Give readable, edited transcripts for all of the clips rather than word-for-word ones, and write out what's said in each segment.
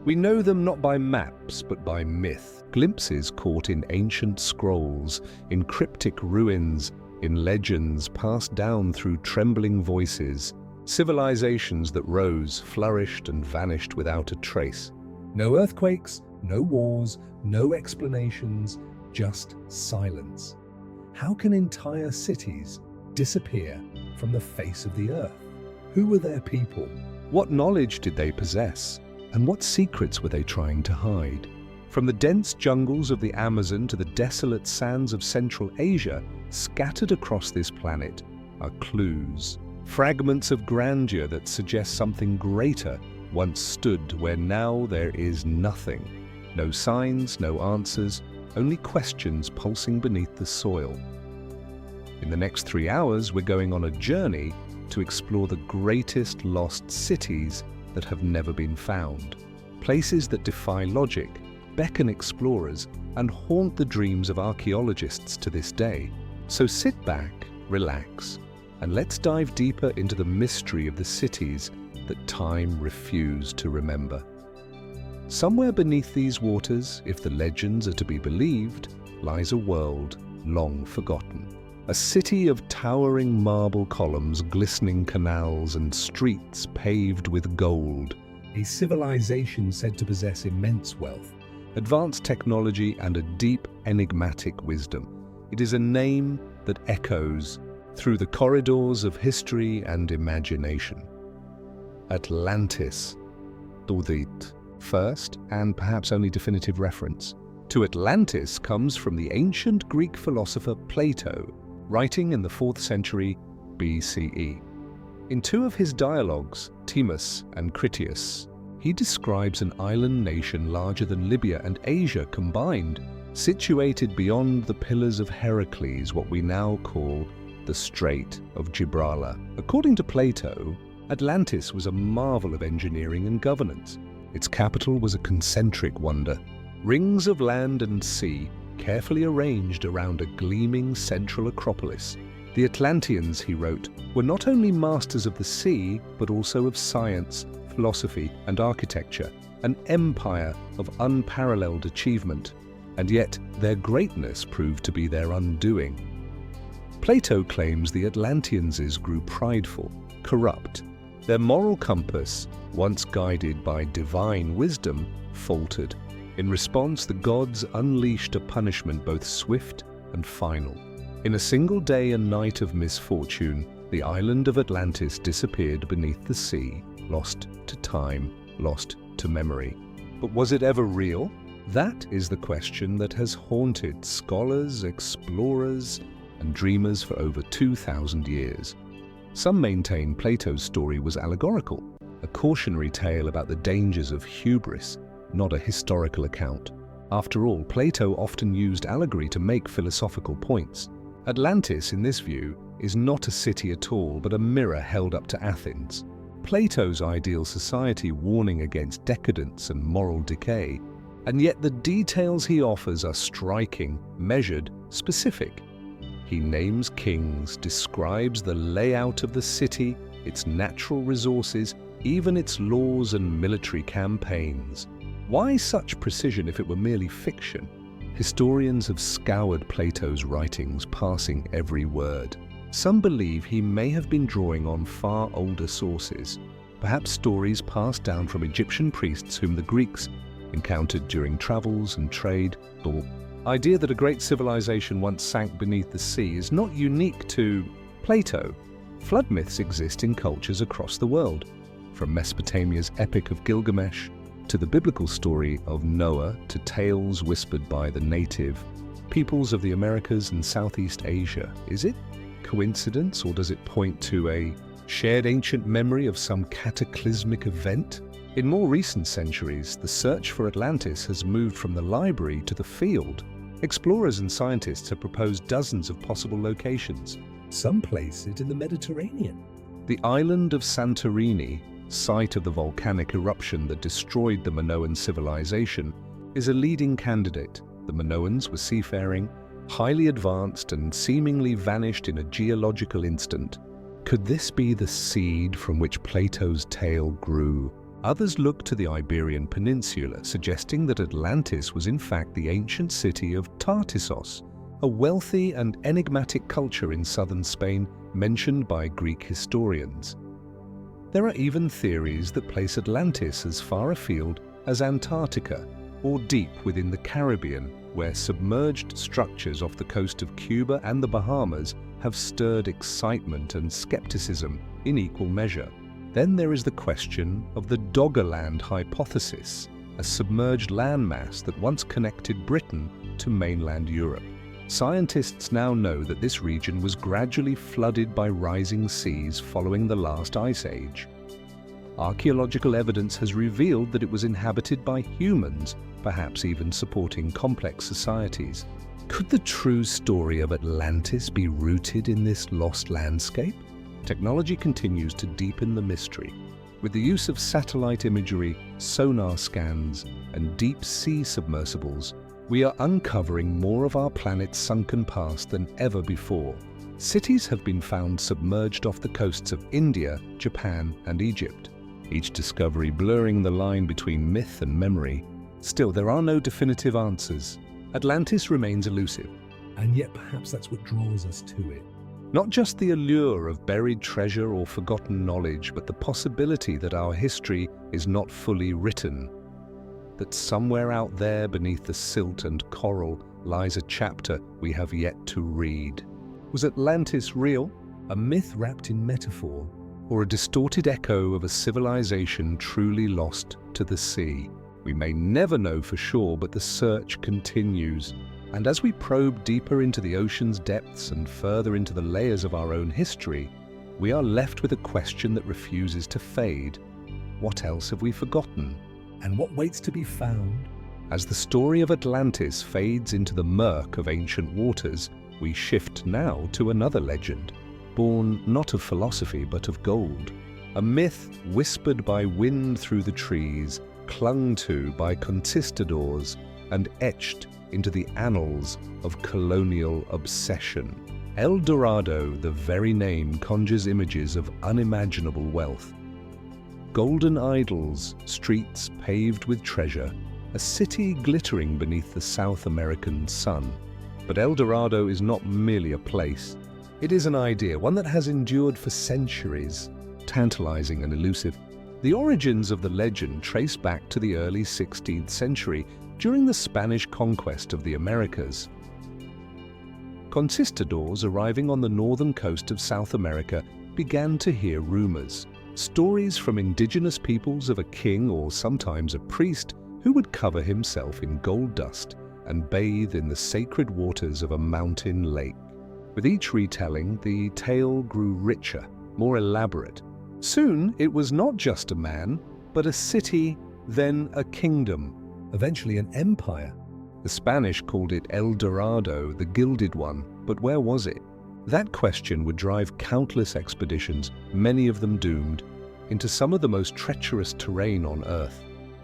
We know them not by maps, but by myth, glimpses caught in ancient scrolls, in cryptic ruins, in legends passed down through trembling voices, civilizations that rose, flourished, and vanished without a trace. No earthquakes, no wars, no explanations, just silence. How can entire cities disappear from the face of the earth? Who were their people? What knowledge did they possess? And what secrets were they trying to hide? From the dense jungles of the Amazon to the desolate sands of Central Asia, scattered across this planet are clues, fragments of grandeur that suggest something greater once stood where now there is nothing. No signs, no answers, only questions pulsing beneath the soil. In the next 3 hours, we're going on a journey to explore the greatest lost cities that have never been found. Places that defy logic, beckon explorers, and haunt the dreams of archaeologists to this day. So sit back, relax, and let's dive deeper into the mystery of the cities that time refused to remember. Somewhere beneath these waters, if the legends are to be believed, lies a world long forgotten. A city of towering marble columns, glistening canals, and streets paved with gold. A civilization said to possess immense wealth, advanced technology, and a deep, enigmatic wisdom. It is a name that echoes through the corridors of history and imagination. Atlantis. Dudit. First, and perhaps only definitive reference to Atlantis comes from the ancient Greek philosopher Plato, writing in the 4th century BCE. In 2 of his dialogues, Timaeus and Critias, he describes an island nation larger than Libya and Asia combined, situated beyond the Pillars of Heracles, what we now call the Strait of Gibraltar. According to Plato, Atlantis was a marvel of engineering and governance. Its capital was a concentric wonder, rings of land and sea carefully arranged around a gleaming central acropolis. The Atlanteans, he wrote, were not only masters of the sea, but also of science, philosophy, and architecture, an empire of unparalleled achievement, and yet their greatness proved to be their undoing. Plato claims the Atlanteans grew prideful, corrupt. Their moral compass, once guided by divine wisdom, faltered. In response, the gods unleashed a punishment both swift and final. In a single day and night of misfortune, the island of Atlantis disappeared beneath the sea, lost to time, lost to memory. But was it ever real? That is the question that has haunted scholars, explorers, and dreamers for over 2,000 years. Some maintain Plato's story was allegorical, a cautionary tale about the dangers of hubris, not a historical account. After all, Plato often used allegory to make philosophical points. Atlantis, in this view, is not a city at all, but a mirror held up to Athens. Plato's ideal society warning against decadence and moral decay, and yet the details he offers are striking, measured, specific. He names kings, describes the layout of the city, its natural resources, even its laws and military campaigns. Why such precision if it were merely fiction? Historians have scoured Plato's writings, parsing every word. Some believe he may have been drawing on far older sources, perhaps stories passed down from Egyptian priests whom the Greeks encountered during travels and trade. The idea that a great civilization once sank beneath the sea is not unique to Plato. Flood myths exist in cultures across the world, from Mesopotamia's Epic of Gilgamesh to the biblical story of Noah to tales whispered by the native peoples of the Americas and Southeast Asia. Is it coincidence, or does it point to a shared ancient memory of some cataclysmic event? In more recent centuries, the search for Atlantis has moved from the library to the field. Explorers and scientists have proposed dozens of possible locations. Some place it in the Mediterranean. The island of Santorini, site of the volcanic eruption that destroyed the Minoan civilization, is a leading candidate. The Minoans were seafaring, highly advanced, and seemingly vanished in a geological instant. Could this be the seed from which Plato's tale grew? Others look to the Iberian Peninsula, suggesting that Atlantis was in fact the ancient city of Tartessos, a wealthy and enigmatic culture in southern Spain mentioned by Greek historians. There are even theories that place Atlantis as far afield as Antarctica, or deep within the Caribbean, where submerged structures off the coast of Cuba and the Bahamas have stirred excitement and skepticism in equal measure. Then there is the question of the Doggerland hypothesis, a submerged landmass that once connected Britain to mainland Europe. Scientists now know that this region was gradually flooded by rising seas following the last ice age. Archaeological evidence has revealed that it was inhabited by humans, perhaps even supporting complex societies. Could the true story of Atlantis be rooted in this lost landscape? Technology continues to deepen the mystery. With the use of satellite imagery, sonar scans, and deep-sea submersibles, we are uncovering more of our planet's sunken past than ever before. Cities have been found submerged off the coasts of India, Japan, and Egypt, each discovery blurring the line between myth and memory. Still, there are no definitive answers. Atlantis remains elusive, And yet perhaps that's what draws us to it. not just the allure of buried treasure or forgotten knowledge, but the possibility that our history is not fully written, that somewhere out there beneath the silt and coral lies a chapter we have yet to read. Was Atlantis real, A myth wrapped in metaphor, or a distorted echo of a civilization truly lost to the sea? We may never know for sure, but the search continues. And as we probe deeper into the ocean's depths and further into the layers of our own history, we are left with a question that refuses to fade. What else have we forgotten? and what waits to be found? As the story of Atlantis fades into the murk of ancient waters, we shift now to another legend, born not of philosophy but of gold. A myth whispered by wind through the trees, clung to by conquistadors, and etched into the annals of colonial obsession. El Dorado, the very name, conjures images of unimaginable wealth. Golden idols, streets paved with treasure, a city glittering beneath the South American sun. But El Dorado is not merely a place. It is an idea, one that has endured for centuries, tantalizing and elusive. The origins of the legend trace back to the early 16th century, during the Spanish conquest of the Americas. Conquistadors arriving on the northern coast of South America began to hear rumors, stories from indigenous peoples of a king or sometimes a priest who would cover himself in gold dust and bathe in the sacred waters of a mountain lake. With each retelling, the tale grew richer, more elaborate. Soon, it was not just a man, but a city, then a kingdom. Eventually an empire. The Spanish called it El Dorado, the Gilded One, but where was it? That question would drive countless expeditions, many of them doomed, into some of the most treacherous terrain on Earth.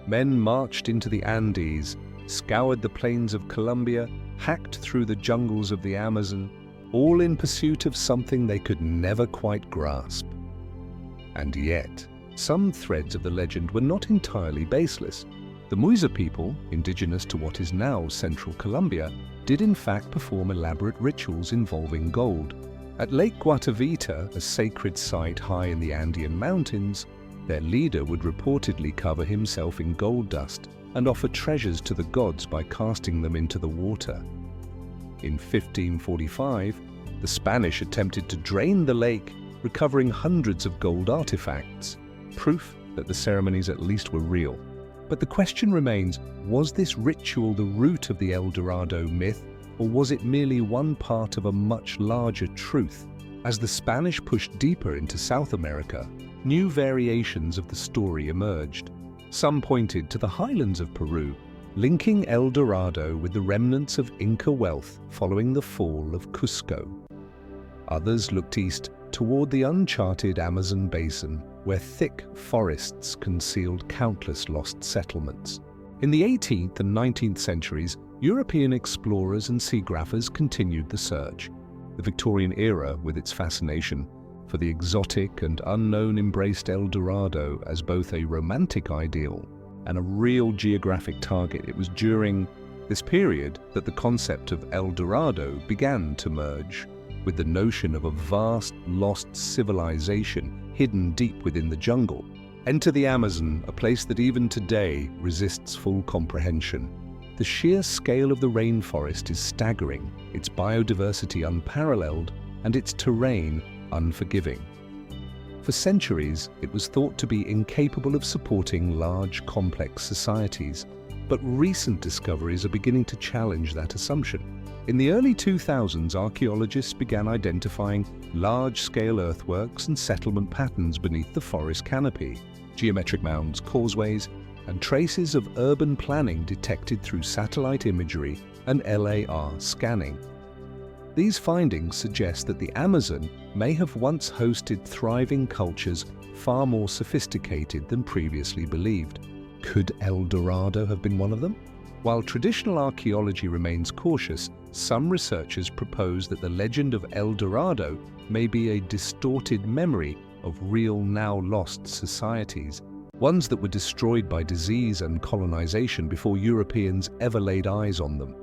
Men marched into the Andes, scoured the plains of Colombia, hacked through the jungles of the Amazon, all in pursuit of something they could never quite grasp. And yet, some threads of the legend were not entirely baseless. The Muisca people, indigenous to what is now central Colombia, did in fact perform elaborate rituals involving gold. At Lake Guatavita, a sacred site high in the Andean mountains, their leader would reportedly cover himself in gold dust and offer treasures to the gods by casting them into the water. In 1545, the Spanish attempted to drain the lake, recovering hundreds of gold artifacts, proof that the ceremonies at least were real. But the question remains, was this ritual the root of the El Dorado myth, or was it merely one part of a much larger truth? As the Spanish pushed deeper into South America, new variations of the story emerged. Some pointed to the highlands of Peru, linking El Dorado with the remnants of Inca wealth following the fall of Cusco. Others looked east toward the uncharted Amazon basin, where thick forests concealed countless lost settlements. In the 18th and 19th centuries, European explorers and seagraphers continued the search. The Victorian era, with its fascination, for the exotic and unknown embraced El Dorado as both a romantic ideal and a real geographic target. It was during this period that the concept of El Dorado began to merge with the notion of a vast lost civilization hidden deep within the jungle. Enter the Amazon, a place that even today resists full comprehension. The sheer scale of the rainforest is staggering, its biodiversity unparalleled, and its terrain unforgiving. For centuries, it was thought to be incapable of supporting large, complex societies, but recent discoveries are beginning to challenge that assumption. In the early 2000s, archaeologists began identifying large-scale earthworks and settlement patterns beneath the forest canopy, geometric mounds, causeways, and traces of urban planning detected through satellite imagery and LAR scanning. These findings suggest that the Amazon may have once hosted thriving cultures far more sophisticated than previously believed. Could El Dorado have been one of them? While traditional archaeology remains cautious, some researchers propose that the legend of El Dorado may be a distorted memory of real, now-lost societies, ones that were destroyed by disease and colonization before Europeans ever laid eyes on them.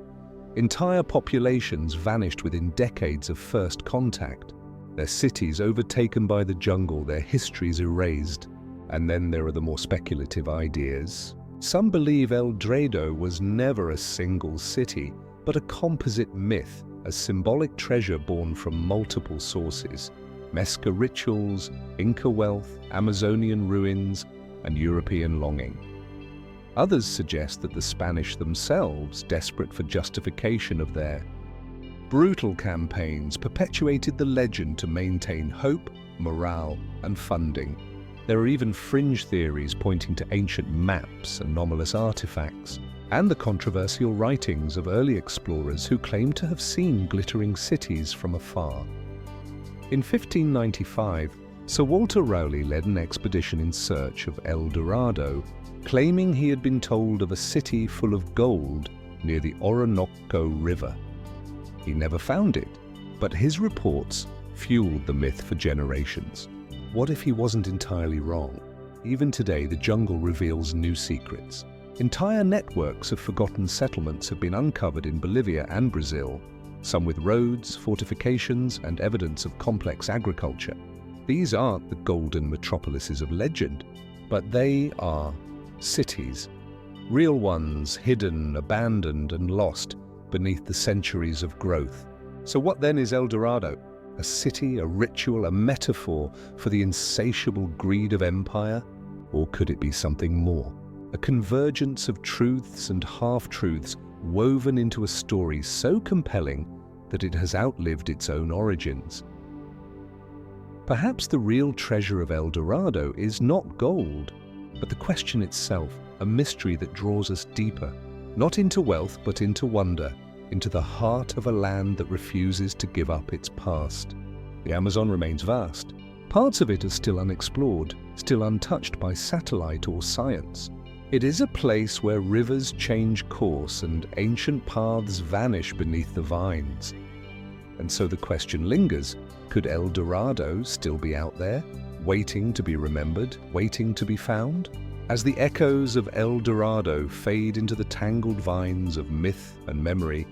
Entire populations vanished within decades of first contact, their cities overtaken by the jungle, their histories erased. And then there are the more speculative ideas. Some believe El Dorado was never a single city, but a composite myth, a symbolic treasure born from multiple sources: Mesca rituals, Inca wealth, Amazonian ruins, and European longing. Others suggest that the Spanish themselves, desperate for justification of their brutal campaigns, perpetuated the legend to maintain hope, morale, and funding. There are even fringe theories pointing to ancient maps, anomalous artifacts, and the controversial writings of early explorers who claim to have seen glittering cities from afar. In 1595, Sir Walter Raleigh led an expedition in search of El Dorado, claiming he had been told of a city full of gold near the Orinoco River. He never found it, but his reports fueled the myth for generations. What if he wasn't entirely wrong? Even today, the jungle reveals new secrets. Entire networks of forgotten settlements have been uncovered in Bolivia and Brazil, some with roads, fortifications, and evidence of complex agriculture. These aren't the golden metropolises of legend, but they are cities. Real ones, hidden, abandoned, and lost beneath the centuries of growth. So what then is El Dorado? A city, a ritual, a metaphor for the insatiable greed of empire? Or could it be something more? A convergence of truths and half-truths woven into a story so compelling that it has outlived its own origins. Perhaps the real treasure of El Dorado is not gold, but the question itself, a mystery that draws us deeper, not into wealth but into wonder, into the heart of a land that refuses to give up its past. The Amazon remains vast. Parts of it are still unexplored, still untouched by satellite or science. It is a place where rivers change course and ancient paths vanish beneath the vines. And so the question lingers, could El Dorado still be out there, waiting to be remembered, waiting to be found? As the echoes of El Dorado fade into the tangled vines of myth and memory,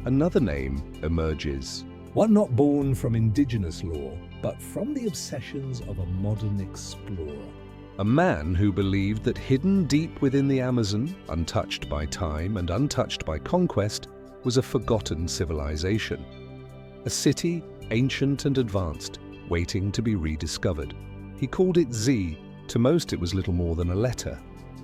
another name emerges. One not born from indigenous lore, but from the obsessions of a modern explorer. A man who believed that hidden deep within the Amazon, untouched by time and untouched by conquest, was a forgotten civilization. A city, ancient and advanced, waiting to be rediscovered. He called it Z. To most it was little more than a letter.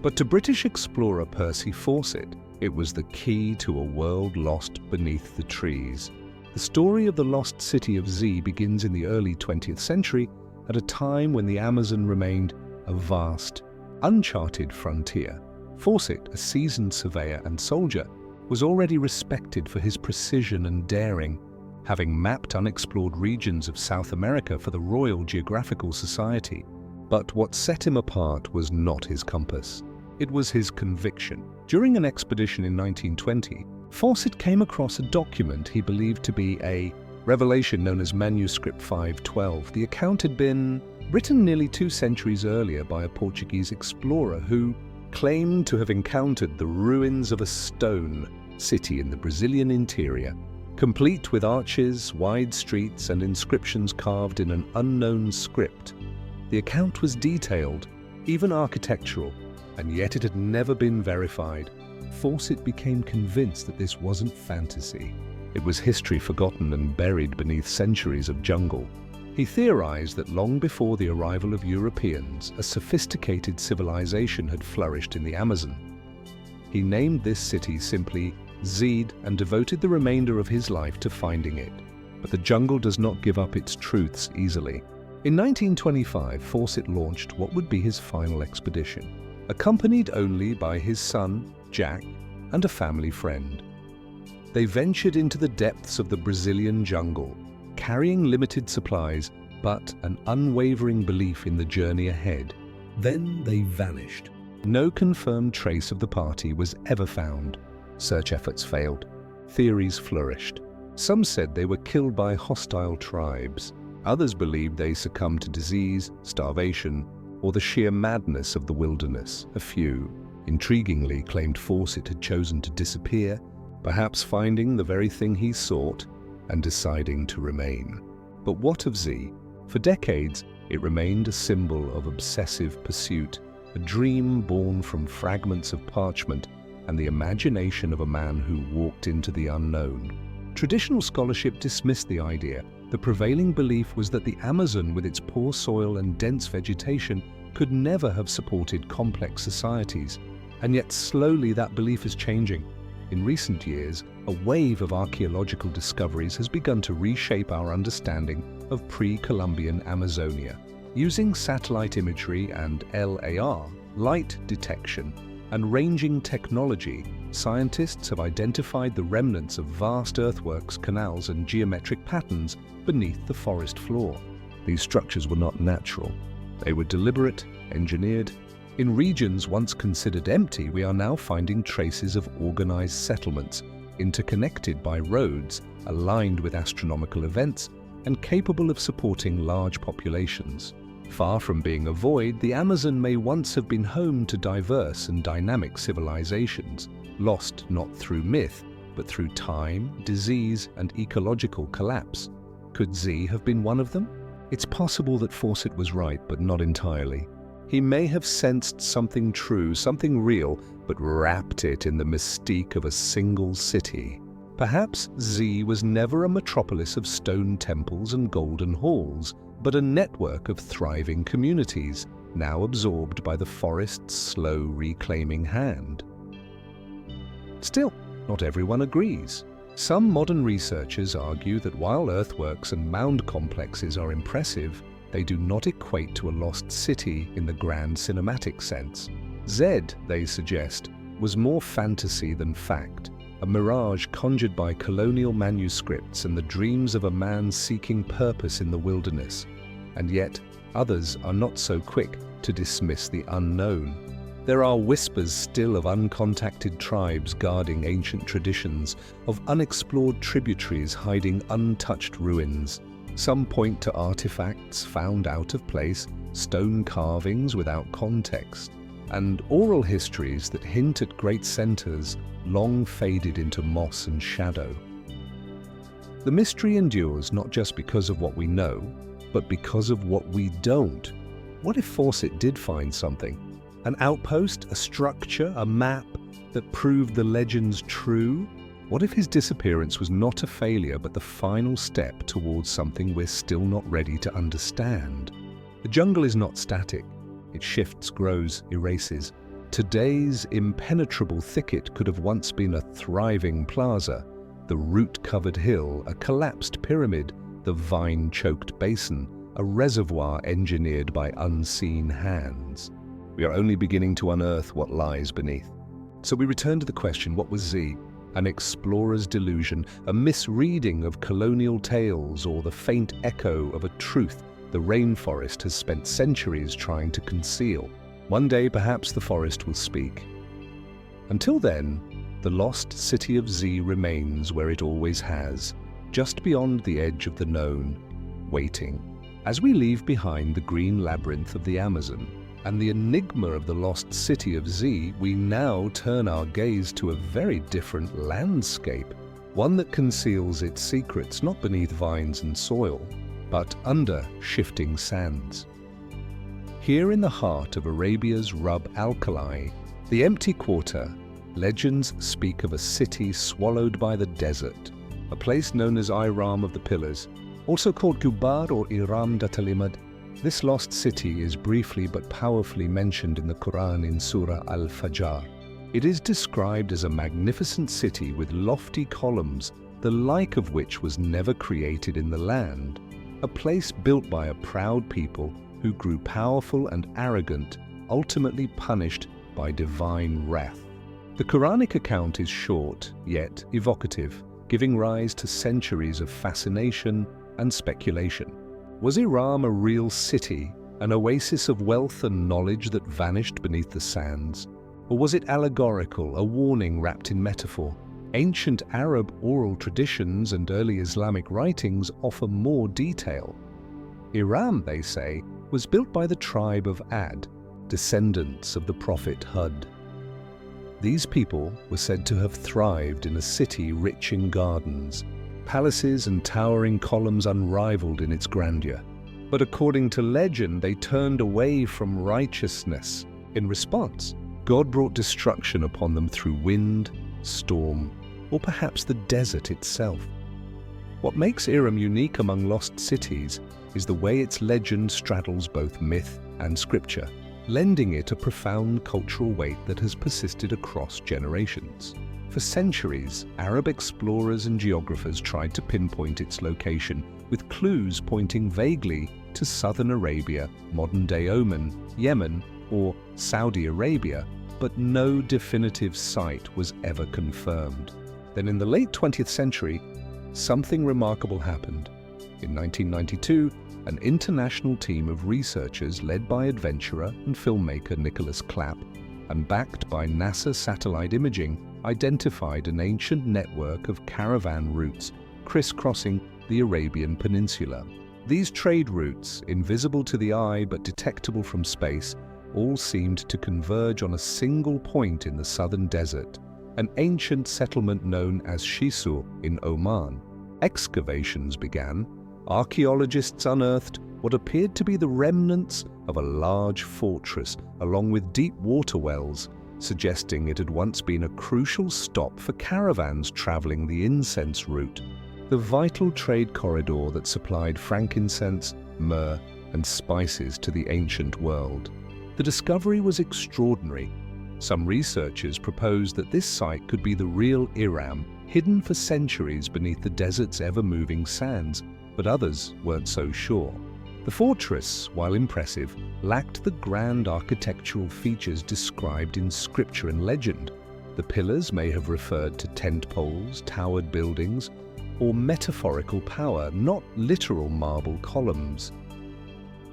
But to British explorer Percy Fawcett, it was the key to a world lost beneath the trees. The story of the lost city of Z begins in the early 20th century, at a time when the Amazon remained a vast, uncharted frontier. Fawcett, a seasoned surveyor and soldier, was already respected for his precision and daring, having mapped unexplored regions of South America for the Royal Geographical Society. But what set him apart was not his compass. It was his conviction. During an expedition in 1920, Fawcett came across a document he believed to be a revelation known as Manuscript 512. The account had been written nearly 2 centuries earlier by a Portuguese explorer who claimed to have encountered the ruins of a stone city in the Brazilian interior, complete with arches, wide streets, and inscriptions carved in an unknown script. The account was detailed, even architectural, and yet it had never been verified. Fawcett became convinced that this wasn't fantasy. It was history forgotten and buried beneath centuries of jungle. He theorized that long before the arrival of Europeans, a sophisticated civilization had flourished in the Amazon. He named this city simply Zed and devoted the remainder of his life to finding it. But the jungle does not give up its truths easily. In 1925, Fawcett launched what would be his final expedition, accompanied only by his son, Jack, and a family friend. They ventured into the depths of the Brazilian jungle, carrying limited supplies, but an unwavering belief in the journey ahead. Then they vanished. No confirmed trace of the party was ever found. Search efforts failed. Theories flourished. Some said they were killed by hostile tribes. Others believed they succumbed to disease, starvation, or the sheer madness of the wilderness. A few, intriguingly, claimed Fawcett had chosen to disappear, perhaps finding the very thing he sought and deciding to remain. But what of Z? For decades, it remained a symbol of obsessive pursuit, a dream born from fragments of parchment and the imagination of a man who walked into the unknown. Traditional scholarship dismissed the idea. The prevailing belief was that the Amazon, with its poor soil and dense vegetation, could never have supported complex societies. And yet slowly that belief is changing. In recent years, a wave of archaeological discoveries has begun to reshape our understanding of pre-Columbian Amazonia. Using satellite imagery and LAR, light detection, and ranging technology, scientists have identified the remnants of vast earthworks, canals, and geometric patterns beneath the forest floor. These structures were not natural. They were deliberate, engineered. In regions once considered empty, we are now finding traces of organized settlements, interconnected by roads, aligned with astronomical events, and capable of supporting large populations. Far from being a void, the Amazon may once have been home to diverse and dynamic civilizations, lost not through myth, but through time, disease, and ecological collapse. Could Z have been one of them? It's possible that Fawcett was right, but not entirely. He may have sensed something true, something real, but wrapped it in the mystique of a single city. Perhaps Z was never a metropolis of stone temples and golden halls, but a network of thriving communities, now absorbed by the forest's slow reclaiming hand. Still, not everyone agrees. Some modern researchers argue that while earthworks and mound complexes are impressive, they do not equate to a lost city in the grand cinematic sense. Zed, they suggest, was more fantasy than fact, a mirage conjured by colonial manuscripts and the dreams of a man seeking purpose in the wilderness. And yet, others are not so quick to dismiss the unknown. There are whispers still of uncontacted tribes guarding ancient traditions, of unexplored tributaries hiding untouched ruins. Some point to artifacts found out of place, stone carvings without context, and oral histories that hint at great centers long faded into moss and shadow. The mystery endures not just because of what we know, but because of what we don't. What if Fawcett did find something? An outpost, a structure, a map that proved the legends true? What if his disappearance was not a failure but the final step towards something we're still not ready to understand? The jungle is not static. It shifts, grows, erases. Today's impenetrable thicket could have once been a thriving plaza, the root-covered hill, a collapsed pyramid, the vine-choked basin, a reservoir engineered by unseen hands. We are only beginning to unearth what lies beneath. So we return to the question, what was Z? An explorer's delusion, a misreading of colonial tales, or the faint echo of a truth the rainforest has spent centuries trying to conceal? One day, perhaps the forest will speak. Until then, the lost city of Z remains where it always has, just beyond the edge of the known, waiting. As we leave behind the green labyrinth of the Amazon and the enigma of the lost city of Z, we now turn our gaze to a very different landscape, one that conceals its secrets not beneath vines and soil, but under shifting sands. Here in the heart of Arabia's Rub al-Khali, the empty quarter, legends speak of a city swallowed by the desert, a place known as Iram of the Pillars, also called Gubar or Iram Datalimad. This lost city is briefly but powerfully mentioned in the Quran in Surah Al-Fajr. It is described as a magnificent city with lofty columns, the like of which was never created in the land, a place built by a proud people who grew powerful and arrogant, ultimately punished by divine wrath. The Quranic account is short, yet evocative, giving rise to centuries of fascination and speculation. Was Iram a real city, an oasis of wealth and knowledge that vanished beneath the sands? Or was it allegorical, a warning wrapped in metaphor? Ancient Arab oral traditions and early Islamic writings offer more detail. Iram, they say, was built by the tribe of Ad, descendants of the prophet Hud. These people were said to have thrived in a city rich in gardens, palaces and towering columns unrivaled in its grandeur. But according to legend, they turned away from righteousness. In response, God brought destruction upon them through wind, storm, or perhaps the desert itself. What makes Iram unique among lost cities is the way its legend straddles both myth and scripture, lending it a profound cultural weight that has persisted across generations. For centuries, Arab explorers and geographers tried to pinpoint its location, with clues pointing vaguely to southern Arabia, modern-day Oman, Yemen, or Saudi Arabia, but no definitive site was ever confirmed. Then in the late 20th century, something remarkable happened. In 1992, an international team of researchers led by adventurer and filmmaker Nicholas Clapp and backed by NASA satellite imaging identified an ancient network of caravan routes crisscrossing the Arabian Peninsula. These trade routes, invisible to the eye but detectable from space, all seemed to converge on a single point in the southern desert, an ancient settlement known as Shisur in Oman. Excavations began. Archaeologists unearthed what appeared to be the remnants of a large fortress, along with deep water wells, suggesting it had once been a crucial stop for caravans traveling the incense route, the vital trade corridor that supplied frankincense, myrrh, and spices to the ancient world. The discovery was extraordinary. Some researchers proposed that this site could be the real Iram, hidden for centuries beneath the desert's ever-moving sands, but others weren't so sure. The fortress, while impressive, lacked the grand architectural features described in scripture and legend. The pillars may have referred to tent poles, towered buildings, or metaphorical power, not literal marble columns.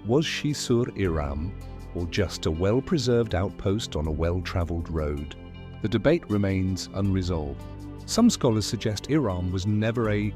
Was Shisur Iram, or just a well-preserved outpost on a well-traveled road? The debate remains unresolved. Some scholars suggest Iram was never a...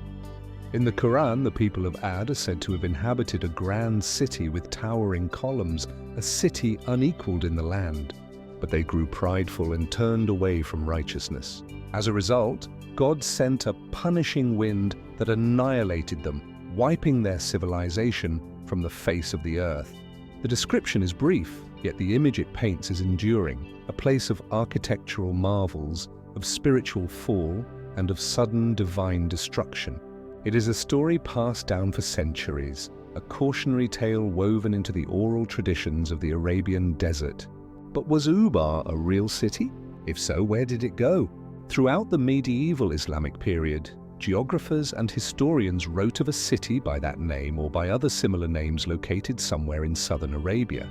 In the Quran, the people of Ad are said to have inhabited a grand city with towering columns, a city unequaled in the land. But they grew prideful and turned away from righteousness. As a result, God sent a punishing wind that annihilated them, wiping their civilization from the face of the earth. The description is brief, yet the image it paints is enduring, a place of architectural marvels, of spiritual fall, and of sudden divine destruction. It is a story passed down for centuries, a cautionary tale woven into the oral traditions of the Arabian desert. But was Ubar a real city? If so, where did it go? Throughout the medieval Islamic period, geographers and historians wrote of a city by that name or by other similar names located somewhere in southern Arabia.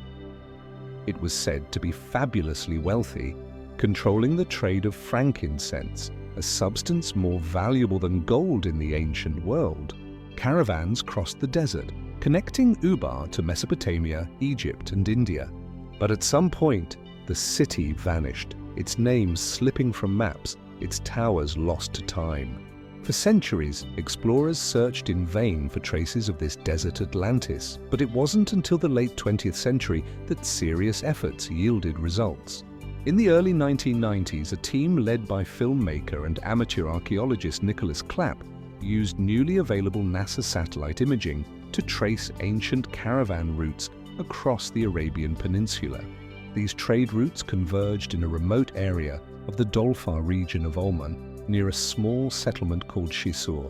It was said to be fabulously wealthy, controlling the trade of frankincense, a substance more valuable than gold in the ancient world. Caravans crossed the desert, connecting Ubar to Mesopotamia, Egypt, and India. But at some point, the city vanished, its name slipping from maps, its towers lost to time. For centuries, explorers searched in vain for traces of this desert Atlantis, but it wasn't until the late 20th century that serious efforts yielded results. In the early 1990s, a team led by filmmaker and amateur archaeologist Nicholas Clapp used newly available NASA satellite imaging to trace ancient caravan routes across the Arabian Peninsula. These trade routes converged in a remote area of the Dolfa region of Oman, near a small settlement called Shisur.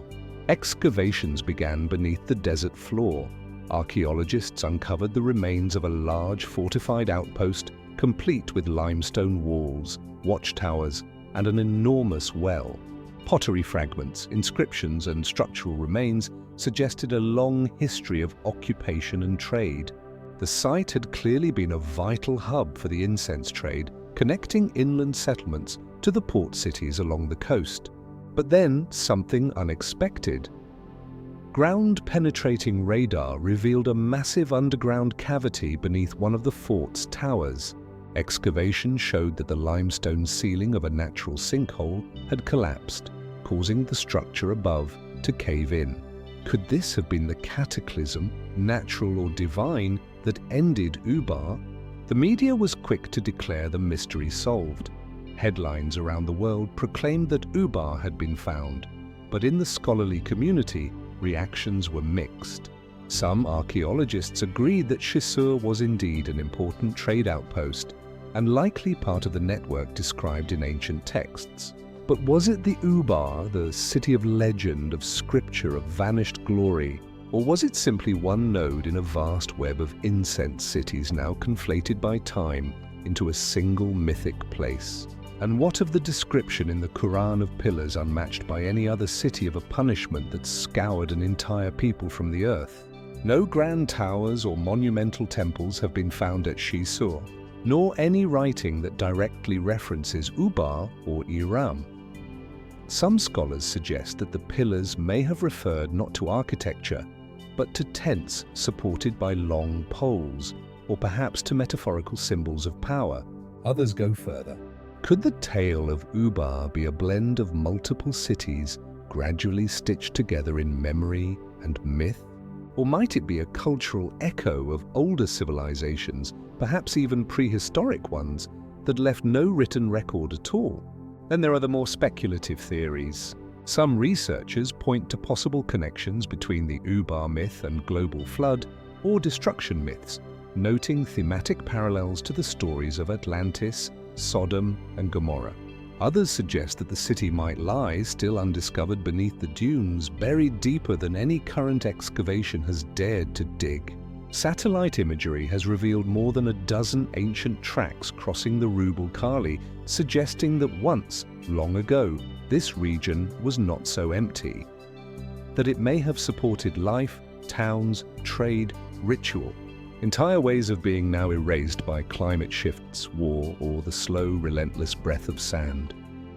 Excavations began beneath the desert floor. Archaeologists uncovered the remains of a large fortified outpost, complete with limestone walls, watchtowers, and an enormous well. Pottery fragments, inscriptions, and structural remains suggested a long history of occupation and trade. The site had clearly been a vital hub for the incense trade, connecting inland settlements to the port cities along the coast. But then something unexpected. Ground-penetrating radar revealed a massive underground cavity beneath one of the fort's towers. Excavation showed that the limestone ceiling of a natural sinkhole had collapsed, causing the structure above to cave in. Could this have been the cataclysm, natural or divine, that ended Ubar? The media was quick to declare the mystery solved. Headlines around the world proclaimed that Ubar had been found, but in the scholarly community, reactions were mixed. Some archaeologists agreed that Shisur was indeed an important trade outpost and likely part of the network described in ancient texts. But was it the Ubar, the city of legend, of scripture, of vanished glory, or was it simply one node in a vast web of incense cities now conflated by time into a single mythic place? And what of the description in the Quran of pillars unmatched by any other city of a punishment that scoured an entire people from the earth? No grand towers or monumental temples have been found at Shisur, nor any writing that directly references Ubar or Iram. Some scholars suggest that the pillars may have referred not to architecture, but to tents supported by long poles, or perhaps to metaphorical symbols of power. Others go further. Could the tale of Ubar be a blend of multiple cities gradually stitched together in memory and myth? Or might it be a cultural echo of older civilizations, perhaps even prehistoric ones, that left no written record at all? Then there are the more speculative theories. Some researchers point to possible connections between the Ubar myth and global flood or destruction myths, noting thematic parallels to the stories of Atlantis, Sodom, and Gomorrah. Others suggest that the city might lie still undiscovered beneath the dunes, buried deeper than any current excavation has dared to dig. Satellite imagery has revealed more than a dozen ancient tracks crossing the Rub' al-Khali, suggesting that once, long ago, this region was not so empty. That it may have supported life, towns, trade, ritual. Entire ways of being now erased by climate shifts, war, or the slow, relentless breath of sand.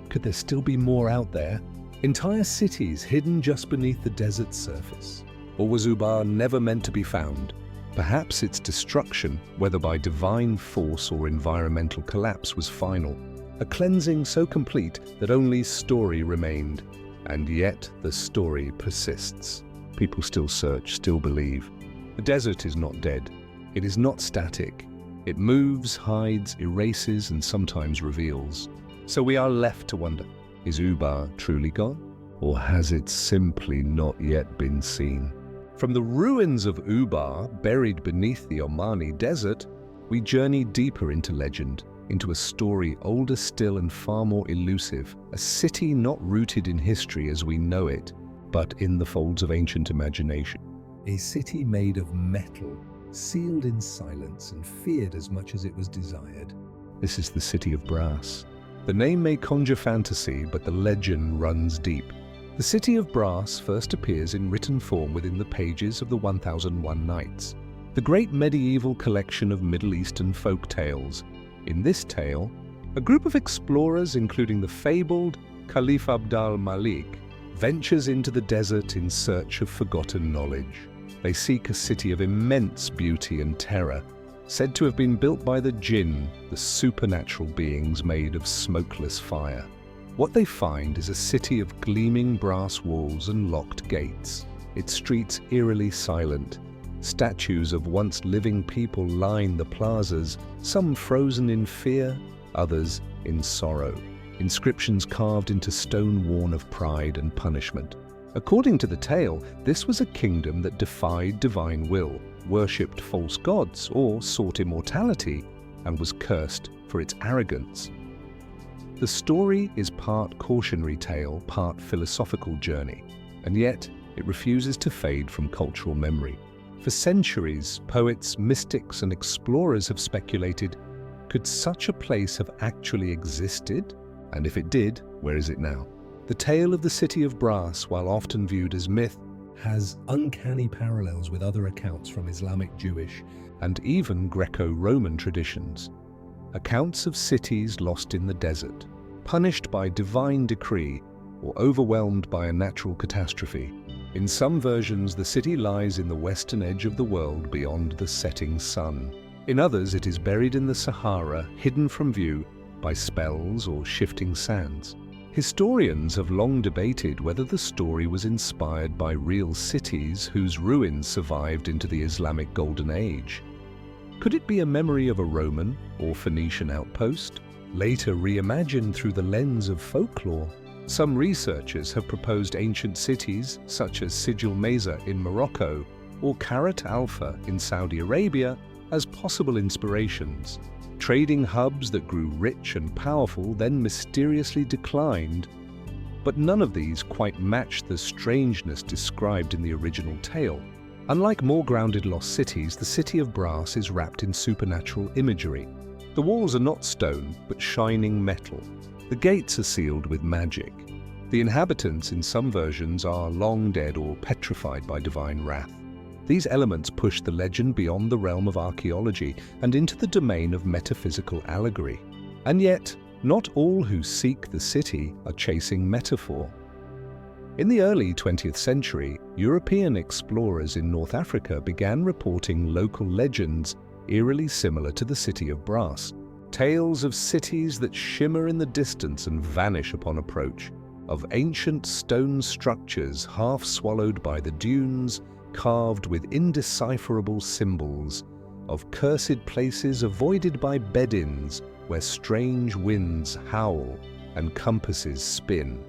Could there still be more out there? Entire cities hidden just beneath the desert's surface? Or was Ubar never meant to be found? Perhaps its destruction, whether by divine force or environmental collapse, was final. A cleansing so complete that only story remained. And yet the story persists. People still search, still believe. The desert is not dead. It is not static. It moves, hides, erases, and sometimes reveals. So we are left to wonder, is Ubar truly gone? Or has it simply not yet been seen? From the ruins of Ubar, buried beneath the Omani desert, we journey deeper into legend, into a story older still and far more elusive, a city not rooted in history as we know it, but in the folds of ancient imagination. A city made of metal, sealed in silence and feared as much as it was desired. This is the city of brass. The name may conjure fantasy, but the legend runs deep. The city of brass first appears in written form within the pages of the 1001 Nights, the great medieval collection of Middle Eastern folk tales. In this tale, a group of explorers, including the fabled Caliph Abd al-Malik, ventures into the desert in search of forgotten knowledge. They seek a city of immense beauty and terror, said to have been built by the jinn, the supernatural beings made of smokeless fire. What they find is a city of gleaming brass walls and locked gates, its streets eerily silent. Statues of once living people line the plazas, some frozen in fear, others in sorrow. Inscriptions carved into stone worn of pride and punishment. According to the tale, this was a kingdom that defied divine will, worshipped false gods, or sought immortality, and was cursed for its arrogance. The story is part cautionary tale, part philosophical journey, and yet it refuses to fade from cultural memory. For centuries, poets, mystics, and explorers have speculated, could such a place have actually existed? And if it did, where is it now? The tale of the City of Brass, while often viewed as myth, has uncanny parallels with other accounts from Islamic, Jewish, and even Greco-Roman traditions. Accounts of cities lost in the desert, punished by divine decree, or overwhelmed by a natural catastrophe. In some versions, the city lies in the western edge of the world beyond the setting sun. In others, it is buried in the Sahara, hidden from view by spells or shifting sands. Historians have long debated whether the story was inspired by real cities whose ruins survived into the Islamic Golden Age. Could it be a memory of a Roman or Phoenician outpost, later reimagined through the lens of folklore? Some researchers have proposed ancient cities such as Sijil Mesa in Morocco or Karat Alpha in Saudi Arabia as possible inspirations. Trading hubs that grew rich and powerful then mysteriously declined, but none of these quite matched the strangeness described in the original tale. Unlike more grounded lost cities, the City of Brass is wrapped in supernatural imagery. The walls are not stone, but shining metal. The gates are sealed with magic. The inhabitants in some versions are long dead or petrified by divine wrath. These elements push the legend beyond the realm of archaeology and into the domain of metaphysical allegory. And yet, not all who seek the city are chasing metaphor. In the early 20th century, European explorers in North Africa began reporting local legends eerily similar to the City of Brass. Tales of cities that shimmer in the distance and vanish upon approach, of ancient stone structures half swallowed by the dunes, carved with indecipherable symbols, of cursed places avoided by bed-ins where strange winds howl and compasses spin.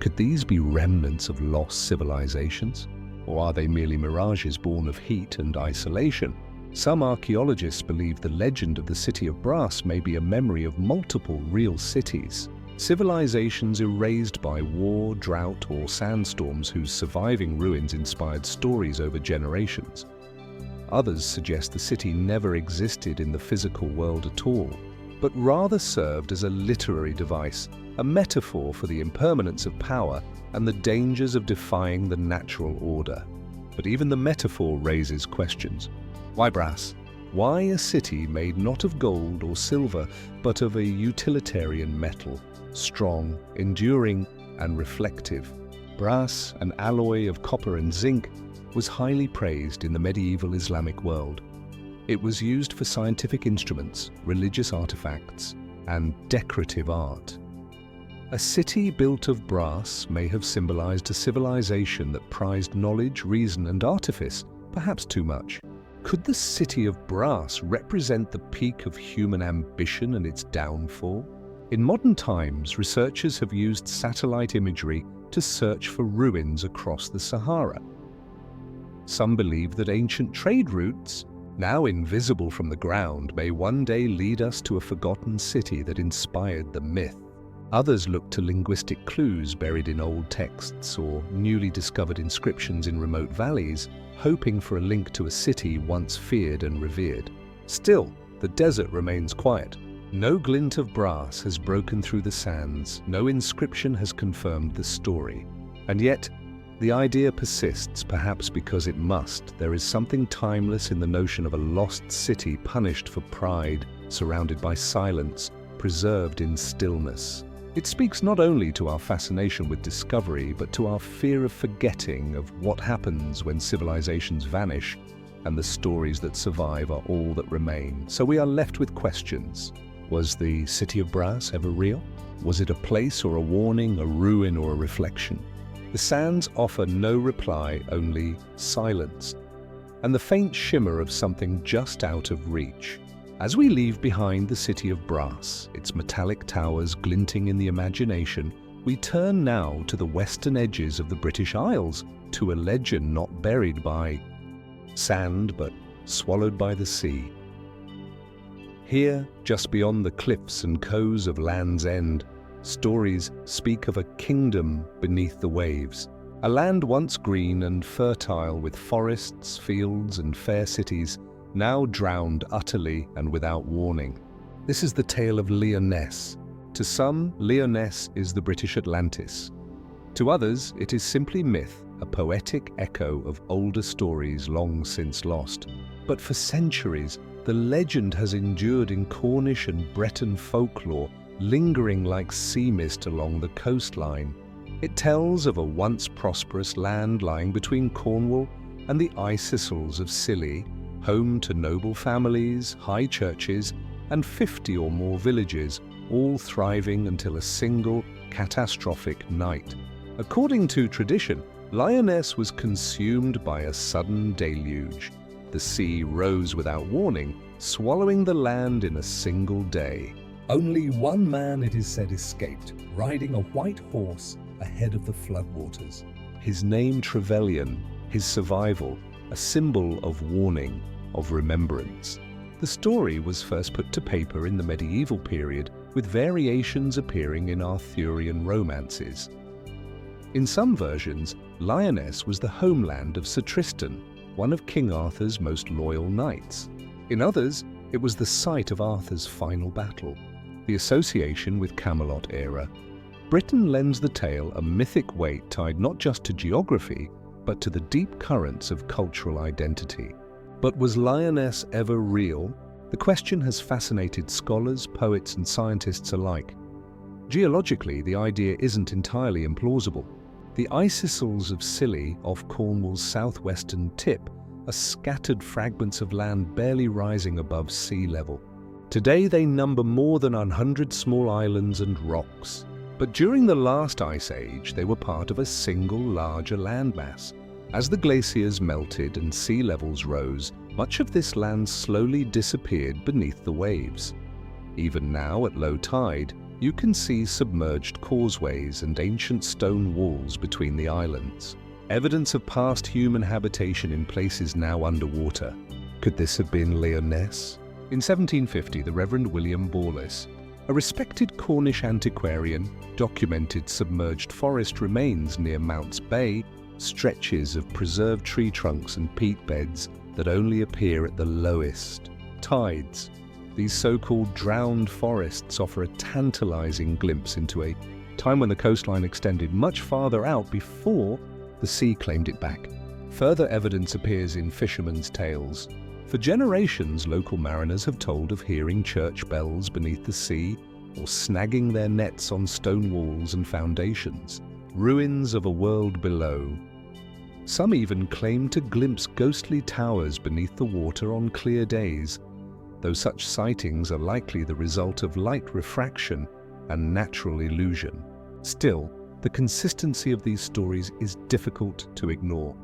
Could these be remnants of lost civilizations? Or are they merely mirages born of heat and isolation? Some archaeologists believe the legend of the City of Brass may be a memory of multiple real cities, civilizations erased by war, drought, or sandstorms whose surviving ruins inspired stories over generations. Others suggest the city never existed in the physical world at all, but rather served as a literary device, a metaphor for the impermanence of power and the dangers of defying the natural order. But even the metaphor raises questions. Why brass? Why a city made not of gold or silver, but of a utilitarian metal, strong, enduring, and reflective? Brass, an alloy of copper and zinc, was highly praised in the medieval Islamic world. It was used for scientific instruments, religious artifacts, and decorative art. A city built of brass may have symbolized a civilization that prized knowledge, reason, and artifice, perhaps too much. Could the City of Brass represent the peak of human ambition and its downfall? In modern times, researchers have used satellite imagery to search for ruins across the Sahara. Some believe that ancient trade routes, now invisible from the ground, may one day lead us to a forgotten city that inspired the myth. Others look to linguistic clues buried in old texts or newly discovered inscriptions in remote valleys, hoping for a link to a city once feared and revered. Still, the desert remains quiet. No glint of brass has broken through the sands, no inscription has confirmed the story. And yet, the idea persists, perhaps because it must. There is something timeless in the notion of a lost city punished for pride, surrounded by silence, preserved in stillness. It speaks not only to our fascination with discovery, but to our fear of forgetting of what happens when civilizations vanish and the stories that survive are all that remain. So we are left with questions. Was the City of Brass ever real? Was it a place or a warning, a ruin or a reflection? The sands offer no reply, only silence, and the faint shimmer of something just out of reach. As we leave behind the city of brass, its metallic towers glinting in the imagination, we turn now to the western edges of the British Isles, to a legend not buried by sand but swallowed by the sea. Here, just beyond the cliffs and coves of Land's End, stories speak of a kingdom beneath the waves, a land once green and fertile with forests, fields and fair cities, now drowned utterly and without warning. This is the tale of Lyonesse. To some, Lyonesse is the British Atlantis. To others, it is simply myth, a poetic echo of older stories long since lost. But for centuries, the legend has endured in Cornish and Breton folklore, lingering like sea mist along the coastline. It tells of a once prosperous land lying between Cornwall and the Isles of Scilly, home to noble families, high churches, and 50 or more villages, all thriving until a single catastrophic night. According to tradition, Lyonesse was consumed by a sudden deluge. The sea rose without warning, swallowing the land in a single day. Only one man, it is said, escaped, riding a white horse ahead of the floodwaters. His name Trevelyan, his survival, a symbol of warning, of remembrance. The story was first put to paper in the medieval period, with variations appearing in Arthurian romances. In some versions, Lyonesse was the homeland of Sir Tristan, one of King Arthur's most loyal knights. In others, it was the site of Arthur's final battle. The association with Camelot era. Britain lends the tale a mythic weight tied not just to geography, but to the deep currents of cultural identity. But was Lyonesse ever real? The question has fascinated scholars, poets and scientists alike. Geologically, the idea isn't entirely implausible. The Isles of Scilly, off Cornwall's southwestern tip, are scattered fragments of land barely rising above sea level. Today they number more than 100 small islands and rocks. But during the last ice age, they were part of a single larger landmass. As the glaciers melted and sea levels rose, much of this land slowly disappeared beneath the waves. Even now, at low tide, you can see submerged causeways and ancient stone walls between the islands. Evidence of past human habitation in places now underwater. Could this have been Lyonesse? In 1750, the Reverend William Borlace, a respected Cornish antiquarian, documented submerged forest remains near Mounts Bay, stretches of preserved tree trunks and peat beds that only appear at the lowest tides. These so-called drowned forests offer a tantalizing glimpse into a time when the coastline extended much farther out before the sea claimed it back. Further evidence appears in fishermen's tales. For generations, local mariners have told of hearing church bells beneath the sea or snagging their nets on stone walls and foundations, ruins of a world below. Some even claim to glimpse ghostly towers beneath the water on clear days, though such sightings are likely the result of light refraction and natural illusion. Still, the consistency of these stories is difficult to ignore.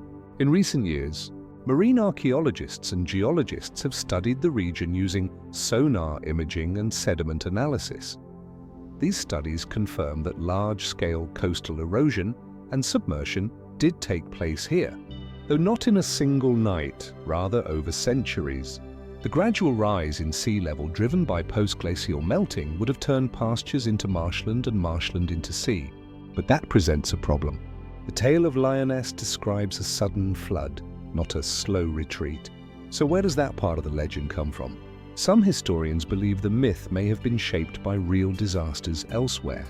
In recent years, marine archaeologists and geologists have studied the region using sonar imaging and sediment analysis. These studies confirm that large-scale coastal erosion and submersion did take place here, though not in a single night, rather over centuries. The gradual rise in sea level driven by post-glacial melting would have turned pastures into marshland and marshland into sea. But that presents a problem. The tale of Lyonesse describes a sudden flood, not a slow retreat. So where does that part of the legend come from? Some historians believe the myth may have been shaped by real disasters elsewhere.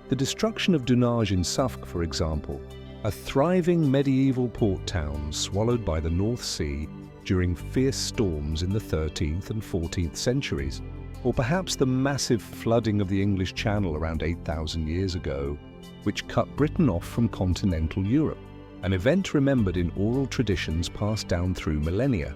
The destruction of Dunage in Suffolk, for example, a thriving medieval port town swallowed by the North Sea during fierce storms in the 13th and 14th centuries, or perhaps the massive flooding of the English Channel around 8,000 years ago, which cut Britain off from continental Europe, an event remembered in oral traditions passed down through millennia.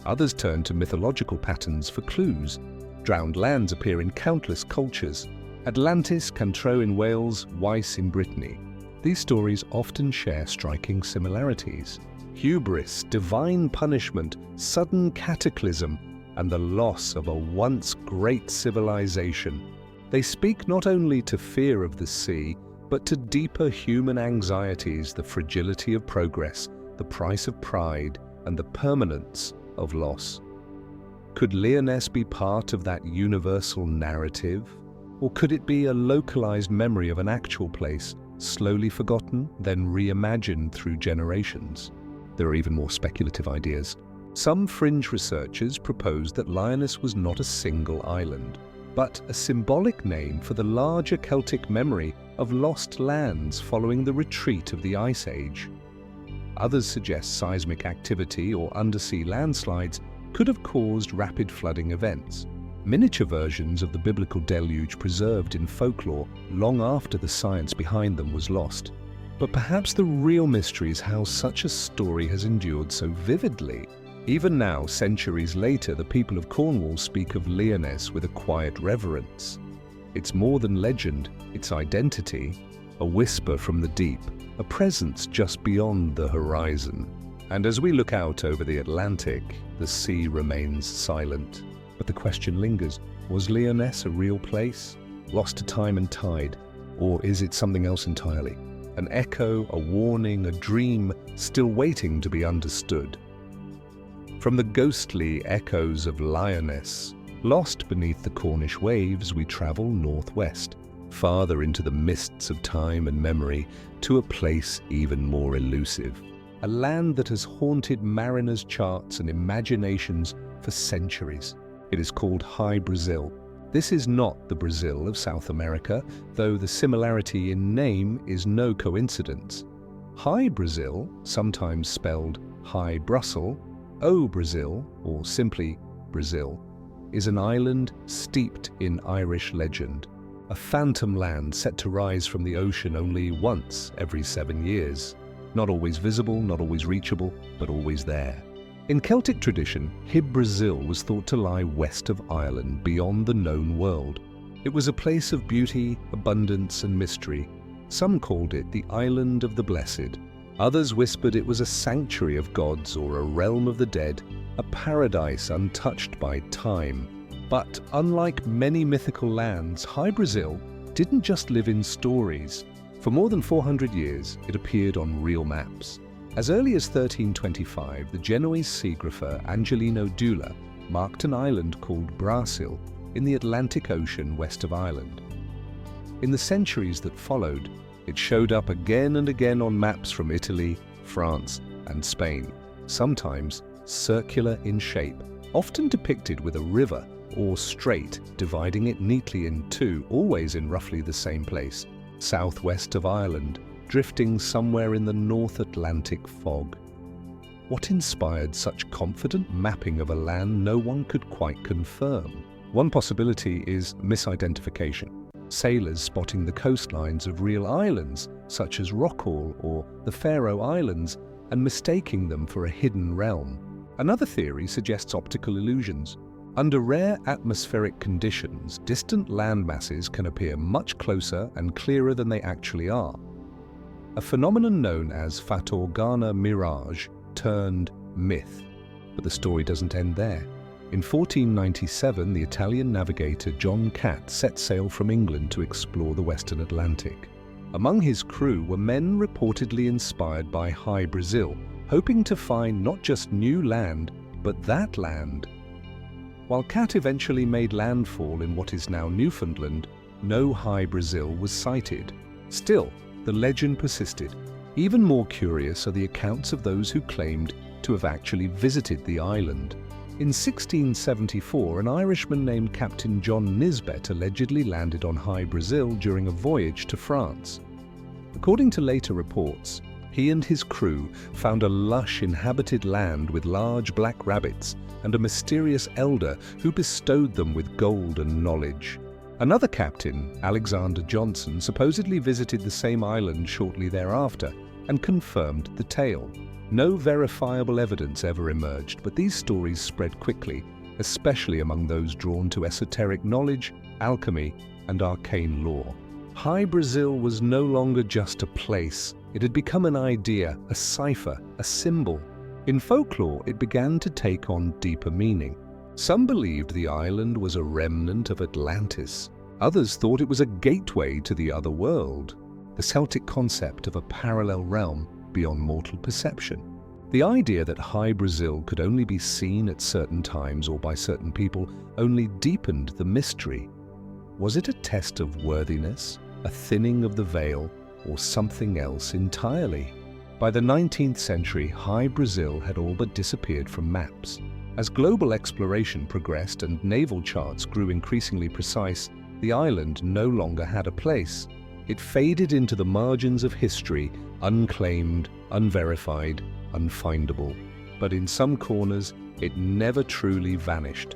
Others turn to mythological patterns for clues. Drowned lands appear in countless cultures. Atlantis, Cantreux in Wales, Weiss in Brittany. These stories often share striking similarities. Hubris, divine punishment, sudden cataclysm, and the loss of a once great civilization. They speak not only to fear of the sea, but to deeper human anxieties, the fragility of progress, the price of pride, and the permanence of loss. Could Lyonesse be part of that universal narrative? Or could it be a localized memory of an actual place, slowly forgotten, then reimagined through generations? There are even more speculative ideas. Some fringe researchers propose that Lyonesse was not a single island, but a symbolic name for the larger Celtic memory of lost lands following the retreat of the Ice Age. Others suggest seismic activity or undersea landslides could have caused rapid flooding events. Miniature versions of the biblical deluge preserved in folklore long after the science behind them was lost. But perhaps the real mystery is how such a story has endured so vividly. Even now, centuries later, the people of Cornwall speak of Lyonesse with a quiet reverence. It's more than legend, it's identity, a whisper from the deep, a presence just beyond the horizon. And as we look out over the Atlantic, the sea remains silent. But the question lingers, was Lyonesse a real place, lost to time and tide, or is it something else entirely? An echo, a warning, a dream, still waiting to be understood. From the ghostly echoes of Lyonesse, lost beneath the Cornish waves, we travel northwest, farther into the mists of time and memory, to a place even more elusive. A land that has haunted mariners' charts and imaginations for centuries. It is called High Brazil. This is not the Brazil of South America, though the similarity in name is no coincidence. High Brazil, sometimes spelled High Brussels, O Brazil, or simply Brazil, is an island steeped in Irish legend. A phantom land set to rise from the ocean only once every 7 years. Not always visible, not always reachable, but always there. In Celtic tradition, Hib Brazil was thought to lie west of Ireland, beyond the known world. It was a place of beauty, abundance, and mystery. Some called it the Island of the Blessed. Others whispered it was a sanctuary of gods or a realm of the dead, a paradise untouched by time. But unlike many mythical lands, High Brazil didn't just live in stories. For more than 400 years, it appeared on real maps. As early as 1325, the Genoese seagrapher Angelino Dula marked an island called Brasil in the Atlantic Ocean west of Ireland. In the centuries that followed, it showed up again and again on maps from Italy, France, and Spain, sometimes circular in shape, often depicted with a river or strait dividing it neatly in two, always in roughly the same place, southwest of Ireland, drifting somewhere in the North Atlantic fog. What inspired such confident mapping of a land no one could quite confirm? One possibility is misidentification. Sailors spotting the coastlines of real islands, such as Rockall or the Faroe Islands, and mistaking them for a hidden realm. Another theory suggests optical illusions. Under rare atmospheric conditions, distant landmasses can appear much closer and clearer than they actually are. A phenomenon known as fatamorgana mirage turned myth. But the story doesn't end there. In 1497, the Italian navigator John Catt set sail from England to explore the Western Atlantic. Among his crew were men reportedly inspired by High Brazil, hoping to find not just new land, but that land. While Catt eventually made landfall in what is now Newfoundland, no High Brazil was sighted. Still, the legend persisted. Even more curious are the accounts of those who claimed to have actually visited the island. In 1674, an Irishman named Captain John Nisbet allegedly landed on High Brazil during a voyage to France. According to later reports, he and his crew found a lush inhabited land with large black rabbits and a mysterious elder who bestowed them with gold and knowledge. Another captain, Alexander Johnson, supposedly visited the same island shortly thereafter and confirmed the tale. No verifiable evidence ever emerged, but these stories spread quickly, especially among those drawn to esoteric knowledge, alchemy, and arcane lore. High Brazil was no longer just a place. It had become an idea, a cipher, a symbol. In folklore, it began to take on deeper meaning. Some believed the island was a remnant of Atlantis. Others thought it was a gateway to the other world, the Celtic concept of a parallel realm beyond mortal perception. The idea that High Brazil could only be seen at certain times or by certain people only deepened the mystery. Was it a test of worthiness, a thinning of the veil, or something else entirely? By the 19th century, High Brazil had all but disappeared from maps. As global exploration progressed and naval charts grew increasingly precise, the island no longer had a place. It faded into the margins of history, unclaimed, unverified, unfindable. But in some corners, it never truly vanished.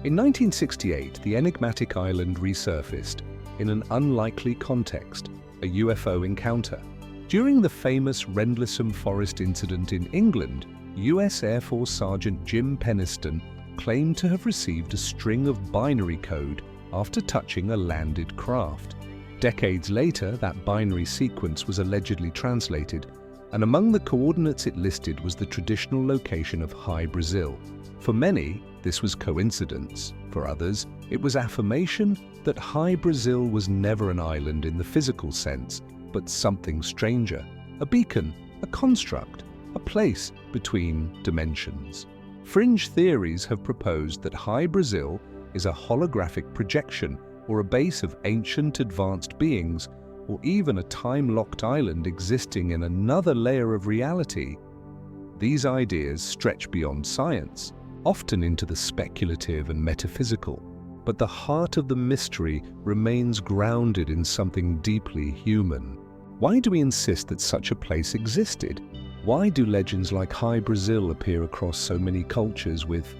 In 1968, the enigmatic island resurfaced in an unlikely context, a UFO encounter. During the famous Rendlesham Forest incident in England, US Air Force Sergeant Jim Penniston claimed to have received a string of binary code after touching a landed craft. Decades later, that binary sequence was allegedly translated, and among the coordinates it listed was the traditional location of High Brazil. For many, this was coincidence. For others, it was affirmation that High Brazil was never an island in the physical sense, but something stranger, a beacon, a construct, a place between dimensions. Fringe theories have proposed that High Brazil is a holographic projection or a base of ancient advanced beings, or even a time-locked island existing in another layer of reality. These ideas stretch beyond science, often into the speculative and metaphysical, but the heart of the mystery remains grounded in something deeply human. Why do we insist that such a place existed? Why do legends like High Brazil appear across so many cultures with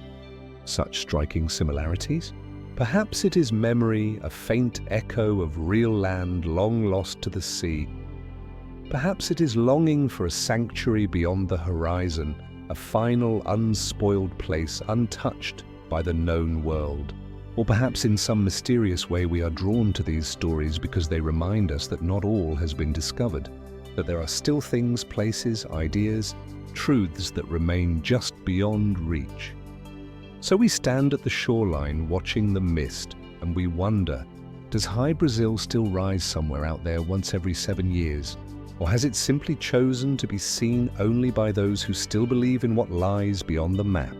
such striking similarities? Perhaps it is memory, a faint echo of real land long lost to the sea. Perhaps it is longing for a sanctuary beyond the horizon, a final, unspoiled place untouched by the known world. Or perhaps in some mysterious way we are drawn to these stories because they remind us that not all has been discovered, that there are still things, places, ideas, truths that remain just beyond reach. So we stand at the shoreline watching the mist, and we wonder, does High Brazil still rise somewhere out there once every 7 years? Or has it simply chosen to be seen only by those who still believe in what lies beyond the map?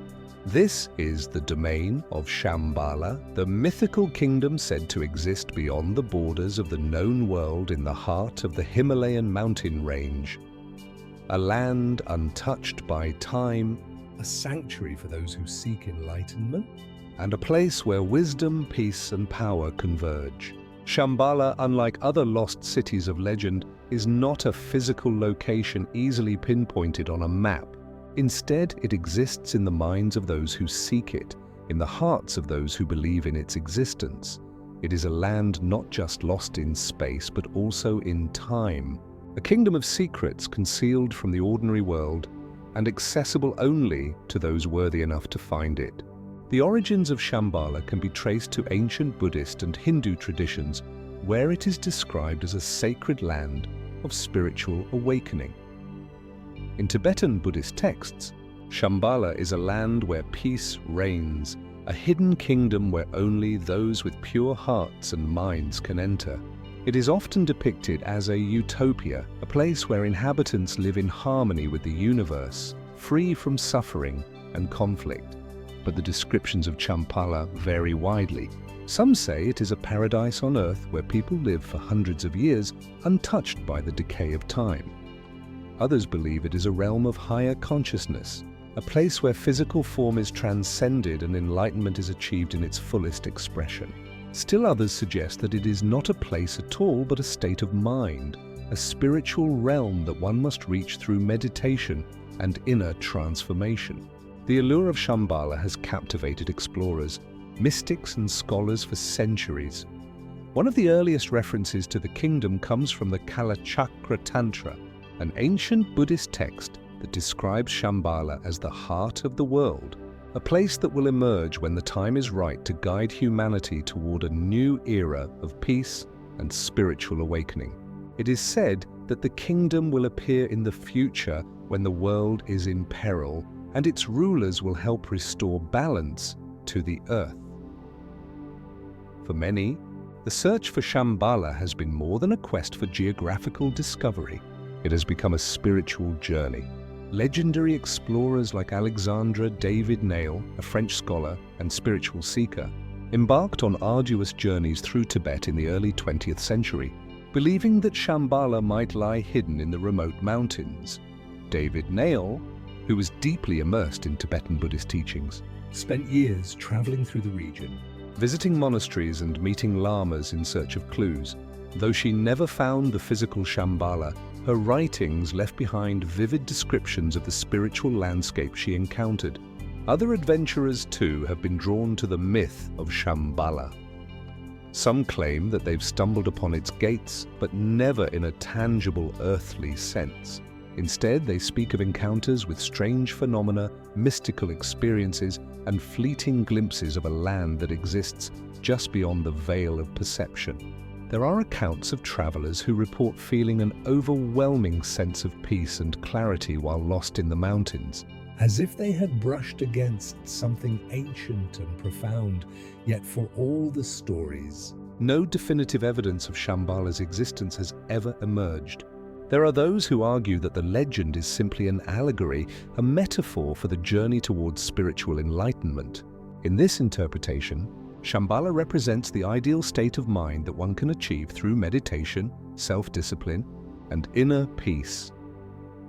This is the domain of Shambhala, the mythical kingdom said to exist beyond the borders of the known world in the heart of the Himalayan mountain range. A land untouched by time, A sanctuary for those who seek enlightenment, and a place where wisdom, peace, and power converge. Shambhala, unlike other lost cities of legend, is not a physical location easily pinpointed on a map. Instead, it exists in the minds of those who seek it, in the hearts of those who believe in its existence. It is a land not just lost in space, but also in time. A kingdom of secrets concealed from the ordinary world and accessible only to those worthy enough to find it. The origins of Shambhala can be traced to ancient Buddhist and Hindu traditions, where it is described as a sacred land of spiritual awakening. In Tibetan Buddhist texts, Shambhala is a land where peace reigns, a hidden kingdom where only those with pure hearts and minds can enter. It is often depicted as a utopia, a place where inhabitants live in harmony with the universe, free from suffering and conflict. But the descriptions of Shambhala vary widely. Some say it is a paradise on earth where people live for hundreds of years, untouched by the decay of time. Others believe it is a realm of higher consciousness, a place where physical form is transcended and enlightenment is achieved in its fullest expression. Still others suggest that it is not a place at all, but a state of mind, a spiritual realm that one must reach through meditation and inner transformation. The allure of Shambhala has captivated explorers, mystics and scholars for centuries. One of the earliest references to the kingdom comes from the Kalachakra Tantra, an ancient Buddhist text that describes Shambhala as the heart of the world, a place that will emerge when the time is right to guide humanity toward a new era of peace and spiritual awakening. It is said that the kingdom will appear in the future when the world is in peril, and its rulers will help restore balance to the earth. For many, the search for Shambhala has been more than a quest for geographical discovery. It has become a spiritual journey. Legendary explorers like Alexandre David Nail, a French scholar and spiritual seeker, embarked on arduous journeys through Tibet in the early 20th century, believing that Shambhala might lie hidden in the remote mountains. David Nail, who was deeply immersed in Tibetan Buddhist teachings, spent years traveling through the region, visiting monasteries and meeting lamas in search of clues. Though she never found the physical Shambhala, her writings left behind vivid descriptions of the spiritual landscape she encountered. Other adventurers, too, have been drawn to the myth of Shambhala. Some claim that they've stumbled upon its gates, but never in a tangible earthly sense. Instead, they speak of encounters with strange phenomena, mystical experiences, and fleeting glimpses of a land that exists just beyond the veil of perception. There are accounts of travelers who report feeling an overwhelming sense of peace and clarity while lost in the mountains, as if they had brushed against something ancient and profound, yet for all the stories, no definitive evidence of Shambhala's existence has ever emerged. There are those who argue that the legend is simply an allegory, a metaphor for the journey towards spiritual enlightenment. In this interpretation, Shambhala represents the ideal state of mind that one can achieve through meditation, self-discipline, and inner peace.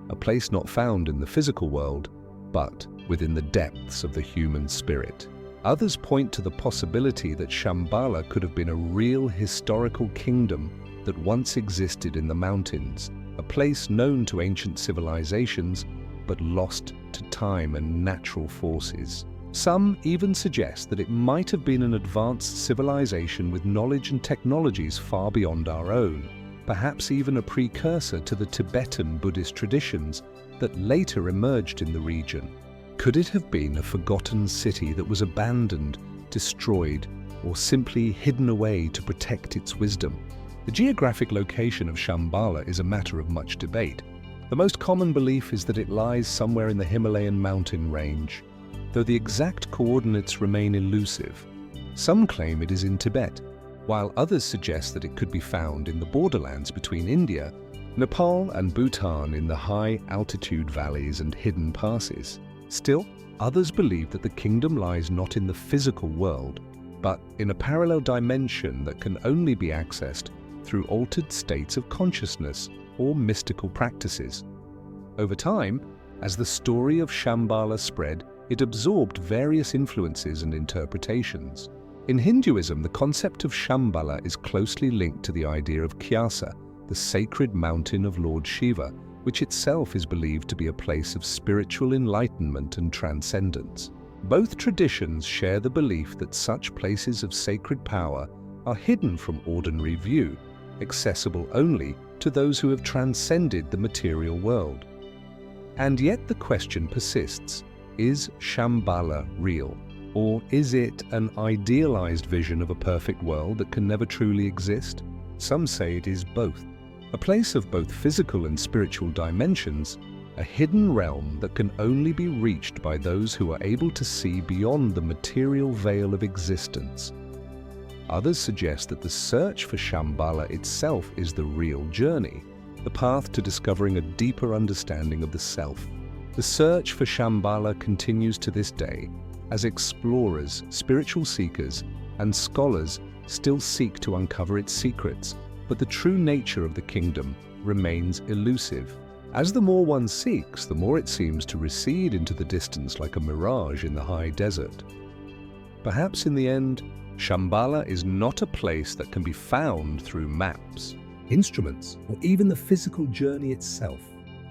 A place not found in the physical world, but within the depths of the human spirit. Others point to the possibility that Shambhala could have been a real historical kingdom that once existed in the mountains, a place known to ancient civilizations, but lost to time and natural forces. Some even suggest that it might have been an advanced civilization with knowledge and technologies far beyond our own, perhaps even a precursor to the Tibetan Buddhist traditions that later emerged in the region. Could it have been a forgotten city that was abandoned, destroyed, or simply hidden away to protect its wisdom? The geographic location of Shambhala is a matter of much debate. The most common belief is that it lies somewhere in the Himalayan mountain range, though the exact coordinates remain elusive. Some claim it is in Tibet, while others suggest that it could be found in the borderlands between India, Nepal and Bhutan in the high-altitude valleys and hidden passes. Still, others believe that the kingdom lies not in the physical world, but in a parallel dimension that can only be accessed through altered states of consciousness or mystical practices. Over time, as the story of Shambhala spread, it absorbed various influences and interpretations. In Hinduism, the concept of Shambhala is closely linked to the idea of Kyasa, the sacred mountain of Lord Shiva, which itself is believed to be a place of spiritual enlightenment and transcendence. Both traditions share the belief that such places of sacred power are hidden from ordinary view, accessible only to those who have transcended the material world. And yet the question persists: is Shambhala real? Or is it an idealized vision of a perfect world that can never truly exist? Some say it is both. A place of both physical and spiritual dimensions, a hidden realm that can only be reached by those who are able to see beyond the material veil of existence. Others suggest that the search for Shambhala itself is the real journey, the path to discovering a deeper understanding of the self. The search for Shambhala continues to this day, as explorers, spiritual seekers, and scholars still seek to uncover its secrets, but the true nature of the kingdom remains elusive. As the more one seeks, the more it seems to recede into the distance like a mirage in the high desert. Perhaps in the end, Shambhala is not a place that can be found through maps, instruments, or even the physical journey itself.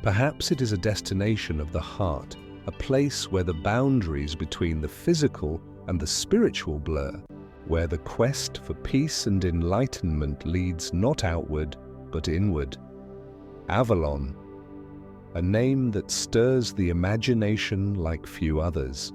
Perhaps it is a destination of the heart, a place where the boundaries between the physical and the spiritual blur, where the quest for peace and enlightenment leads not outward, but inward. Avalon, a name that stirs the imagination like few others.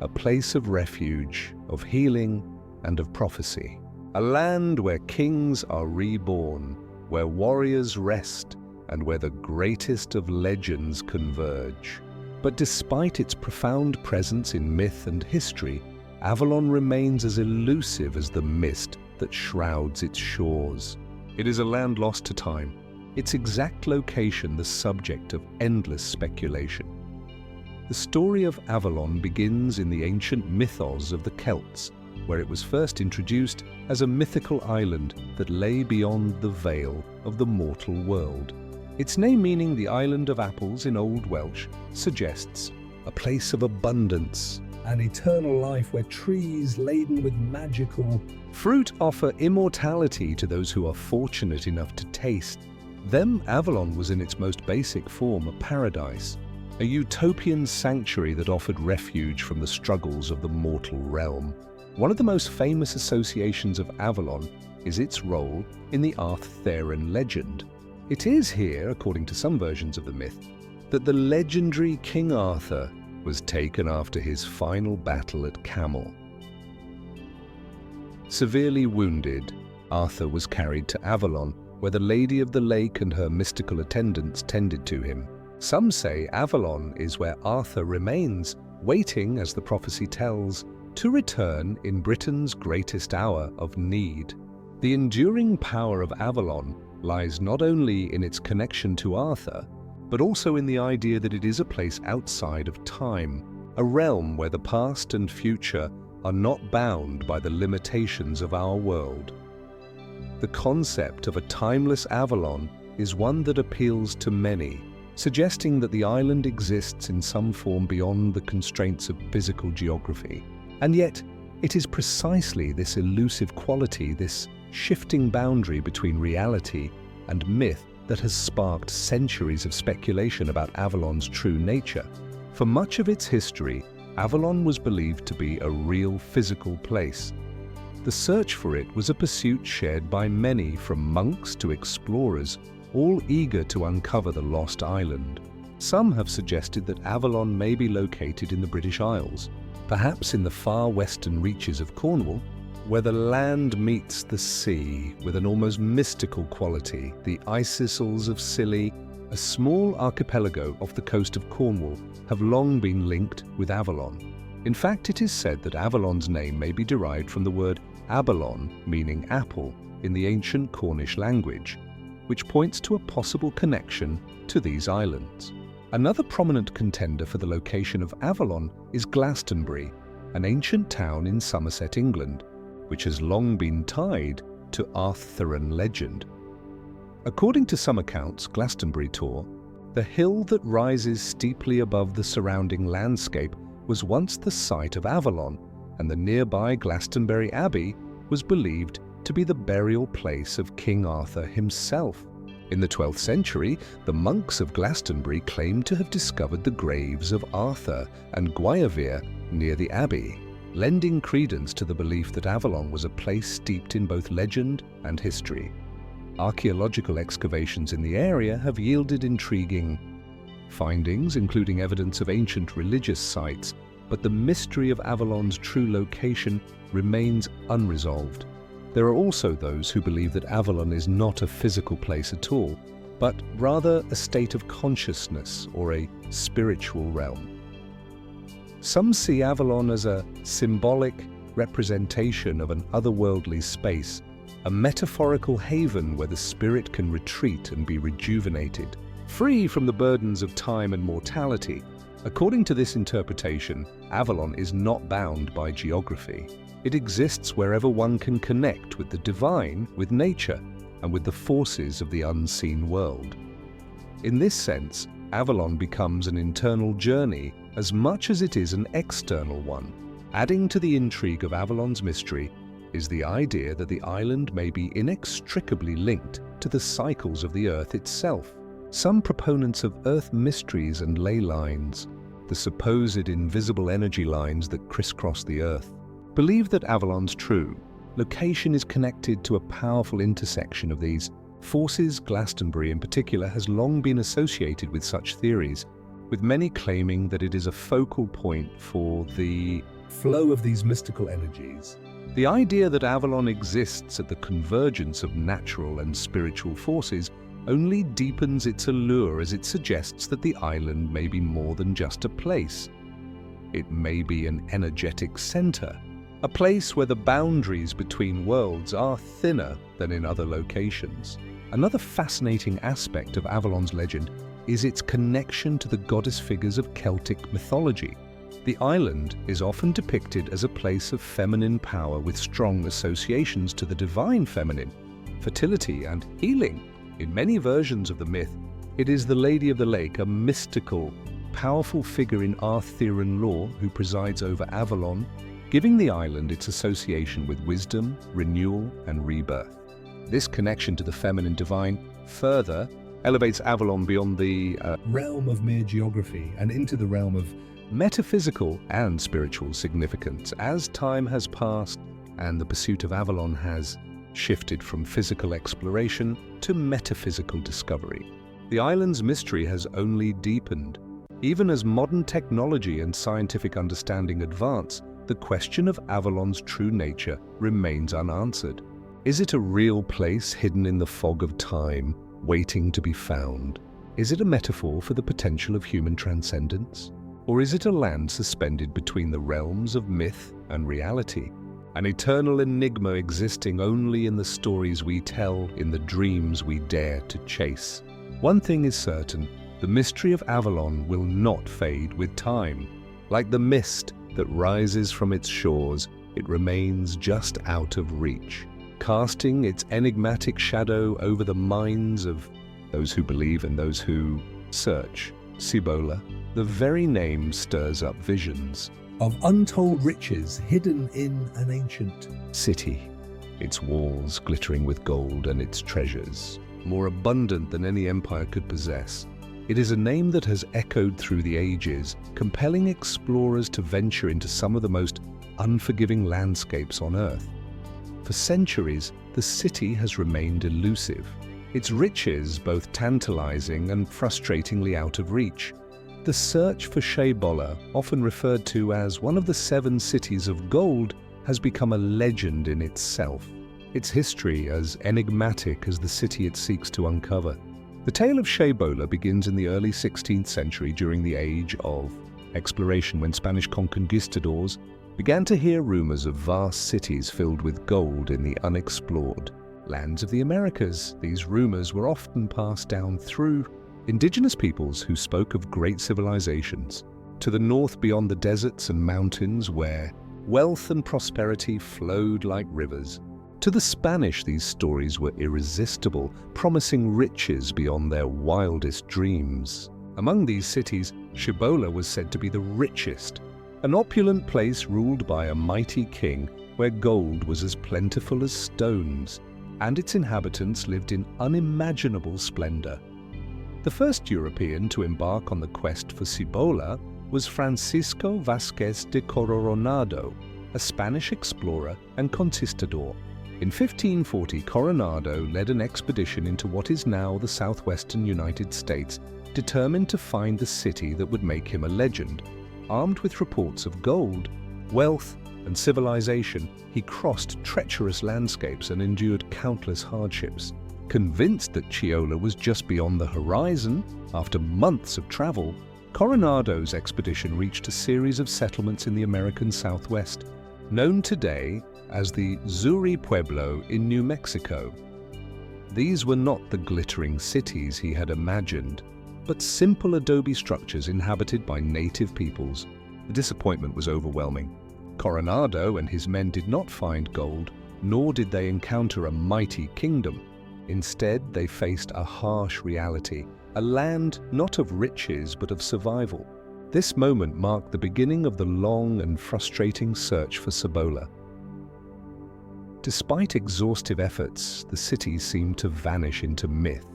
a place of refuge, of healing, and of prophecy. A land where kings are reborn, where warriors rest, and where the greatest of legends converge. But despite its profound presence in myth and history, Avalon remains as elusive as the mist that shrouds its shores. It is a land lost to time, its exact location the subject of endless speculation. The story of Avalon begins in the ancient mythos of the Celts, where it was first introduced as a mythical island that lay beyond the veil of the mortal world. Its name, meaning the Island of Apples in Old Welsh, suggests a place of abundance, an eternal life where trees laden with magical fruit offer immortality to those who are fortunate enough to taste. Then Avalon was in its most basic form a paradise, a utopian sanctuary that offered refuge from the struggles of the mortal realm. One of the most famous associations of Avalon is its role in the Arthurian legend. It is here, according to some versions of the myth, that the legendary King Arthur was taken after his final battle at Camel. Severely wounded, Arthur was carried to Avalon, where the Lady of the Lake and her mystical attendants tended to him. Some say Avalon is where Arthur remains, waiting, as the prophecy tells, to return in Britain's greatest hour of need. The enduring power of Avalon lies not only in its connection to Arthur, but also in the idea that it is a place outside of time, a realm where the past and future are not bound by the limitations of our world. The concept of a timeless Avalon is one that appeals to many, suggesting that the island exists in some form beyond the constraints of physical geography. And yet, it is precisely this elusive quality, this shifting boundary between reality and myth, that has sparked centuries of speculation about Avalon's true nature. For much of its history, Avalon was believed to be a real physical place. The search for it was a pursuit shared by many, from monks to explorers, all eager to uncover the lost island. Some have suggested that Avalon may be located in the British Isles, perhaps in the far western reaches of Cornwall, where the land meets the sea with an almost mystical quality. The Isles of Scilly, a small archipelago off the coast of Cornwall, have long been linked with Avalon. In fact, it is said that Avalon's name may be derived from the word Abalon, meaning apple, in the ancient Cornish language, which points to a possible connection to these islands. Another prominent contender for the location of Avalon is Glastonbury, an ancient town in Somerset, England, which has long been tied to Arthurian legend. According to some accounts, Glastonbury Tor, the hill that rises steeply above the surrounding landscape, was once the site of Avalon, and the nearby Glastonbury Abbey was believed to be the burial place of King Arthur himself. In the 12th century, the monks of Glastonbury claimed to have discovered the graves of Arthur and Guinevere near the abbey, lending credence to the belief that Avalon was a place steeped in both legend and history. Archaeological excavations in the area have yielded intriguing findings, including evidence of ancient religious sites, but the mystery of Avalon's true location remains unresolved. There are also those who believe that Avalon is not a physical place at all, but rather a state of consciousness or a spiritual realm. Some see Avalon as a symbolic representation of an otherworldly space, a metaphorical haven where the spirit can retreat and be rejuvenated, free from the burdens of time and mortality. According to this interpretation, Avalon is not bound by geography. It exists wherever one can connect with the divine, with nature, and with the forces of the unseen world. In this sense, Avalon becomes an internal journey as much as it is an external one. Adding to the intrigue of Avalon's mystery is the idea that the island may be inextricably linked to the cycles of the Earth itself. Some proponents of Earth mysteries and ley lines, the supposed invisible energy lines that crisscross the Earth, believe that Avalon's true location is connected to a powerful intersection of these forces. Glastonbury in particular has long been associated with such theories, with many claiming that it is a focal point for the flow of these mystical energies. The idea that Avalon exists at the convergence of natural and spiritual forces only deepens its allure as it suggests that the island may be more than just a place. It may be an energetic center, a place where the boundaries between worlds are thinner than in other locations. Another fascinating aspect of Avalon's legend is its connection to the goddess figures of Celtic mythology. The island is often depicted as a place of feminine power with strong associations to the divine feminine, fertility and healing. In many versions of the myth, it is the Lady of the Lake, a mystical, powerful figure in Arthurian lore who presides over Avalon, giving the island its association with wisdom, renewal, and rebirth. This connection to the feminine divine further elevates Avalon beyond the Realm of mere geography and into the realm of metaphysical and spiritual significance. As time has passed and the pursuit of Avalon has shifted from physical exploration to metaphysical discovery, the island's mystery has only deepened. Even as modern technology and scientific understanding advance, the question of Avalon's true nature remains unanswered. Is it a real place hidden in the fog of time, waiting to be found? Is it a metaphor for the potential of human transcendence? Or is it a land suspended between the realms of myth and reality? An eternal enigma existing only in the stories we tell, in the dreams we dare to chase. One thing is certain, the mystery of Avalon will not fade with time. Like the mist that rises from its shores, it remains just out of reach, casting its enigmatic shadow over the minds of those who believe and those who search. Cibola, the very name stirs up visions of untold riches hidden in an ancient city, its walls glittering with gold and its treasures more abundant than any empire could possess. It is a name that has echoed through the ages, compelling explorers to venture into some of the most unforgiving landscapes on Earth. For centuries, the city has remained elusive, its riches both tantalizing and frustratingly out of reach. The search for Cibola, often referred to as one of the 7 cities of gold, has become a legend in itself, its history as enigmatic as the city it seeks to uncover. The tale of Cibola begins in the early 16th century during the age of exploration, when Spanish conquistadors began to hear rumors of vast cities filled with gold in the unexplored lands of the Americas. These rumors were often passed down through indigenous peoples who spoke of great civilizations. To the north, beyond the deserts and mountains, where wealth and prosperity flowed like rivers. To the Spanish, these stories were irresistible, promising riches beyond their wildest dreams. Among these cities, Cibola was said to be the richest, an opulent place ruled by a mighty king where gold was as plentiful as stones, and its inhabitants lived in unimaginable splendor. The first European to embark on the quest for Cibola was Francisco Vázquez de Coronado, a Spanish explorer and conquistador. In 1540, Coronado led an expedition into what is now the southwestern United States, determined to find the city that would make him a legend. Armed with reports of gold, wealth, and civilization, he crossed treacherous landscapes and endured countless hardships. Convinced that Cibola was just beyond the horizon, after months of travel, Coronado's expedition reached a series of settlements in the American Southwest, known today as the Zuri Pueblo in New Mexico. These were not the glittering cities he had imagined, but simple adobe structures inhabited by native peoples. The disappointment was overwhelming. Coronado and his men did not find gold, nor did they encounter a mighty kingdom. Instead, they faced a harsh reality, a land not of riches but of survival. This moment marked the beginning of the long and frustrating search for Cibola. Despite exhaustive efforts, the city seemed to vanish into myth.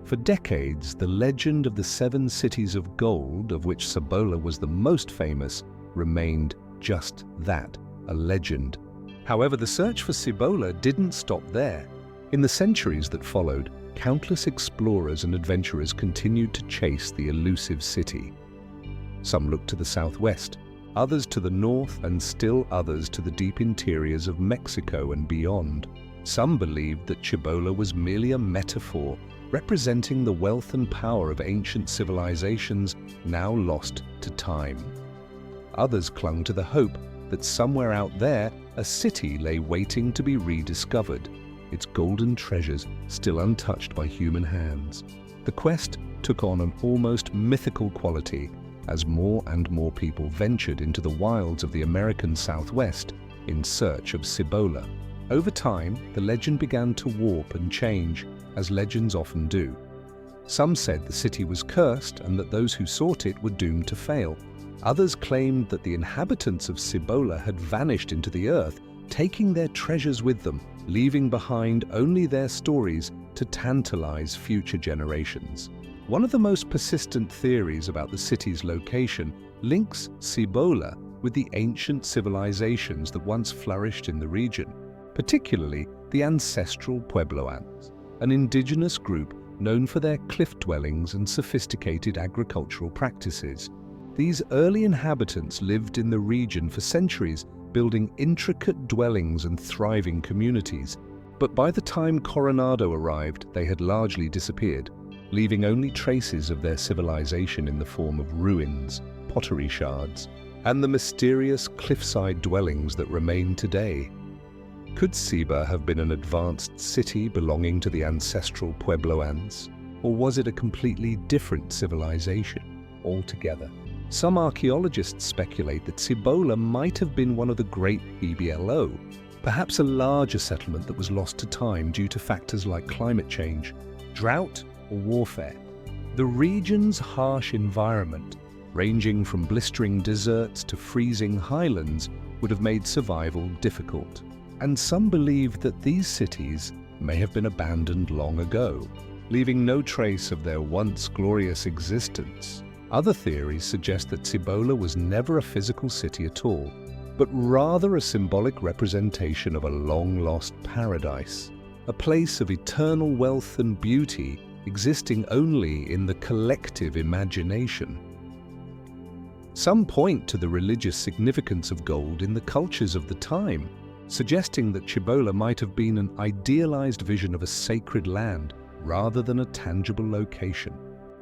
For decades, the legend of the 7 cities of gold, of which Cibola was the most famous, remained just that, a legend. However, the search for Cibola didn't stop there. In the centuries that followed, countless explorers and adventurers continued to chase the elusive city. Some looked to the southwest, others to the north, and still others to the deep interiors of Mexico and beyond. Some believed that Cibola was merely a metaphor, representing the wealth and power of ancient civilizations now lost to time. Others clung to the hope that somewhere out there a city lay waiting to be rediscovered, its golden treasures still untouched by human hands. The quest took on an almost mythical quality as more and more people ventured into the wilds of the American Southwest in search of Cibola. Over time, the legend began to warp and change, as legends often do. Some said the city was cursed and that those who sought it were doomed to fail. Others claimed that the inhabitants of Cibola had vanished into the earth, taking their treasures with them, leaving behind only their stories to tantalize future generations. One of the most persistent theories about the city's location links Cibola with the ancient civilizations that once flourished in the region, particularly the ancestral Puebloans, an indigenous group known for their cliff dwellings and sophisticated agricultural practices. These early inhabitants lived in the region for centuries, building intricate dwellings and thriving communities. But by the time Coronado arrived, they had largely disappeared, leaving only traces of their civilization in the form of ruins, pottery shards, and the mysterious cliffside dwellings that remain today. Could Ciba have been an advanced city belonging to the ancestral Puebloans, or was it a completely different civilization altogether? Some archaeologists speculate that Cibola might have been one of the great PBLO, perhaps a larger settlement that was lost to time due to factors like climate change, drought, or warfare. The region's harsh environment, ranging from blistering deserts to freezing highlands, would have made survival difficult. And some believed that these cities may have been abandoned long ago, leaving no trace of their once glorious existence. Other theories suggest that Cibola was never a physical city at all, but rather a symbolic representation of a long-lost paradise, a place of eternal wealth and beauty existing only in the collective imagination. Some point to the religious significance of gold in the cultures of the time, suggesting that Cibola might have been an idealized vision of a sacred land rather than a tangible location.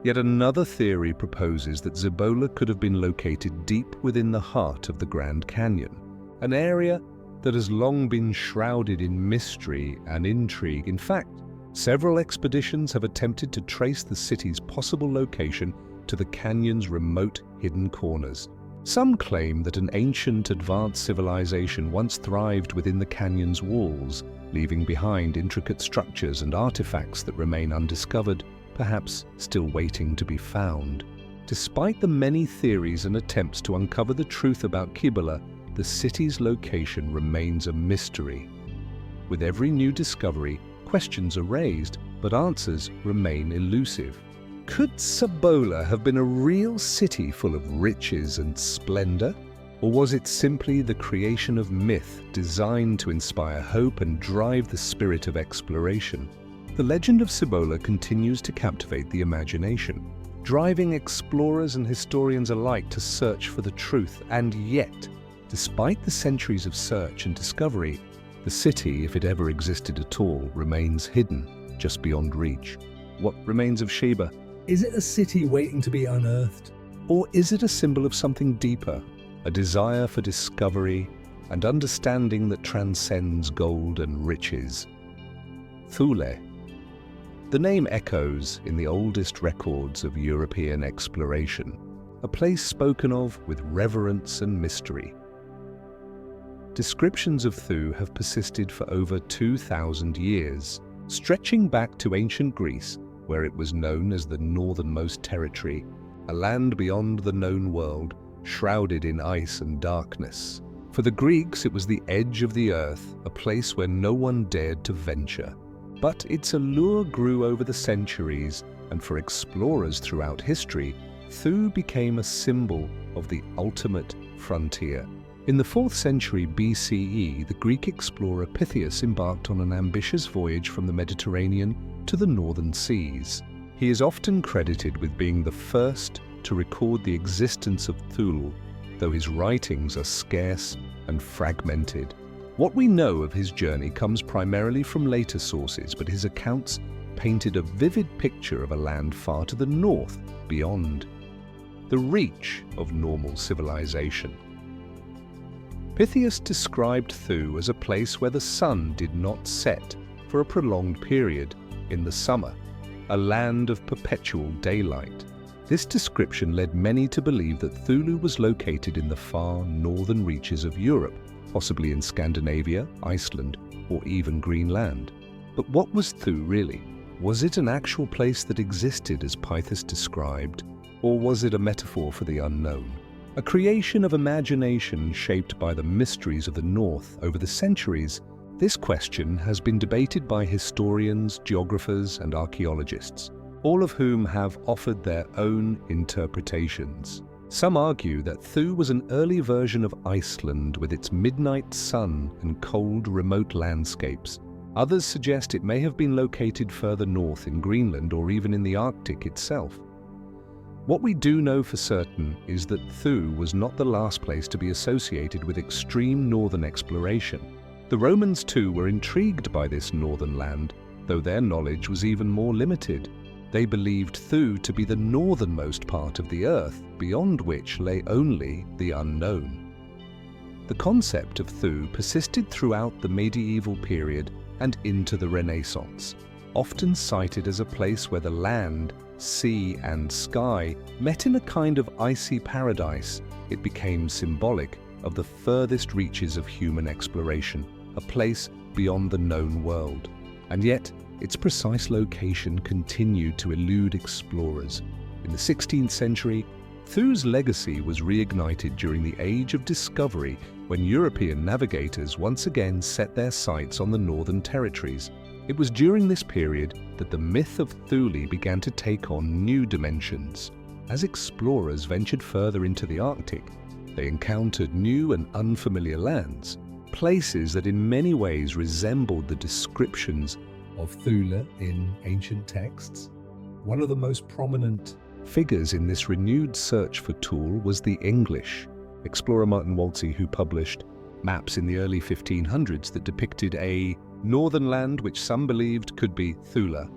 Yet another theory proposes that Cibola could have been located deep within the heart of the Grand Canyon, an area that has long been shrouded in mystery and intrigue. In fact, several expeditions have attempted to trace the city's possible location to the canyon's remote hidden corners. Some claim that an ancient advanced civilization once thrived within the canyon's walls, leaving behind intricate structures and artifacts that remain undiscovered, perhaps still waiting to be found. Despite the many theories and attempts to uncover the truth about Cibola, the city's location remains a mystery. With every new discovery, questions are raised, but answers remain elusive. Could Cibola have been a real city full of riches and splendor? Or was it simply the creation of myth designed to inspire hope and drive the spirit of exploration? The legend of Cibola continues to captivate the imagination, driving explorers and historians alike to search for the truth. And yet, despite the centuries of search and discovery, the city, if it ever existed at all, remains hidden, just beyond reach. What remains of Sheba? Is it a city waiting to be unearthed? Or is it a symbol of something deeper, a desire for discovery and understanding that transcends gold and riches? Thule. The name echoes in the oldest records of European exploration, a place spoken of with reverence and mystery. Descriptions of Thu have persisted for over 2,000 years, stretching back to ancient Greece, where it was known as the northernmost territory, a land beyond the known world, shrouded in ice and darkness. For the Greeks, it was the edge of the earth, a place where no one dared to venture. But its allure grew over the centuries, and for explorers throughout history, Thu became a symbol of the ultimate frontier. In the 4th century BCE, the Greek explorer Pytheas embarked on an ambitious voyage from the Mediterranean to the northern seas. He is often credited with being the first to record the existence of Thule, though his writings are scarce and fragmented. What we know of his journey comes primarily from later sources, but his accounts painted a vivid picture of a land far to the north, beyond the reach of normal civilization. Pytheas described Thu as a place where the sun did not set for a prolonged period in the summer, a land of perpetual daylight. This description led many to believe that Thulu was located in the far northern reaches of Europe, possibly in Scandinavia, Iceland, or even Greenland. But what was Thu really? Was it an actual place that existed as Pytheas described, or was it a metaphor for the unknown? A creation of imagination shaped by the mysteries of the North over the centuries, this question has been debated by historians, geographers, and archaeologists, all of whom have offered their own interpretations. Some argue that Thu was an early version of Iceland with its midnight sun and cold, remote landscapes. Others suggest it may have been located further north in Greenland or even in the Arctic itself. What we do know for certain is that Thu was not the last place to be associated with extreme northern exploration. The Romans too were intrigued by this northern land, though their knowledge was even more limited. They believed Thu to be the northernmost part of the earth, beyond which lay only the unknown. The concept of Thu persisted throughout the medieval period and into the Renaissance, often cited as a place where the land, sea, and sky met in a kind of icy paradise. It became symbolic of the furthest reaches of human exploration, a place beyond the known world. And yet, its precise location continued to elude explorers. In the 16th century, Thu's legacy was reignited during the Age of Discovery, when European navigators once again set their sights on the northern territories. It was during this period that the myth of Thule began to take on new dimensions. As explorers ventured further into the Arctic, they encountered new and unfamiliar lands, places that in many ways resembled the descriptions of Thule in ancient texts. One of the most prominent figures in this renewed search for Thule was the English explorer Martin Wolsey, who published maps in the early 1500s that depicted a northern land which some believed could be Thule.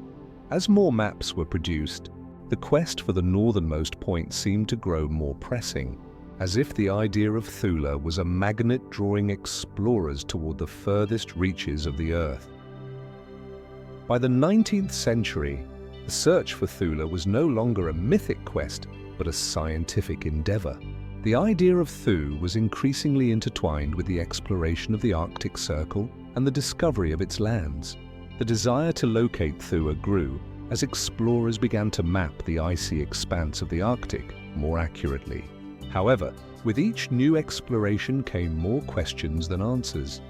As more maps were produced, the quest for the northernmost point seemed to grow more pressing, as if the idea of Thule was a magnet drawing explorers toward the furthest reaches of the earth. By the 19th century, the search for Thule was no longer a mythic quest, but a scientific endeavor. The idea of Thu was increasingly intertwined with the exploration of the Arctic Circle and the discovery of its lands. The desire to locate Thule grew as explorers began to map the icy expanse of the Arctic more accurately. However, with each new exploration came more questions than answers.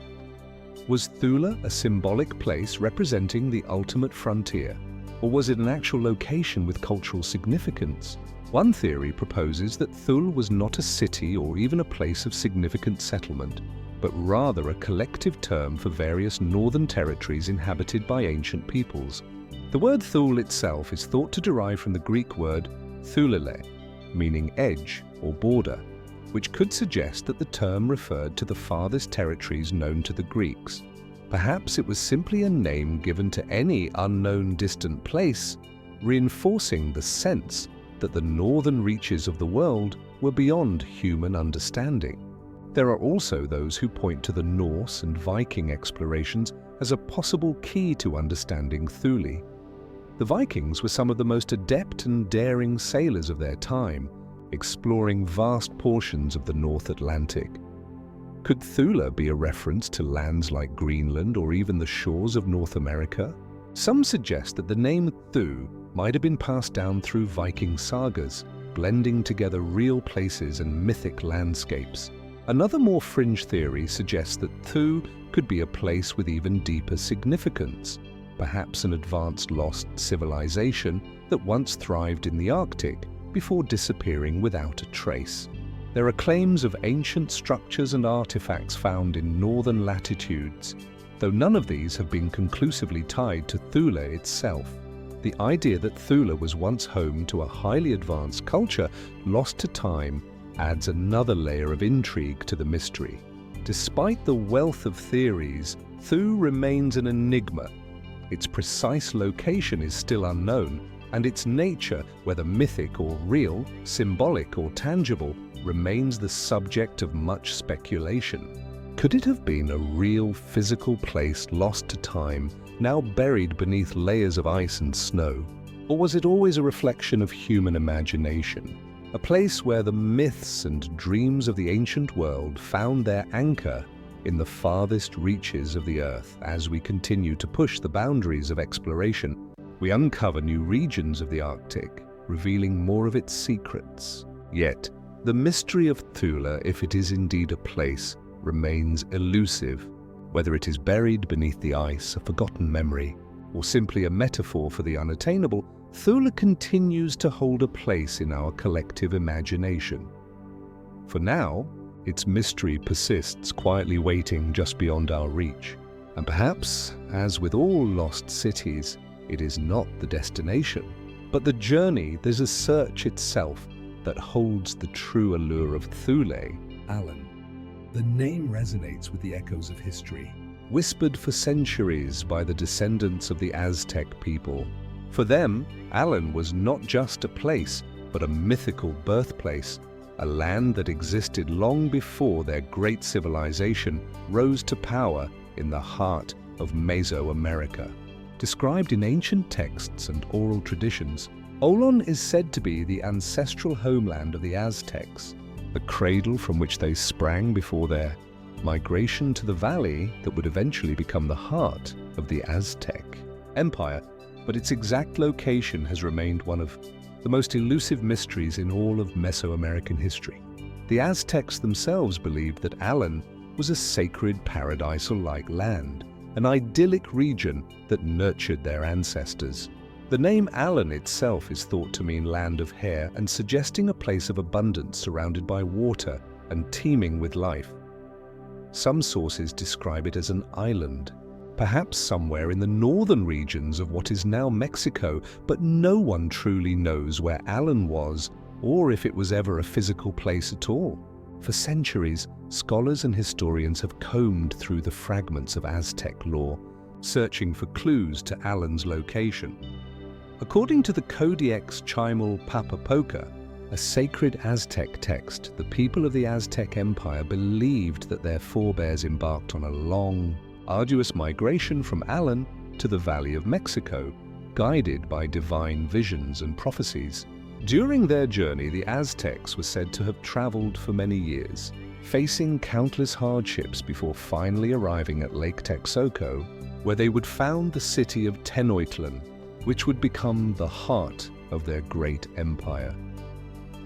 Was Thule a symbolic place representing the ultimate frontier, or was it an actual location with cultural significance? One theory proposes that Thule was not a city or even a place of significant settlement, but rather a collective term for various northern territories inhabited by ancient peoples. The word Thule itself is thought to derive from the Greek word thulele, meaning edge or border, which could suggest that the term referred to the farthest territories known to the Greeks. Perhaps it was simply a name given to any unknown distant place, reinforcing the sense that the northern reaches of the world were beyond human understanding. There are also those who point to the Norse and Viking explorations as a possible key to understanding Thule. The Vikings were some of the most adept and daring sailors of their time, exploring vast portions of the North Atlantic. Could Thule be a reference to lands like Greenland or even the shores of North America? Some suggest that the name Thu might have been passed down through Viking sagas, blending together real places and mythic landscapes. Another more fringe theory suggests that Thu could be a place with even deeper significance, perhaps an advanced lost civilization that once thrived in the Arctic before disappearing without a trace. There are claims of ancient structures and artifacts found in northern latitudes, though none of these have been conclusively tied to Thule itself. The idea that Thule was once home to a highly advanced culture lost to time adds another layer of intrigue to the mystery. Despite the wealth of theories, Thu remains an enigma. Its precise location is still unknown, and its nature, whether mythic or real, symbolic or tangible, remains the subject of much speculation. Could it have been a real physical place lost to time, now buried beneath layers of ice and snow? Or was it always a reflection of human imagination? A place where the myths and dreams of the ancient world found their anchor in the farthest reaches of the Earth. As we continue to push the boundaries of exploration, we uncover new regions of the Arctic, revealing more of its secrets. Yet, the mystery of Thule, if it is indeed a place, remains elusive. Whether it is buried beneath the ice, a forgotten memory, or simply a metaphor for the unattainable, Thule continues to hold a place in our collective imagination. For now, its mystery persists, quietly waiting just beyond our reach. And perhaps, as with all lost cities, it is not the destination, but the journey. There's a search itself that holds the true allure of Thule. Alan. The name resonates with the echoes of history. Whispered for centuries by the descendants of the Aztec people. For them, Alan was not just a place, but a mythical birthplace, a land that existed long before their great civilization rose to power in the heart of Mesoamerica. Described in ancient texts and oral traditions, Olon is said to be the ancestral homeland of the Aztecs, the cradle from which they sprang before their migration to the valley that would eventually become the heart of the Aztec Empire, but its exact location has remained one of the most elusive mysteries in all of Mesoamerican history. The Aztecs themselves believed that Alan was a sacred paradisal-like land, an idyllic region that nurtured their ancestors. The name Alan itself is thought to mean land of hair and suggesting a place of abundance surrounded by water and teeming with life. Some sources describe it as an island, perhaps somewhere in the northern regions of what is now Mexico, but no one truly knows where Alan was or if it was ever a physical place at all. For centuries, scholars and historians have combed through the fragments of Aztec lore, searching for clues to Alan's location. According to the Codex Chimalpopoca, a sacred Aztec text, the people of the Aztec Empire believed that their forebears embarked on a long, arduous migration from Alan to the Valley of Mexico, guided by divine visions and prophecies. During their journey, the Aztecs were said to have traveled for many years, facing countless hardships before finally arriving at Lake Texcoco, where they would found the city of Tenochtitlan, which would become the heart of their great empire.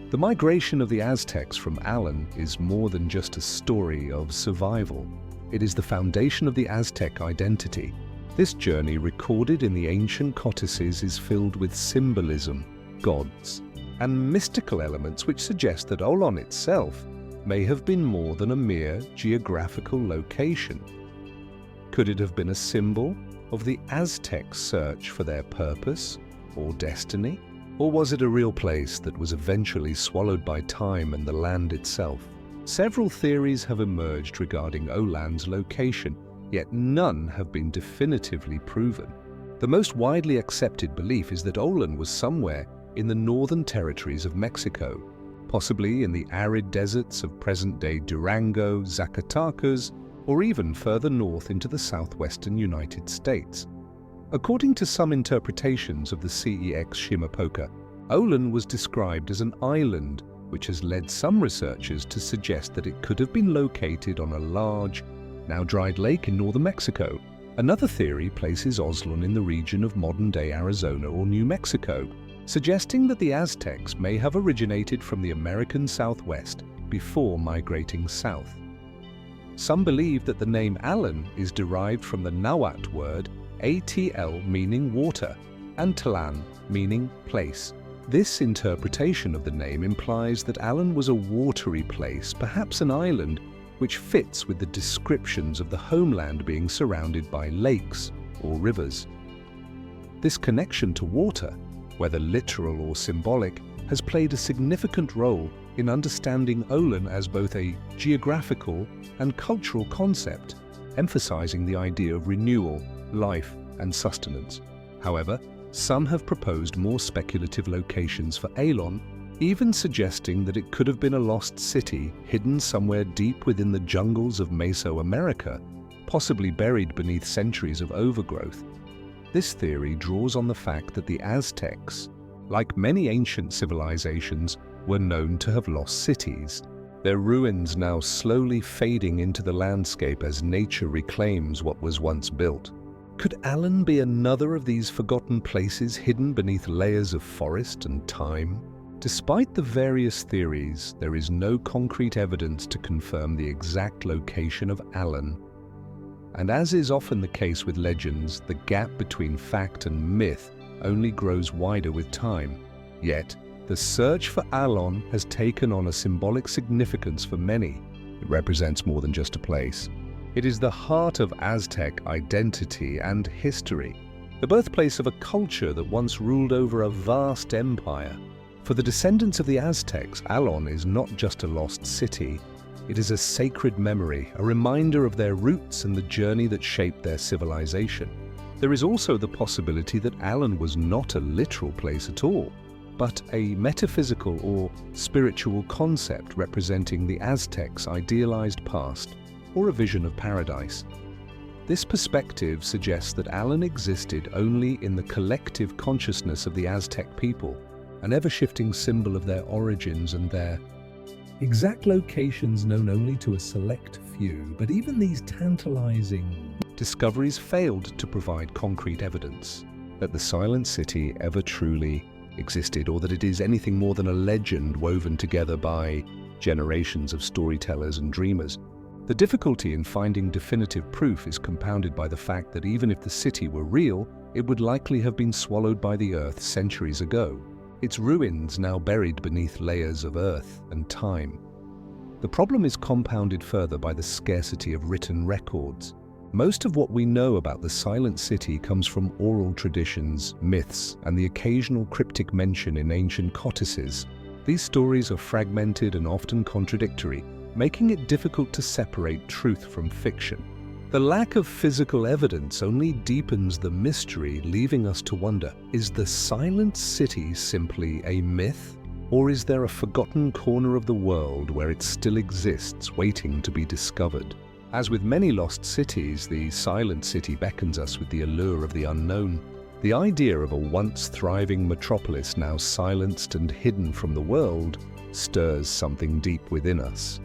The migration of the Aztecs from Alan is more than just a story of survival. It is the foundation of the Aztec identity. This journey, recorded in the ancient codices, is filled with symbolism, gods, and mystical elements which suggest that Olon itself may have been more than a mere geographical location. Could it have been a symbol of the Aztecs' search for their purpose or destiny? Or was it a real place that was eventually swallowed by time and the land itself? Several theories have emerged regarding Olan's location, yet none have been definitively proven. The most widely accepted belief is that Olan was somewhere in the northern territories of Mexico, possibly in the arid deserts of present-day Durango, Zacatecas, or even further north into the southwestern United States. According to some interpretations of the CEX Chimalpopoca, Olan was described as an island, which has led some researchers to suggest that it could have been located on a large, now dried lake in northern Mexico. Another theory places Oslon in the region of modern-day Arizona or New Mexico, suggesting that the Aztecs may have originated from the American Southwest before migrating south. Some believe that the name Alan is derived from the Nahuatl word Atl, meaning water, and Tlan, meaning place. This interpretation of the name implies that Alan was a watery place, perhaps an island, which fits with the descriptions of the homeland being surrounded by lakes or rivers. This connection to water, whether literal or symbolic, has played a significant role in understanding Olen as both a geographical and cultural concept, emphasizing the idea of renewal, life, and sustenance. However, some have proposed more speculative locations for Elon, even suggesting that it could have been a lost city hidden somewhere deep within the jungles of Mesoamerica, possibly buried beneath centuries of overgrowth. This theory draws on the fact that the Aztecs, like many ancient civilizations, were known to have lost cities, their ruins now slowly fading into the landscape as nature reclaims what was once built. Could Allen be another of these forgotten places hidden beneath layers of forest and time? Despite the various theories, there is no concrete evidence to confirm the exact location of Allen. And as is often the case with legends, the gap between fact and myth only grows wider with time. Yet, the search for Allen has taken on a symbolic significance for many. It represents more than just a place. It is the heart of Aztec identity and history, the birthplace of a culture that once ruled over a vast empire. For the descendants of the Aztecs, Allen is not just a lost city. It is a sacred memory, a reminder of their roots and the journey that shaped their civilization. There is also the possibility that Allen was not a literal place at all, but a metaphysical or spiritual concept representing the Aztecs' idealized past or a vision of paradise. This perspective suggests that Allen existed only in the collective consciousness of the Aztec people, an ever-shifting symbol of their origins and their exact locations known only to a select few, but even these tantalizing discoveries failed to provide concrete evidence that the Silent City ever truly existed, or that it is anything more than a legend woven together by generations of storytellers and dreamers. The difficulty in finding definitive proof is compounded by the fact that even if the city were real, it would likely have been swallowed by the earth centuries ago, its ruins now buried beneath layers of earth and time. The problem is compounded further by the scarcity of written records. Most of what we know about the Silent City comes from oral traditions, myths, and the occasional cryptic mention in ancient codices. These stories are fragmented and often contradictory, making it difficult to separate truth from fiction. The lack of physical evidence only deepens the mystery, leaving us to wonder, is the Silent City simply a myth? Or is there a forgotten corner of the world where it still exists, waiting to be discovered? As with many lost cities, the Silent City beckons us with the allure of the unknown. The idea of a once thriving metropolis now silenced and hidden from the world stirs something deep within us.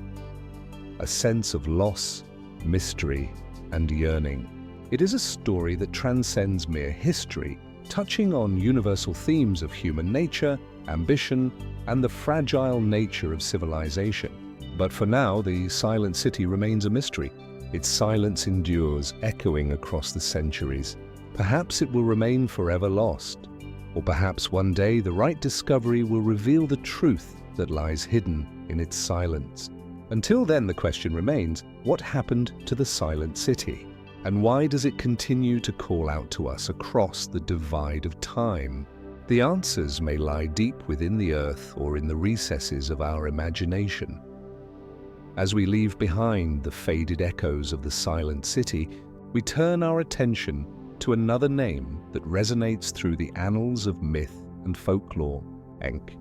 A sense of loss, mystery, and yearning. It is a story that transcends mere history, touching on universal themes of human nature, ambition, and the fragile nature of civilization. But for now, the Silent City remains a mystery. Its silence endures, echoing across the centuries. Perhaps it will remain forever lost. Or perhaps one day the right discovery will reveal the truth that lies hidden in its silence. Until then, the question remains, what happened to the Silent City? And why does it continue to call out to us across the divide of time? The answers may lie deep within the earth or in the recesses of our imagination. As we leave behind the faded echoes of the Silent City, we turn our attention to another name that resonates through the annals of myth and folklore, Enk.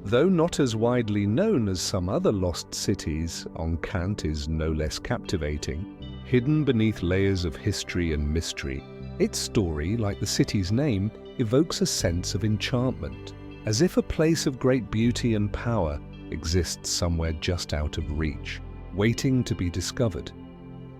Though not as widely known as some other lost cities, Enchant is no less captivating. Hidden beneath layers of history and mystery, its story, like the city's name, evokes a sense of enchantment, as if a place of great beauty and power exists somewhere just out of reach, waiting to be discovered.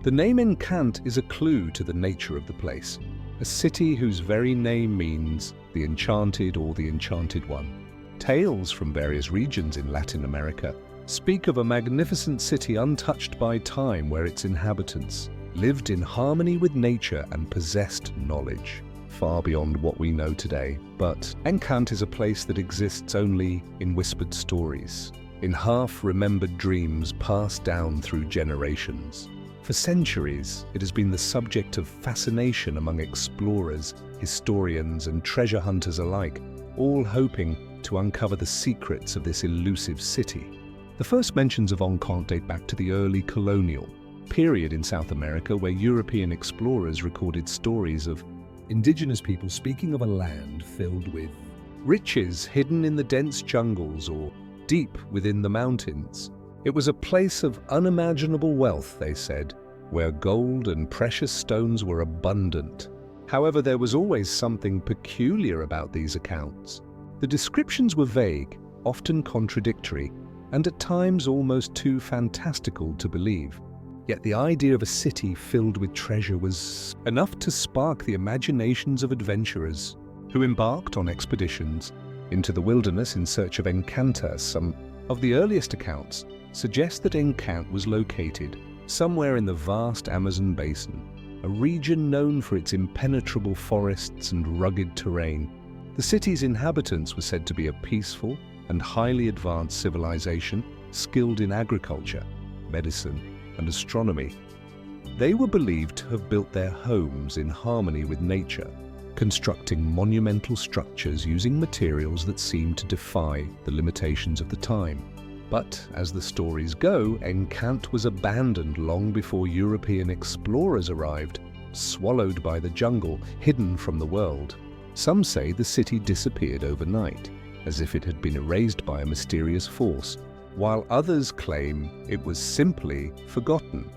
The name Enchant is a clue to the nature of the place, a city whose very name means the enchanted or the enchanted one. Tales from various regions in Latin America speak of a magnificent city untouched by time, where its inhabitants lived in harmony with nature and possessed knowledge, far beyond what we know today. But Enchant is a place that exists only in whispered stories, in half-remembered dreams passed down through generations. For centuries, it has been the subject of fascination among explorers, historians, and treasure hunters alike, all hoping to uncover the secrets of this elusive city. The first mentions of Encanto date back to the early colonial period in South America, where European explorers recorded stories of indigenous people speaking of a land filled with riches hidden in the dense jungles or deep within the mountains. It was a place of unimaginable wealth, they said, where gold and precious stones were abundant. However, there was always something peculiar about these accounts. The descriptions were vague, often contradictory, and at times almost too fantastical to believe. Yet the idea of a city filled with treasure was enough to spark the imaginations of adventurers who embarked on expeditions into the wilderness in search of Encanto. Some of the earliest accounts suggest that Encanto was located somewhere in the vast Amazon basin, a region known for its impenetrable forests and rugged terrain. The city's inhabitants were said to be a peaceful and highly advanced civilization, skilled in agriculture, medicine, and astronomy. They were believed to have built their homes in harmony with nature, constructing monumental structures using materials that seemed to defy the limitations of the time. But, as the stories go, Encanto was abandoned long before European explorers arrived, swallowed by the jungle, hidden from the world. Some say the city disappeared overnight, as if it had been erased by a mysterious force, while others claim it was simply forgotten.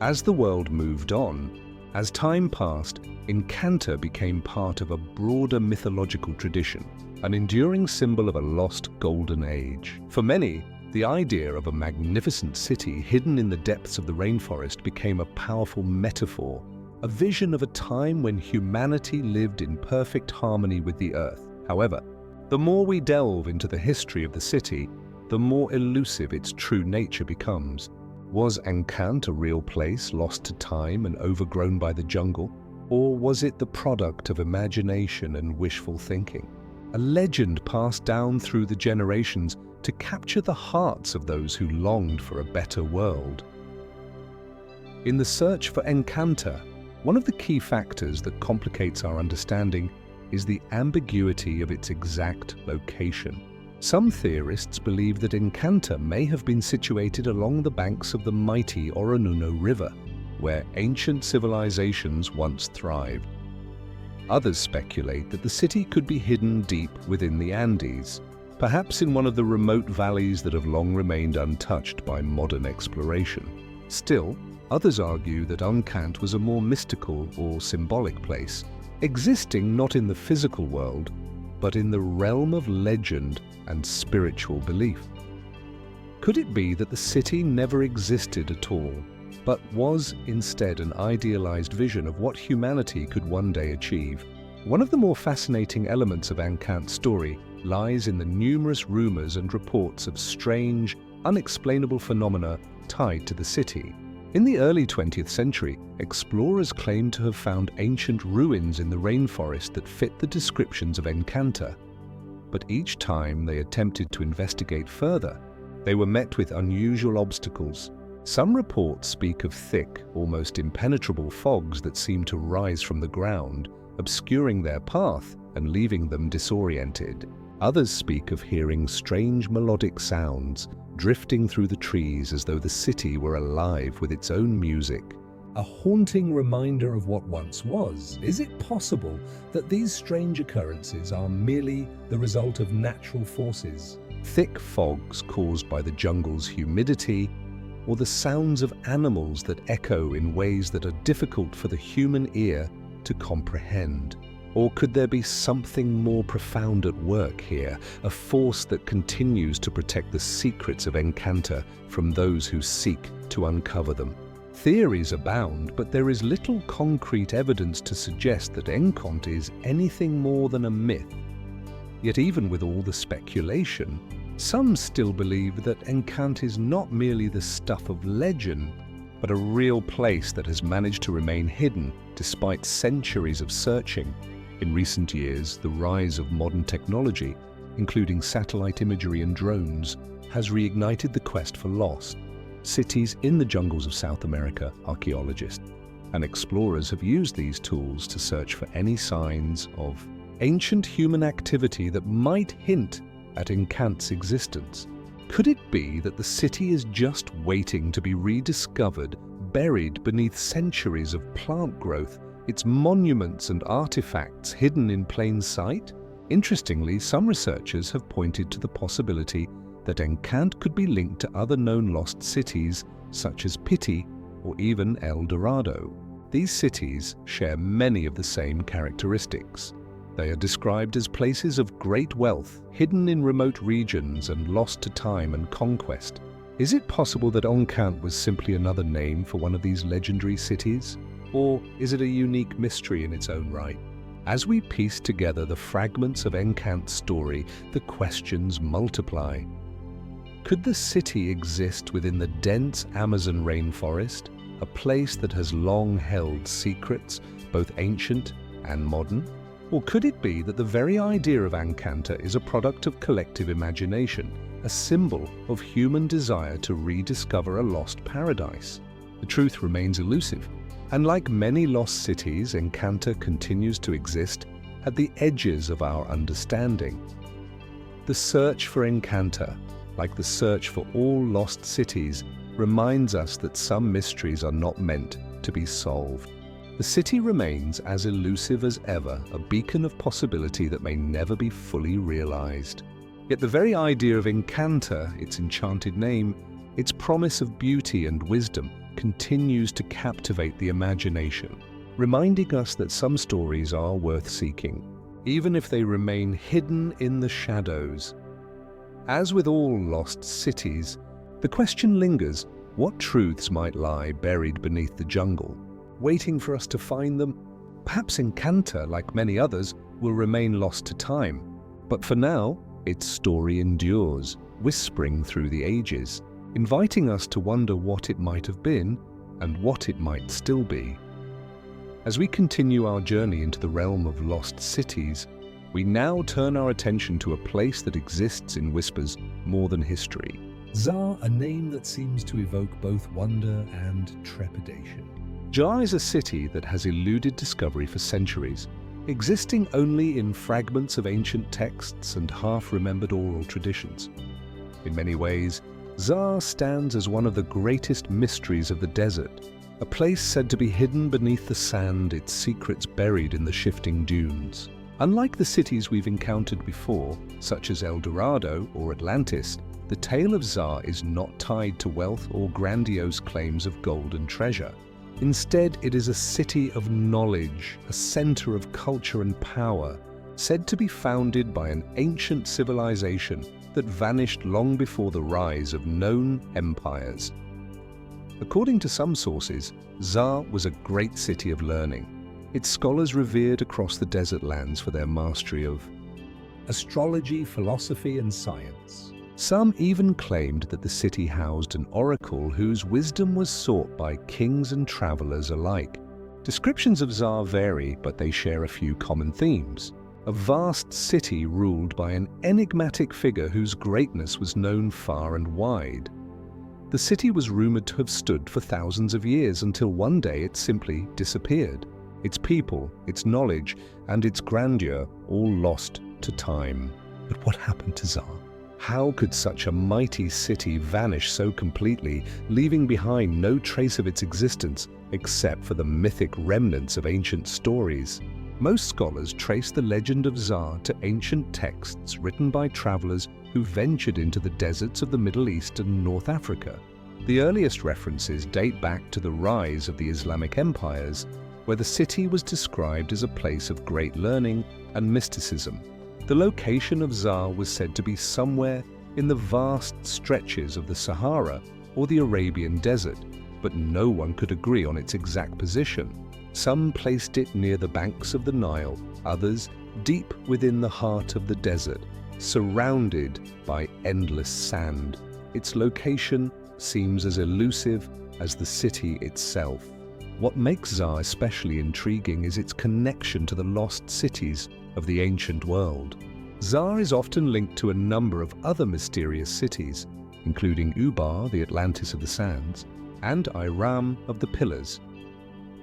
As the world moved on, as time passed, Encanto became part of a broader mythological tradition, an enduring symbol of a lost golden age. For many, the idea of a magnificent city hidden in the depths of the rainforest became a powerful metaphor, a vision of a time when humanity lived in perfect harmony with the earth. However, the more we delve into the history of the city, the more elusive its true nature becomes. Was Encanto a real place, lost to time and overgrown by the jungle? Or was it the product of imagination and wishful thinking? A legend passed down through the generations to capture the hearts of those who longed for a better world. In the search for Encanto, one of the key factors that complicates our understanding is the ambiguity of its exact location. Some theorists believe that Encanto may have been situated along the banks of the mighty Orinoco River, where ancient civilizations once thrived. Others speculate that the city could be hidden deep within the Andes, perhaps in one of the remote valleys that have long remained untouched by modern exploration. Still, others argue that Encanto was a more mystical or symbolic place, existing not in the physical world, but in the realm of legend and spiritual belief. Could it be that the city never existed at all, but was instead an idealized vision of what humanity could one day achieve? One of the more fascinating elements of Encanto's story lies in the numerous rumors and reports of strange, unexplainable phenomena tied to the city. In the early 20th century, explorers claimed to have found ancient ruins in the rainforest that fit the descriptions of Encanto. But each time they attempted to investigate further, they were met with unusual obstacles. Some reports speak of thick, almost impenetrable fogs that seem to rise from the ground, obscuring their path and leaving them disoriented. Others speak of hearing strange melodic sounds drifting through the trees as though the city were alive with its own music. a haunting reminder of what once was. Is it possible that these strange occurrences are merely the result of natural forces? Thick fogs caused by the jungle's humidity, or the sounds of animals that echo in ways that are difficult for the human ear to comprehend? Or could there be something more profound at work here, a force that continues to protect the secrets of Encanto from those who seek to uncover them? Theories abound, but there is little concrete evidence to suggest that Encanto is anything more than a myth. Yet even with all the speculation, some still believe that Encanto is not merely the stuff of legend, but a real place that has managed to remain hidden despite centuries of searching. In recent years, the rise of modern technology, including satellite imagery and drones, has reignited the quest for lost cities in the jungles of South America. Archaeologists and explorers have used these tools to search for any signs of ancient human activity that might hint at Encant's existence. Could it be that the city is just waiting to be rediscovered, buried beneath centuries of plant growth, its monuments and artifacts hidden in plain sight? Interestingly, some researchers have pointed to the possibility that Enchant could be linked to other known lost cities such as Pitti or even El Dorado. These cities share many of the same characteristics. They are described as places of great wealth, hidden in remote regions and lost to time and conquest. Is it possible that Enchant was simply another name for one of these legendary cities? Or is it a unique mystery in its own right? As we piece together the fragments of Enchant's story, the questions multiply. Could the city exist within the dense Amazon rainforest, a place that has long held secrets, both ancient and modern? Or could it be that the very idea of Encanta is a product of collective imagination, a symbol of human desire to rediscover a lost paradise? The truth remains elusive, and like many lost cities, Encanta continues to exist at the edges of our understanding. The search for Encanta, like the search for all lost cities, reminds us that some mysteries are not meant to be solved. The city remains as elusive as ever, a beacon of possibility that may never be fully realized. Yet the very idea of Encanta, its enchanted name, its promise of beauty and wisdom, continues to captivate the imagination, reminding us that some stories are worth seeking, even if they remain hidden in the shadows. As with all lost cities, the question lingers: what truths might lie buried beneath the jungle, waiting for us to find them? Perhaps Encanta, like many others, will remain lost to time. But for now, its story endures, whispering through the ages, inviting us to wonder what it might have been and what it might still be. As we continue our journey into the realm of lost cities, we now turn our attention to a place that exists in whispers more than history. Zar, a name that seems to evoke both wonder and trepidation. Jar is a city that has eluded discovery for centuries, existing only in fragments of ancient texts and half-remembered oral traditions. In many ways, Zar stands as one of the greatest mysteries of the desert, a place said to be hidden beneath the sand, its secrets buried in the shifting dunes. Unlike the cities we've encountered before, such as El Dorado or Atlantis, the tale of Zar is not tied to wealth or grandiose claims of gold and treasure. Instead, it is a city of knowledge, a center of culture and power, said to be founded by an ancient civilization that vanished long before the rise of known empires. According to some sources, Zar was a great city of learning, its scholars revered across the desert lands for their mastery of astrology, philosophy, and science. Some even claimed that the city housed an oracle whose wisdom was sought by kings and travelers alike. Descriptions of Zar vary, but they share a few common themes. A vast city ruled by an enigmatic figure whose greatness was known far and wide. The city was rumored to have stood for thousands of years until one day it simply disappeared. Its people, its knowledge, and its grandeur all lost to time. But what happened to Zar? How could such a mighty city vanish so completely, leaving behind no trace of its existence except for the mythic remnants of ancient stories? Most scholars trace the legend of Zar to ancient texts written by travelers who ventured into the deserts of the Middle East and North Africa. The earliest references date back to the rise of the Islamic empires, where the city was described as a place of great learning and mysticism. The location of Zar was said to be somewhere in the vast stretches of the Sahara or the Arabian desert, but no one could agree on its exact position. Some placed it near the banks of the Nile, others deep within the heart of the desert, surrounded by endless sand. Its location seems as elusive as the city itself. What makes Zar especially intriguing is its connection to the lost cities of the ancient world. Zar is often linked to a number of other mysterious cities, including Ubar, the Atlantis of the Sands, and Iram of the Pillars.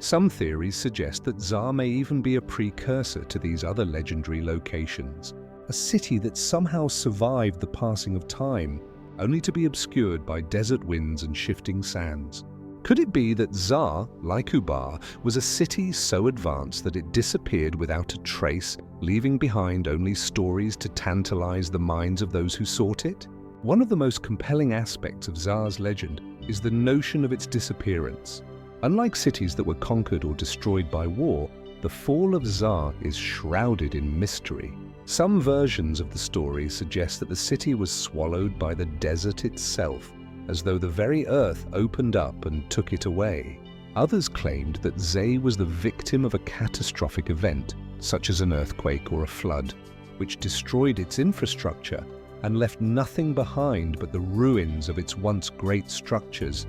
Some theories suggest that Zar may even be a precursor to these other legendary locations, a city that somehow survived the passing of time, only to be obscured by desert winds and shifting sands. Could it be that Zar, like Ubar, was a city so advanced that it disappeared without a trace, leaving behind only stories to tantalize the minds of those who sought it? One of the most compelling aspects of Zar's legend is the notion of its disappearance. Unlike cities that were conquered or destroyed by war, the fall of Zar is shrouded in mystery. Some versions of the story suggest that the city was swallowed by the desert itself, as though the very earth opened up and took it away. Others claimed that Zay was the victim of a catastrophic event, such as an earthquake or a flood, which destroyed its infrastructure and left nothing behind but the ruins of its once great structures.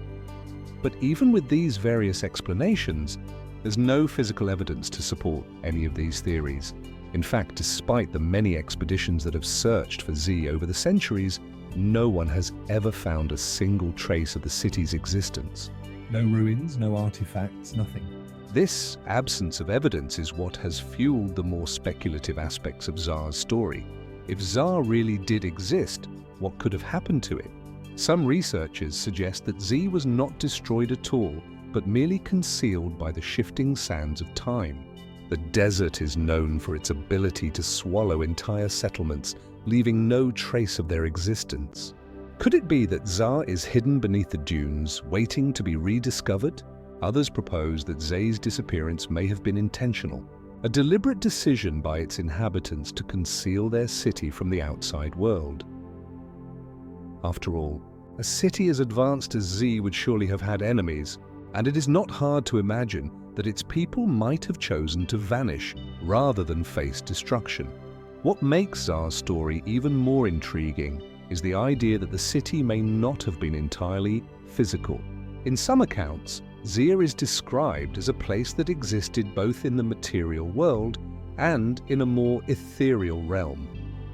But even with these various explanations, there's no physical evidence to support any of these theories. In fact, despite the many expeditions that have searched for Z over the centuries, no one has ever found a single trace of the city's existence. No ruins, no artifacts, nothing. This absence of evidence is what has fueled the more speculative aspects of Zar's story. If Zar really did exist, what could have happened to it? Some researchers suggest that Z was not destroyed at all, but merely concealed by the shifting sands of time. The desert is known for its ability to swallow entire settlements, leaving no trace of their existence. Could it be that Zar is hidden beneath the dunes, waiting to be rediscovered? Others propose that Zay's disappearance may have been intentional, a deliberate decision by its inhabitants to conceal their city from the outside world. After all, a city as advanced as Z would surely have had enemies, and it is not hard to imagine that its people might have chosen to vanish rather than face destruction. What makes Zar's story even more intriguing is the idea that the city may not have been entirely physical. In some accounts, Zir is described as a place that existed both in the material world and in a more ethereal realm,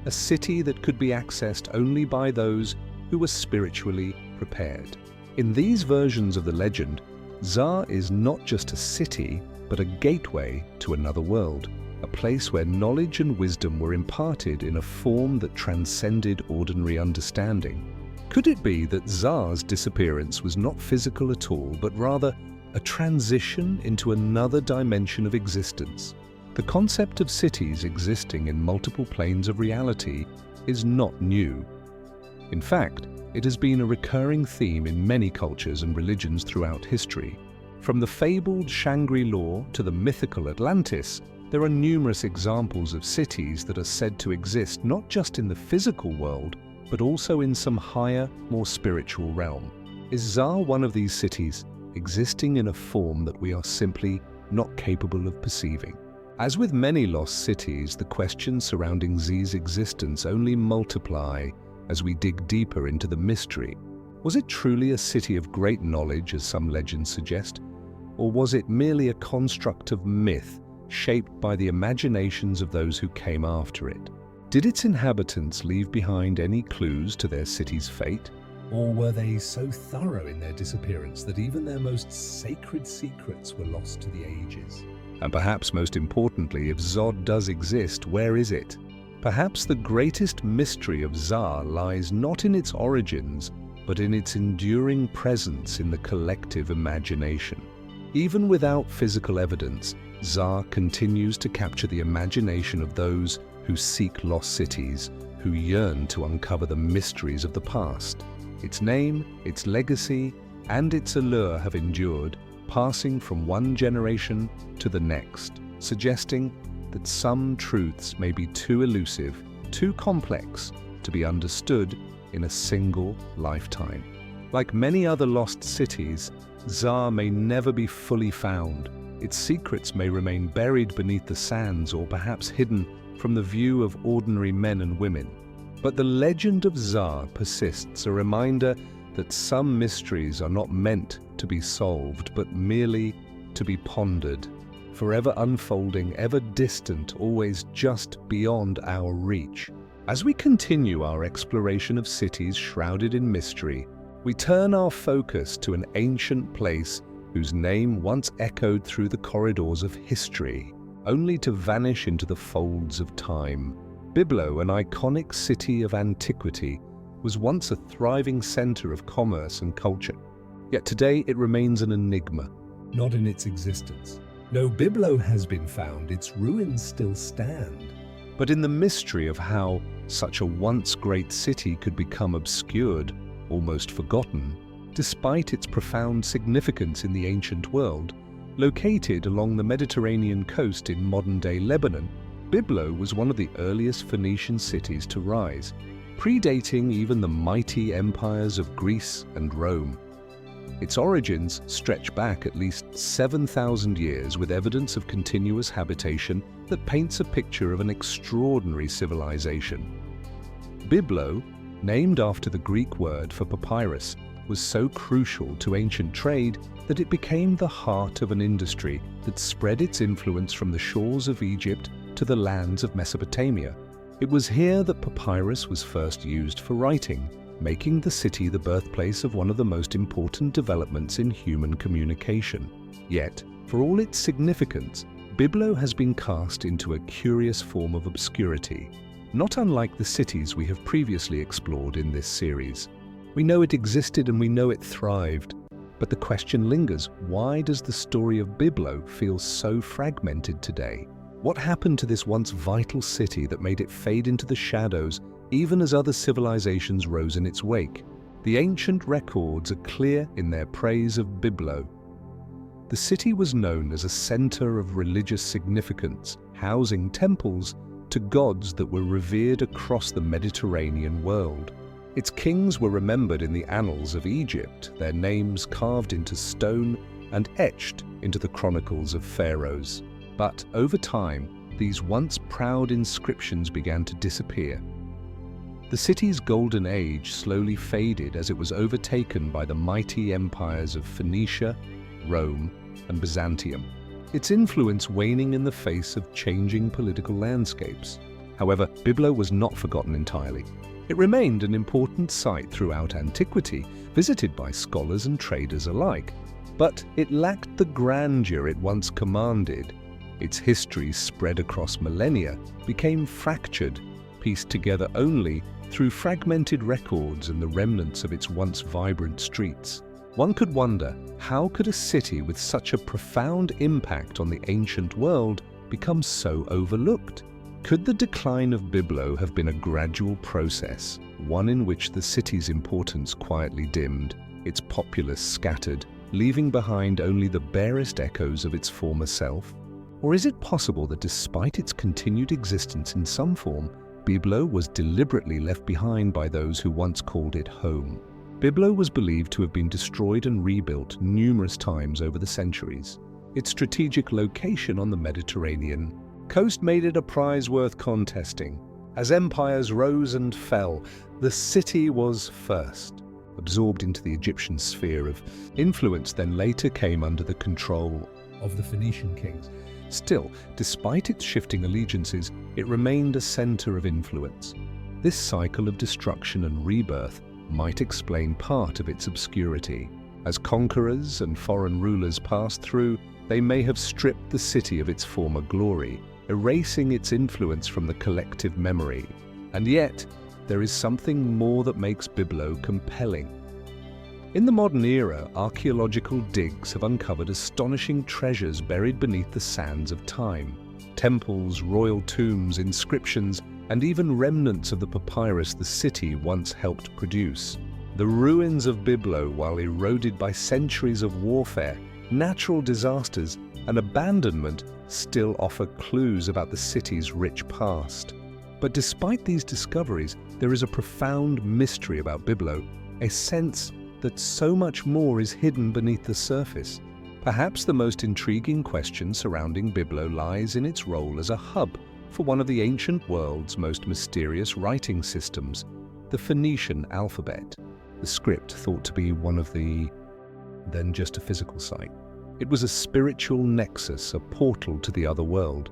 a city that could be accessed only by those who were spiritually prepared. In these versions of the legend, Zar is not just a city, but a gateway to another world, a place where knowledge and wisdom were imparted in a form that transcended ordinary understanding. Could it be that Zar's disappearance was not physical at all, but rather a transition into another dimension of existence? The concept of cities existing in multiple planes of reality is not new. In fact, it has been a recurring theme in many cultures and religions throughout history. From the fabled Shangri-La to the mythical Atlantis, there are numerous examples of cities that are said to exist not just in the physical world, but also in some higher, more spiritual realm. Is Zar one of these cities, existing in a form that we are simply not capable of perceiving? As with many lost cities, the questions surrounding Z's existence only multiply as we dig deeper into the mystery. Was it truly a city of great knowledge, as some legends suggest? Or was it merely a construct of myth, shaped by the imaginations of those who came after it? Did its inhabitants leave behind any clues to their city's fate? Or were they so thorough in their disappearance that even their most sacred secrets were lost to the ages? And perhaps most importantly, if Zod does exist, where is it? Perhaps the greatest mystery of Zar lies not in its origins, but in its enduring presence in the collective imagination. Even without physical evidence, Zar continues to capture the imagination of those who seek lost cities, who yearn to uncover the mysteries of the past. Its name, its legacy, and its allure have endured, passing from one generation to the next, suggesting that some truths may be too elusive, too complex to be understood in a single lifetime. Like many other lost cities, Zar may never be fully found. Its secrets may remain buried beneath the sands or perhaps hidden from the view of ordinary men and women. But the legend of Zar persists, a reminder that some mysteries are not meant to be solved, but merely to be pondered, forever unfolding, ever distant, always just beyond our reach. As we continue our exploration of cities shrouded in mystery, we turn our focus to an ancient place whose name once echoed through the corridors of history, only to vanish into the folds of time. Byblo, an iconic city of antiquity, was once a thriving center of commerce and culture. Yet today it remains an enigma. Not in its existence. No Byblo has been found, its ruins still stand. But in the mystery of how such a once great city could become obscured, almost forgotten, despite its profound significance in the ancient world, located along the Mediterranean coast in modern-day Lebanon, Byblo was one of the earliest Phoenician cities to rise, predating even the mighty empires of Greece and Rome. Its origins stretch back at least 7,000 years, with evidence of continuous habitation that paints a picture of an extraordinary civilization. Byblo, named after the Greek word for papyrus, was so crucial to ancient trade that it became the heart of an industry that spread its influence from the shores of Egypt to the lands of Mesopotamia. It was here that papyrus was first used for writing, making the city the birthplace of one of the most important developments in human communication. Yet, for all its significance, Byblo has been cast into a curious form of obscurity, not unlike the cities we have previously explored in this series. We know it existed and we know it thrived, but the question lingers, why does the story of Byblo feel so fragmented today? What happened to this once vital city that made it fade into the shadows even as other civilizations rose in its wake? The ancient records are clear in their praise of Byblo. The city was known as a center of religious significance, housing temples to gods that were revered across the Mediterranean world. Its kings were remembered in the annals of Egypt, their names carved into stone and etched into the chronicles of pharaohs. But over time, these once proud inscriptions began to disappear. The city's golden age slowly faded as it was overtaken by the mighty empires of Phoenicia, Rome, and Byzantium, its influence waning in the face of changing political landscapes. However, Byblo was not forgotten entirely. It remained an important site throughout antiquity, visited by scholars and traders alike. But it lacked the grandeur it once commanded. Its history, spread across millennia, became fractured, pieced together only through fragmented records and the remnants of its once vibrant streets. One could wonder, how could a city with such a profound impact on the ancient world become so overlooked? Could the decline of Byblo have been a gradual process, one in which the city's importance quietly dimmed, its populace scattered, leaving behind only the barest echoes of its former self? Or is it possible that despite its continued existence in some form, Byblo was deliberately left behind by those who once called it home? Byblo was believed to have been destroyed and rebuilt numerous times over the centuries. Its strategic location on the Mediterranean coast made it a prize worth contesting. As empires rose and fell, the city was first absorbed into the Egyptian sphere of influence, then later came under the control Of the Phoenician kings. Still, despite its shifting allegiances, it remained a center of influence. This cycle of destruction and rebirth might explain part of its obscurity. As conquerors and foreign rulers passed through, they may have stripped the city of its former glory, erasing its influence from the collective memory. And yet, there is something more that makes Byblo compelling. In the modern era, archaeological digs have uncovered astonishing treasures buried beneath the sands of time. Temples, royal tombs, inscriptions, and even remnants of the papyrus the city once helped produce. The ruins of Byblo, while eroded by centuries of warfare, natural disasters, and abandonment, still offer clues about the city's rich past. But despite these discoveries, there is a profound mystery about Byblo, a sense that so much more is hidden beneath the surface. Perhaps the most intriguing question surrounding Byblo lies in its role as a hub for one of the ancient world's most mysterious writing systems, the Phoenician alphabet. The script thought to be one of the than just a physical site. It was a spiritual nexus, a portal to the other world.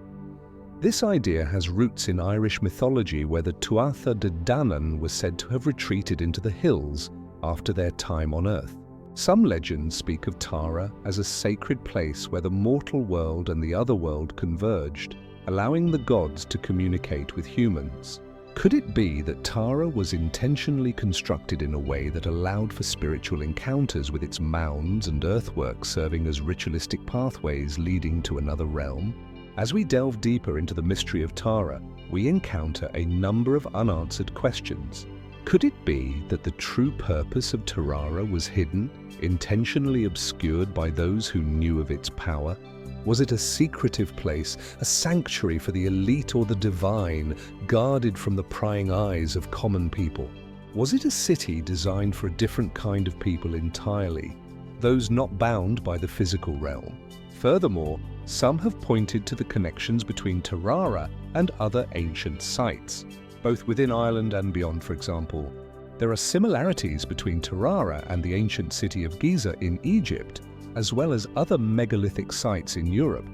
This idea has roots in Irish mythology, where the Tuatha De Danann was said to have retreated into the hills after their time on Earth. Some legends speak of Tara as a sacred place where the mortal world and the other world converged, allowing the gods to communicate with humans. Could it be that Tara was intentionally constructed in a way that allowed for spiritual encounters, with its mounds and earthwork serving as ritualistic pathways leading to another realm? As we delve deeper into the mystery of Tara, we encounter a number of unanswered questions. Could it be that the true purpose of Tara was hidden, intentionally obscured by those who knew of its power? Was it a secretive place, a sanctuary for the elite or the divine, guarded from the prying eyes of common people? Was it a city designed for a different kind of people entirely, those not bound by the physical realm? Furthermore, some have pointed to the connections between Tara and other ancient sites, both within Ireland and beyond. For example, there are similarities between Tara and the ancient city of Giza in Egypt, as well as other megalithic sites in Europe.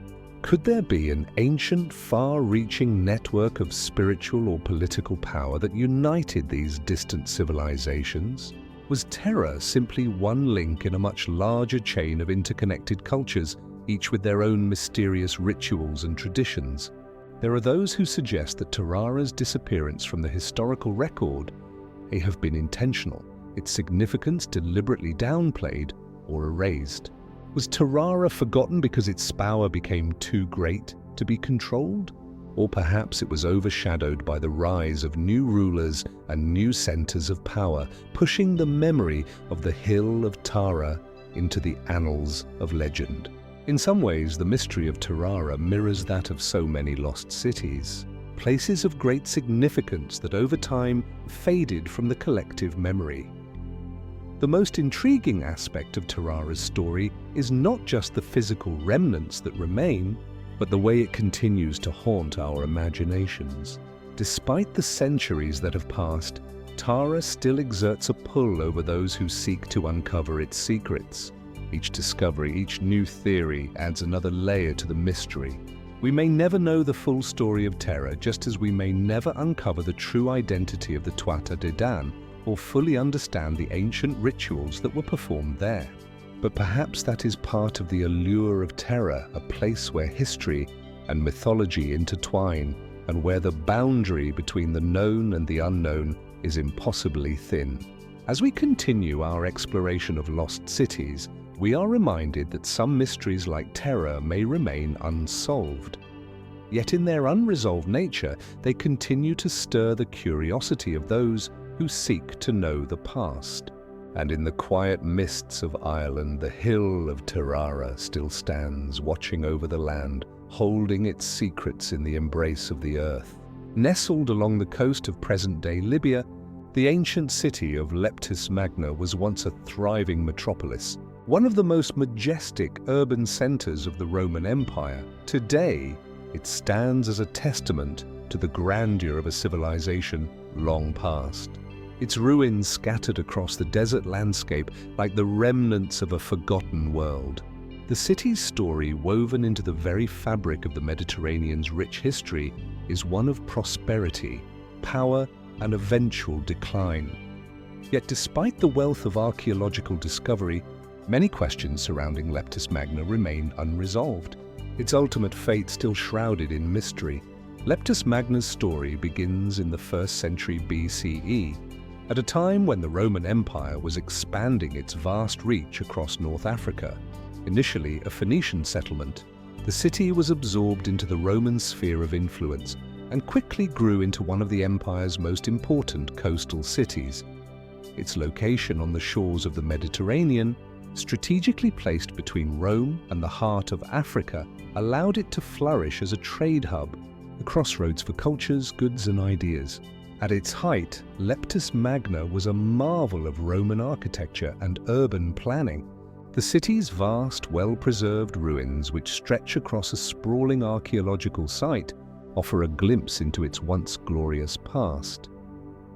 Could there be an ancient, far-reaching network of spiritual or political power that united these distant civilizations? Was Tara simply one link in a much larger chain of interconnected cultures, each with their own mysterious rituals and traditions? There are those who suggest that Tara's disappearance from the historical record may have been intentional, its significance deliberately downplayed or erased. Was Tara forgotten because its power became too great to be controlled? Or perhaps it was overshadowed by the rise of new rulers and new centers of power, pushing the memory of the Hill of Tara into the annals of legend. In some ways, the mystery of Tara mirrors that of so many lost cities, places of great significance that over time faded from the collective memory. The most intriguing aspect of Tara's story is not just the physical remnants that remain, but the way it continues to haunt our imaginations. Despite the centuries that have passed, Tara still exerts a pull over those who seek to uncover its secrets. Each discovery, each new theory adds another layer to the mystery. We may never know the full story of Tara, just as we may never uncover the true identity of the Tuatha De Dan or fully understand the ancient rituals that were performed there. But perhaps that is part of the allure of Tara, a place where history and mythology intertwine, and where the boundary between the known and the unknown is impossibly thin. As we continue our exploration of lost cities, we are reminded that some mysteries like Tara may remain unsolved. Yet in their unresolved nature, they continue to stir the curiosity of those who seek to know the past. And in the quiet mists of Ireland, the Hill of Tara still stands, watching over the land, holding its secrets in the embrace of the earth. Nestled along the coast of present-day Libya, the ancient city of Leptis Magna was once a thriving metropolis, one of the most majestic urban centers of the Roman Empire. Today, it stands as a testament to the grandeur of a civilization long past. Its ruins scattered across the desert landscape like the remnants of a forgotten world. The city's story, woven into the very fabric of the Mediterranean's rich history, is one of prosperity, power, and eventual decline. Yet despite the wealth of archaeological discovery, many questions surrounding Leptis Magna remain unresolved, its ultimate fate still shrouded in mystery. Leptis Magna's story begins in the 1st century BCE, at a time when the Roman Empire was expanding its vast reach across North Africa. Initially a Phoenician settlement, the city was absorbed into the Roman sphere of influence and quickly grew into one of the empire's most important coastal cities. Its location on the shores of the Mediterranean, strategically placed between Rome and the heart of Africa, allowed it to flourish as a trade hub, a crossroads for cultures, goods, and ideas. At its height, Leptis Magna was a marvel of Roman architecture and urban planning. The city's vast, well-preserved ruins, which stretch across a sprawling archaeological site, offer a glimpse into its once glorious past.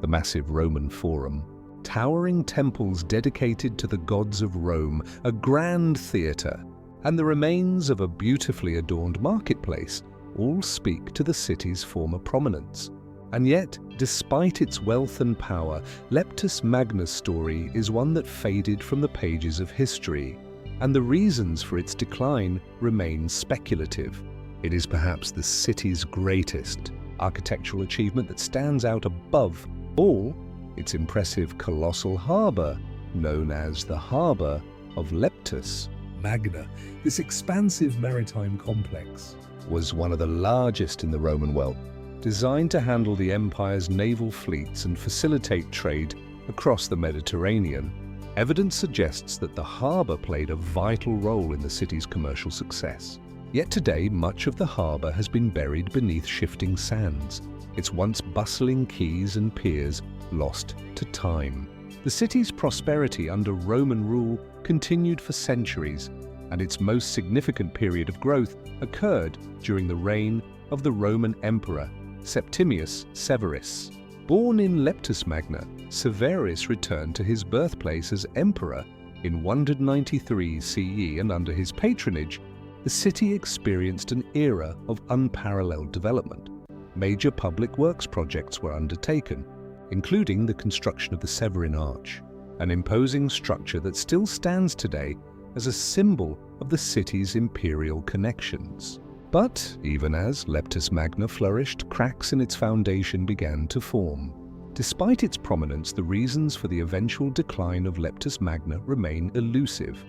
The massive Roman Forum, towering temples dedicated to the gods of Rome, a grand theatre, and the remains of a beautifully adorned marketplace all speak to the city's former prominence. And yet, despite its wealth and power, Leptis Magna's story is one that faded from the pages of history, and the reasons for its decline remain speculative. It is perhaps the city's greatest architectural achievement that stands out above all its impressive colossal harbour, known as the Harbour of Leptis. Magna, this expansive maritime complex, was one of the largest in the Roman world, designed to handle the empire's naval fleets and facilitate trade across the Mediterranean. Evidence suggests that the harbour played a vital role in the city's commercial success. Yet today, much of the harbour has been buried beneath shifting sands, its once bustling quays and piers lost to time. The city's prosperity under Roman rule continued for centuries, and its most significant period of growth occurred during the reign of the Roman Emperor Septimius Severus. Born in Leptis Magna, Severus returned to his birthplace as emperor in 193 CE, and under his patronage, the city experienced an era of unparalleled development. Major public works projects were undertaken, including the construction of the Severan Arch, an imposing structure that still stands today as a symbol of the city's imperial connections. But even as Leptis Magna flourished, cracks in its foundation began to form. Despite its prominence, the reasons for the eventual decline of Leptis Magna remain elusive.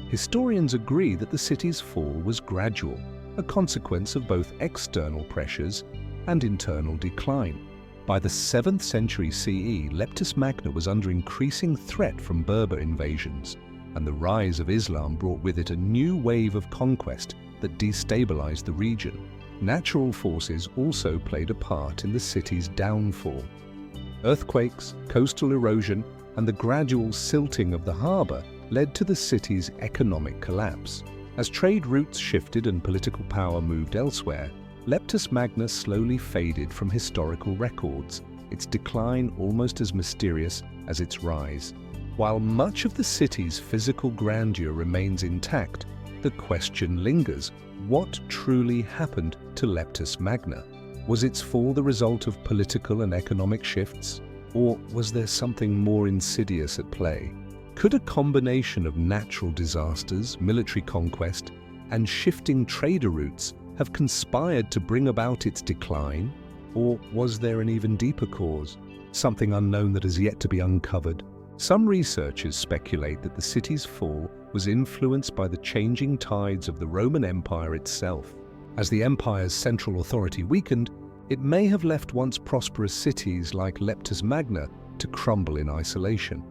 Historians agree that the city's fall was gradual, a consequence of both external pressures and internal decline. By the 7th century CE, Leptis Magna was under increasing threat from Berber invasions, and the rise of Islam brought with it a new wave of conquest that destabilized the region. Natural forces also played a part in the city's downfall. Earthquakes, coastal erosion, and the gradual silting of the harbour led to the city's economic collapse. As trade routes shifted and political power moved elsewhere, Leptis Magna slowly faded from historical records, its decline almost as mysterious as its rise. While much of the city's physical grandeur remains intact, the question lingers: what truly happened to Leptis Magna? Was its fall the result of political and economic shifts, or was there something more insidious at play? Could a combination of natural disasters, military conquest, and shifting trader routes have conspired to bring about its decline? Or was there an even deeper cause, something unknown that has yet to be uncovered? Some researchers speculate that the city's fall was influenced by the changing tides of the Roman Empire itself. As the empire's central authority weakened, it may have left once prosperous cities like Leptis Magna to crumble in isolation.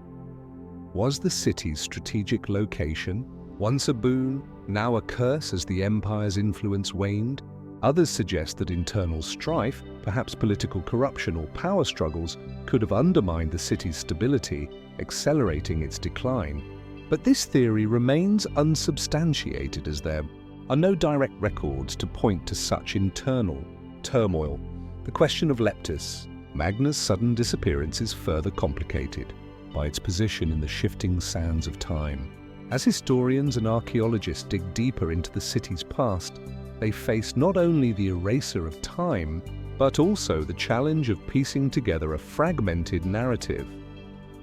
Was the city's strategic location once a boon, now a curse as the empire's influence waned? Others suggest that internal strife, perhaps political corruption or power struggles, could have undermined the city's stability, accelerating its decline. But this theory remains unsubstantiated, as there are no direct records to point to such internal turmoil. The question of Leptis Magna's sudden disappearance is further complicated by its position in the shifting sands of time. As historians and archaeologists dig deeper into the city's past, they face not only the eraser of time, but also the challenge of piecing together a fragmented narrative.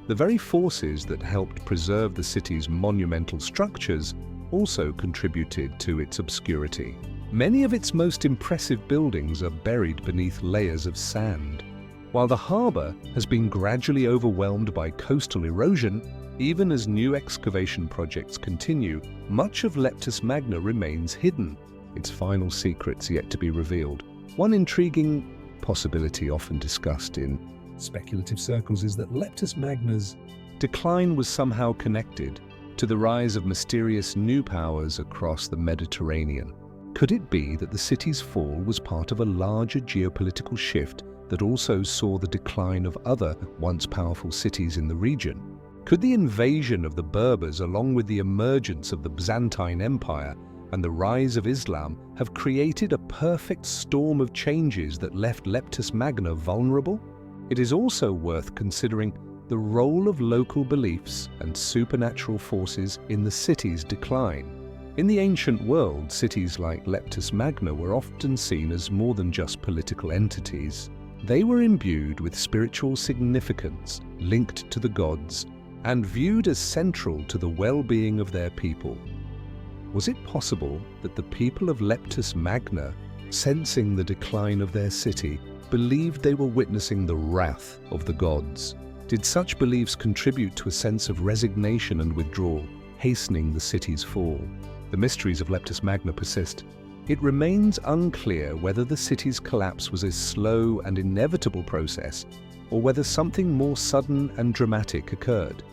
The very forces that helped preserve the city's monumental structures also contributed to its obscurity. Many of its most impressive buildings are buried beneath layers of sand. While the harbour has been gradually overwhelmed by coastal erosion, even as new excavation projects continue, much of Leptis Magna remains hidden, its final secrets yet to be revealed. One intriguing possibility often discussed in speculative circles is that Leptis Magna's decline was somehow connected to the rise of mysterious new powers across the Mediterranean. Could it be that the city's fall was part of a larger geopolitical shift that also saw the decline of other once powerful cities in the region? Could the invasion of the Berbers, along with the emergence of the Byzantine Empire and the rise of Islam, have created a perfect storm of changes that left Leptis Magna vulnerable? It is also worth considering the role of local beliefs and supernatural forces in the city's decline. In the ancient world, cities like Leptis Magna were often seen as more than just political entities. They were imbued with spiritual significance linked to the gods and viewed as central to the well-being of their people. Was it possible that the people of Leptis Magna, sensing the decline of their city, believed they were witnessing the wrath of the gods? Did such beliefs contribute to a sense of resignation and withdrawal, hastening the city's fall? The mysteries of Leptis Magna persist. It remains unclear whether the city's collapse was a slow and inevitable process, or whether something more sudden and dramatic occurred.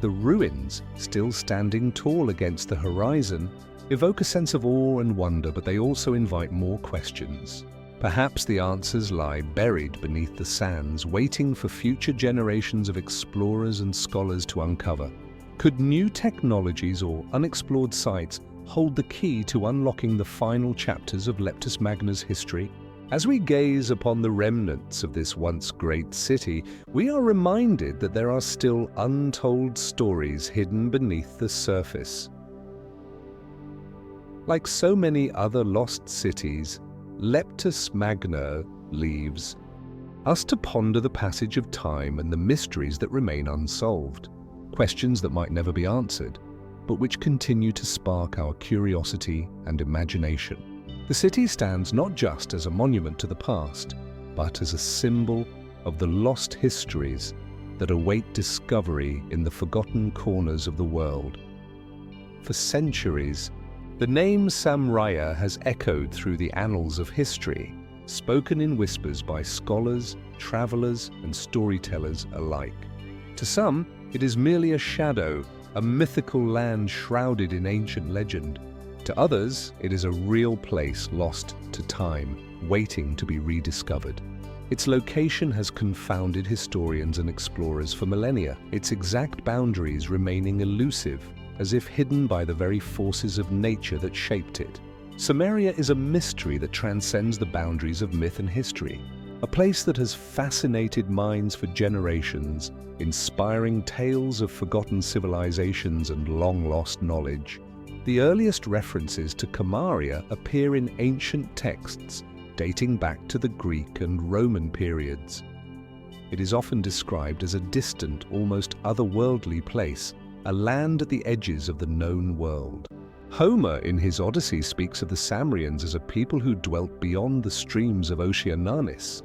The ruins, still standing tall against the horizon, evoke a sense of awe and wonder, but they also invite more questions. Perhaps the answers lie buried beneath the sands, waiting for future generations of explorers and scholars to uncover. Could new technologies or unexplored sites hold the key to unlocking the final chapters of Leptis Magna's history? As we gaze upon the remnants of this once great city, we are reminded that there are still untold stories hidden beneath the surface. Like so many other lost cities, Leptis Magna leaves us to ponder the passage of time and the mysteries that remain unsolved, questions that might never be answered, but which continue to spark our curiosity and imagination. The city stands not just as a monument to the past, but as a symbol of the lost histories that await discovery in the forgotten corners of the world. For centuries, the name Samraya has echoed through the annals of history, spoken in whispers by scholars, travelers, and storytellers alike. To some, it is merely a shadow, a mythical land shrouded in ancient legend. To others, it is a real place lost to time, waiting to be rediscovered. Its location has confounded historians and explorers for millennia, its exact boundaries remaining elusive, as if hidden by the very forces of nature that shaped it. Samaria is a mystery that transcends the boundaries of myth and history, a place that has fascinated minds for generations, inspiring tales of forgotten civilizations and long-lost knowledge. The earliest references to Kamaria appear in ancient texts dating back to the Greek and Roman periods. It is often described as a distant, almost otherworldly place, a land at the edges of the known world. Homer in his Odyssey speaks of the Samrians as a people who dwelt beyond the streams of Oceananis,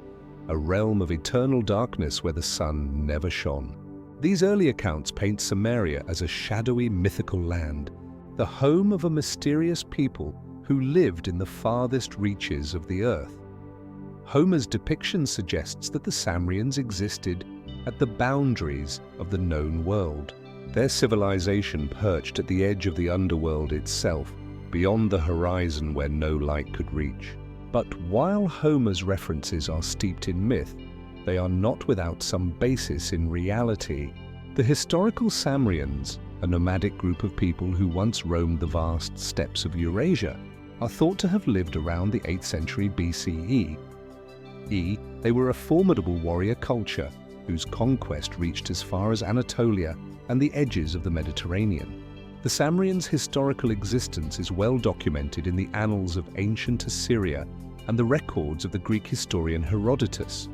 a realm of eternal darkness where the sun never shone. These early accounts paint Samaria as a shadowy mythical land, the home of a mysterious people who lived in the farthest reaches of the earth. Homer's depiction suggests that the Samrians existed at the boundaries of the known world. Their civilization perched at the edge of the underworld itself, beyond the horizon where no light could reach. But while Homer's references are steeped in myth, they are not without some basis in reality. The historical Samrians, a nomadic group of people who once roamed the vast steppes of Eurasia, are thought to have lived around the 8th century BCE. They were a formidable warrior culture whose conquest reached as far as Anatolia and the edges of the Mediterranean. The Samrians' historical existence is well documented in the annals of ancient Assyria and the records of the Greek historian Herodotus.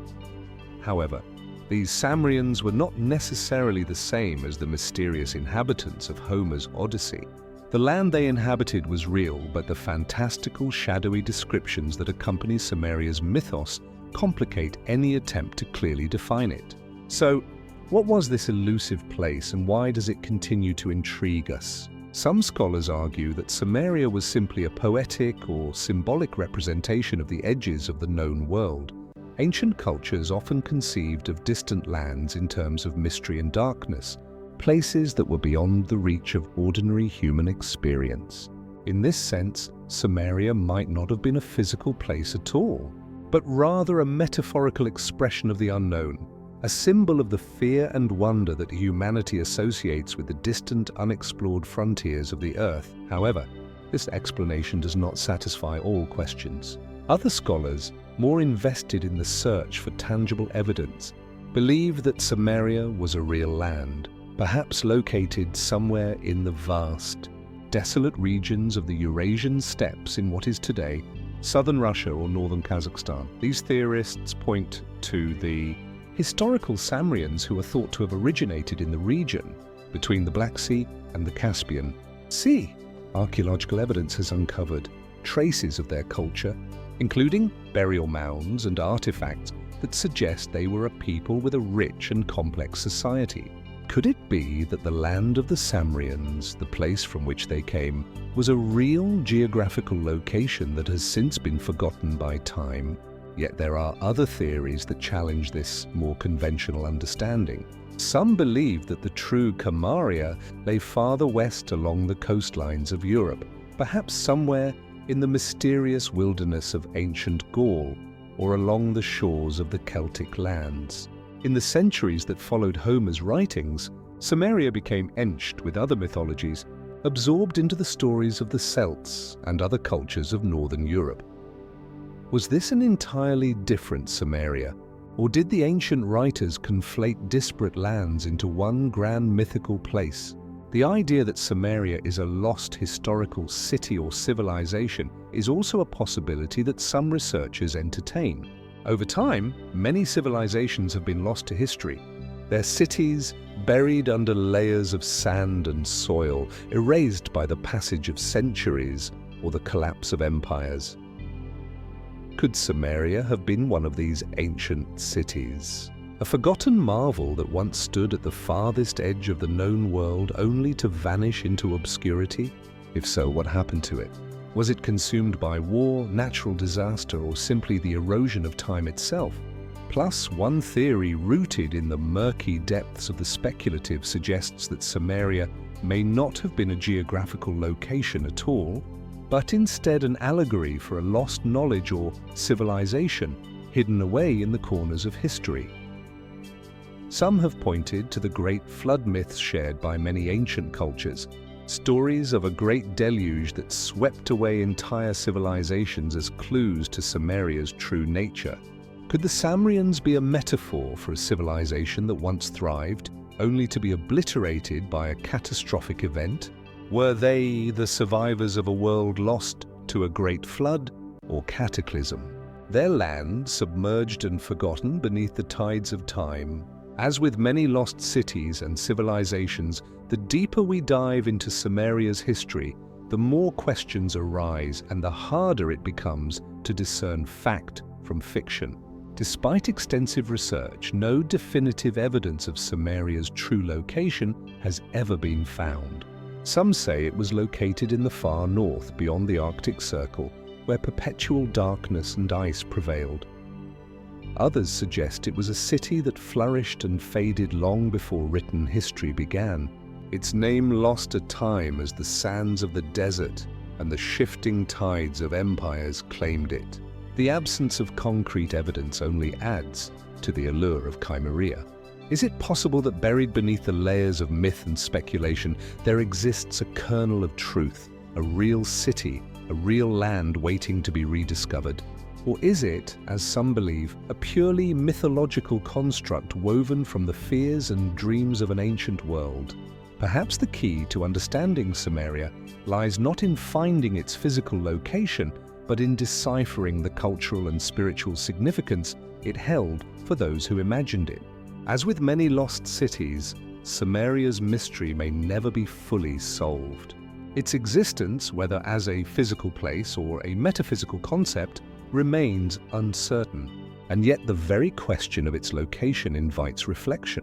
However, these Samrians were not necessarily the same as the mysterious inhabitants of Homer's Odyssey. The land they inhabited was real, but the fantastical, shadowy descriptions that accompany Samaria's mythos complicate any attempt to clearly define it. So, what was this elusive place and why does it continue to intrigue us? Some scholars argue that Samaria was simply a poetic or symbolic representation of the edges of the known world. Ancient cultures often conceived of distant lands in terms of mystery and darkness, places that were beyond the reach of ordinary human experience. In this sense, Samaria might not have been a physical place at all, but rather a metaphorical expression of the unknown, a symbol of the fear and wonder that humanity associates with the distant, unexplored frontiers of the earth. However, this explanation does not satisfy all questions. Other scholars, more invested in the search for tangible evidence, believe that Samaria was a real land, perhaps located somewhere in the vast, desolate regions of the Eurasian steppes in what is today southern Russia or northern Kazakhstan. These theorists point to the historical Samrians who are thought to have originated in the region between the Black Sea and the Caspian Sea. Archaeological evidence has uncovered traces of their culture, including burial mounds and artifacts that suggest they were a people with a rich and complex society. Could it be that the land of the Samrians, the place from which they came, was a real geographical location that has since been forgotten by time? Yet there are other theories that challenge this more conventional understanding. Some believe that the true Kamaria lay farther west along the coastlines of Europe, perhaps somewhere in the mysterious wilderness of ancient Gaul or along the shores of the Celtic lands. In the centuries that followed Homer's writings, Samaria became etched with other mythologies, absorbed into the stories of the Celts and other cultures of northern Europe. Was this an entirely different Samaria, or did the ancient writers conflate disparate lands into one grand mythical place? The idea that Samaria is a lost historical city or civilization is also a possibility that some researchers entertain. Over time, many civilizations have been lost to history, their cities buried under layers of sand and soil, erased by the passage of centuries or the collapse of empires. Could Samaria have been one of these ancient cities? A forgotten marvel that once stood at the farthest edge of the known world only to vanish into obscurity? If so, what happened to it? Was it consumed by war, natural disaster, or simply the erosion of time itself? Plus, one theory rooted in the murky depths of the speculative suggests that Samaria may not have been a geographical location at all, but instead an allegory for a lost knowledge or civilization hidden away in the corners of history. Some have pointed to the great flood myths shared by many ancient cultures, stories of a great deluge that swept away entire civilizations as clues to Samaria's true nature. Could the Samrians be a metaphor for a civilization that once thrived, only to be obliterated by a catastrophic event? Were they the survivors of a world lost to a great flood or cataclysm? Their land submerged and forgotten beneath the tides of time. As with many lost cities and civilizations, the deeper we dive into Samaria's history, the more questions arise and the harder it becomes to discern fact from fiction. Despite extensive research, no definitive evidence of Samaria's true location has ever been found. Some say it was located in the far north, beyond the Arctic Circle, where perpetual darkness and ice prevailed. Others suggest it was a city that flourished and faded long before written history began. Its name lost to time as the sands of the desert and the shifting tides of empires claimed it. The absence of concrete evidence only adds to the allure of Chimeria. Is it possible that buried beneath the layers of myth and speculation, there exists a kernel of truth, a real city, a real land waiting to be rediscovered? Or is it, as some believe, a purely mythological construct woven from the fears and dreams of an ancient world? Perhaps the key to understanding Samaria lies not in finding its physical location, but in deciphering the cultural and spiritual significance it held for those who imagined it. As with many lost cities, Samaria's mystery may never be fully solved. Its existence, whether as a physical place or a metaphysical concept, remains uncertain, and yet the very question of its location invites reflection.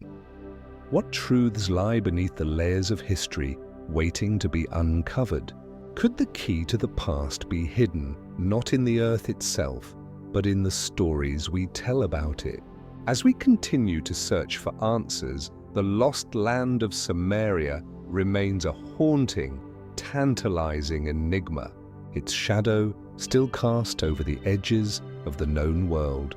What truths lie beneath the layers of history waiting to be uncovered? Could the key to the past be hidden, not in the earth itself, but in the stories we tell about it? As we continue to search for answers, the lost land of Samaria remains a haunting, tantalizing enigma, its shadow still cast over the edges of the known world.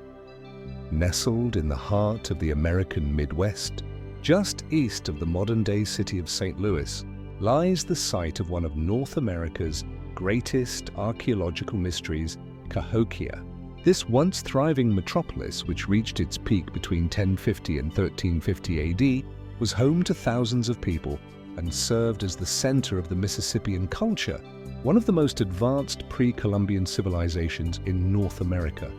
Nestled in the heart of the American Midwest, just east of the modern-day city of St. Louis, lies the site of one of North America's greatest archaeological mysteries, Cahokia. This once thriving metropolis, which reached its peak between 1050 and 1350 AD, was home to thousands of people and served as the center of the Mississippian culture, one of the most advanced pre-Columbian civilizations in North America.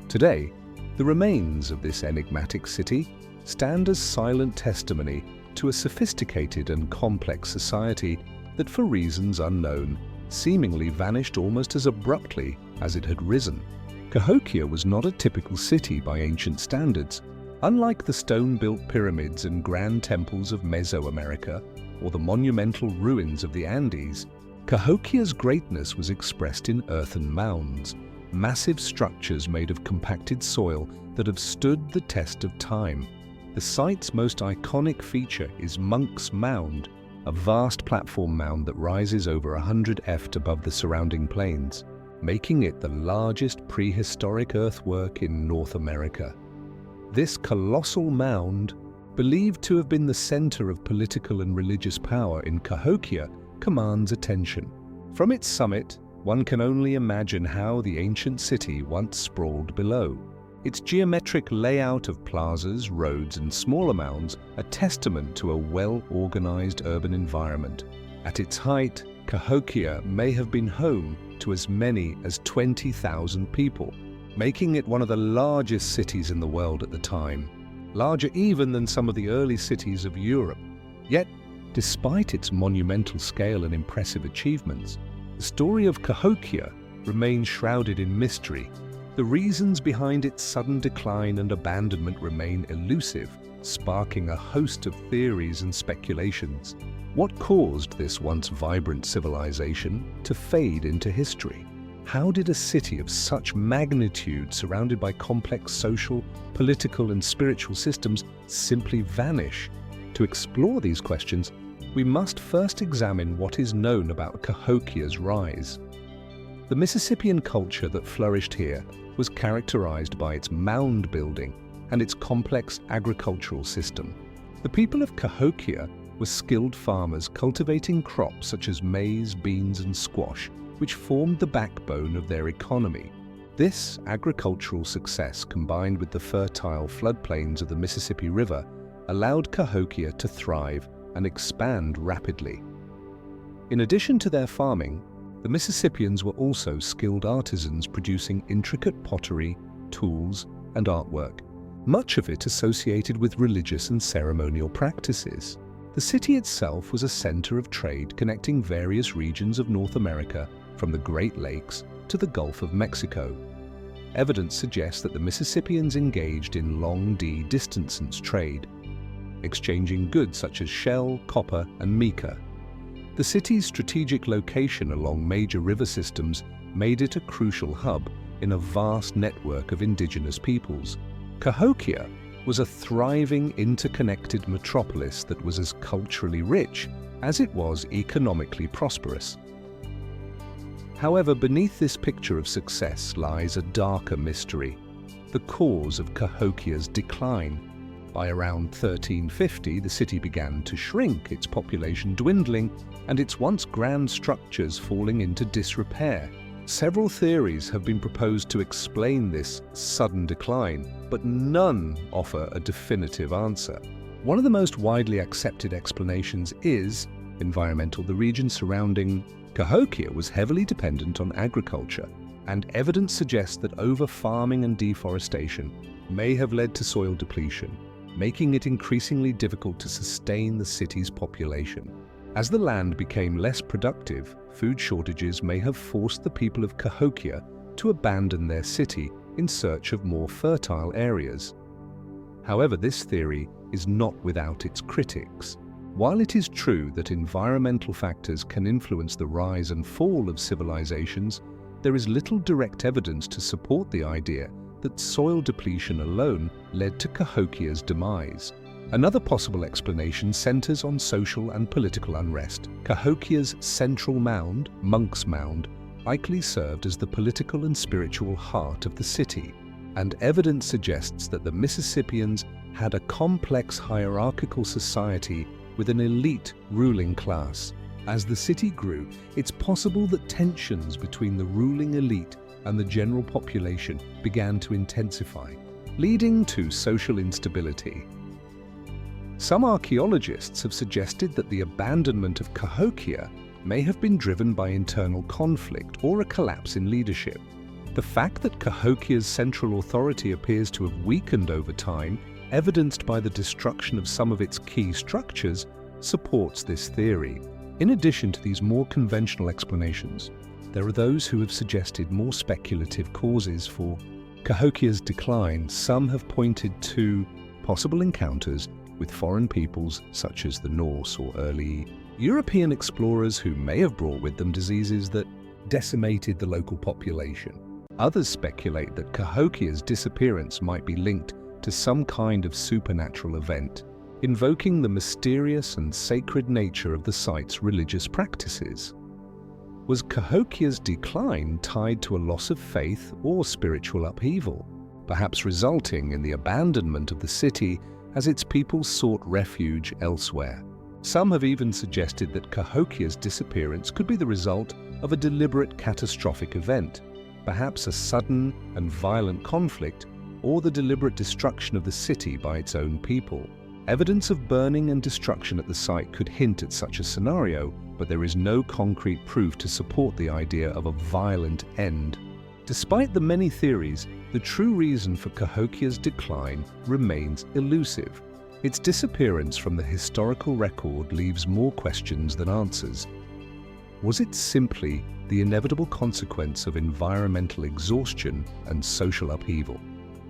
Today, the remains of this enigmatic city stand as silent testimony to a sophisticated and complex society that, for reasons unknown, seemingly vanished almost as abruptly as it had risen. Cahokia was not a typical city by ancient standards. Unlike the stone-built pyramids and grand temples of Mesoamerica or the monumental ruins of the Andes, Cahokia's greatness was expressed in earthen mounds, massive structures made of compacted soil that have stood the test of time. The site's most iconic feature is Monk's Mound, a vast platform mound that rises over 100 feet above the surrounding plains, making it the largest prehistoric earthwork in North America. This colossal mound, believed to have been the center of political and religious power in Cahokia, commands attention. From its summit, one can only imagine how the ancient city once sprawled below. Its geometric layout of plazas, roads, and smaller mounds a testament to a well-organized urban environment. At its height, Cahokia may have been home to as many as 20,000 people, making it one of the largest cities in the world at the time, larger even than some of the early cities of Europe. Yet, despite its monumental scale and impressive achievements, the story of Cahokia remains shrouded in mystery. The reasons behind its sudden decline and abandonment remain elusive, sparking a host of theories and speculations. What caused this once vibrant civilization to fade into history? How did a city of such magnitude, surrounded by complex social, political, and spiritual systems, simply vanish? To explore these questions, we must first examine what is known about Cahokia's rise. The Mississippian culture that flourished here was characterized by its mound building and its complex agricultural system. The people of Cahokia were skilled farmers cultivating crops such as maize, beans, and squash, which formed the backbone of their economy. This agricultural success, combined with the fertile floodplains of the Mississippi River, allowed Cahokia to thrive and expand rapidly. In addition to their farming, the Mississippians were also skilled artisans producing intricate pottery, tools, and artwork, much of it associated with religious and ceremonial practices. The city itself was a center of trade connecting various regions of North America, from the Great Lakes to the Gulf of Mexico. Evidence suggests that the Mississippians engaged in long-distance trade, exchanging goods such as shell, copper, and mica. The city's strategic location along major river systems made it a crucial hub in a vast network of indigenous peoples. Cahokia was a thriving, interconnected metropolis that was as culturally rich as it was economically prosperous. However, beneath this picture of success lies a darker mystery, the cause of Cahokia's decline. By around 1350, the city began to shrink, its population dwindling, and its once grand structures falling into disrepair. Several theories have been proposed to explain this sudden decline, but none offer a definitive answer. One of the most widely accepted explanations is environmental. The region surrounding Cahokia was heavily dependent on agriculture, and evidence suggests that over-farming and deforestation may have led to soil depletion, making it increasingly difficult to sustain the city's population. As the land became less productive, food shortages may have forced the people of Cahokia to abandon their city in search of more fertile areas. However, this theory is not without its critics. While it is true that environmental factors can influence the rise and fall of civilizations, there is little direct evidence to support the idea that soil depletion alone led to Cahokia's demise. Another possible explanation centers on social and political unrest. Cahokia's central mound, Monk's Mound, likely served as the political and spiritual heart of the city, and evidence suggests that the Mississippians had a complex hierarchical society with an elite ruling class. As the city grew, it's possible that tensions between the ruling elite and the general population began to intensify, leading to social instability. Some archaeologists have suggested that the abandonment of Cahokia may have been driven by internal conflict or a collapse in leadership. The fact that Cahokia's central authority appears to have weakened over time, evidenced by the destruction of some of its key structures, supports this theory. In addition to these more conventional explanations, there are those who have suggested more speculative causes for Cahokia's decline. Some have pointed to possible encounters with foreign peoples such as the Norse or early European explorers who may have brought with them diseases that decimated the local population. Others speculate that Cahokia's disappearance might be linked to some kind of supernatural event, invoking the mysterious and sacred nature of the site's religious practices. Was Cahokia's decline tied to a loss of faith or spiritual upheaval, perhaps resulting in the abandonment of the city as its people sought refuge elsewhere? Some have even suggested that Cahokia's disappearance could be the result of a deliberate catastrophic event, perhaps a sudden and violent conflict or the deliberate destruction of the city by its own people. Evidence of burning and destruction at the site could hint at such a scenario, but there is no concrete proof to support the idea of a violent end. Despite the many theories, the true reason for Cahokia's decline remains elusive. Its disappearance from the historical record leaves more questions than answers. Was it simply the inevitable consequence of environmental exhaustion and social upheaval?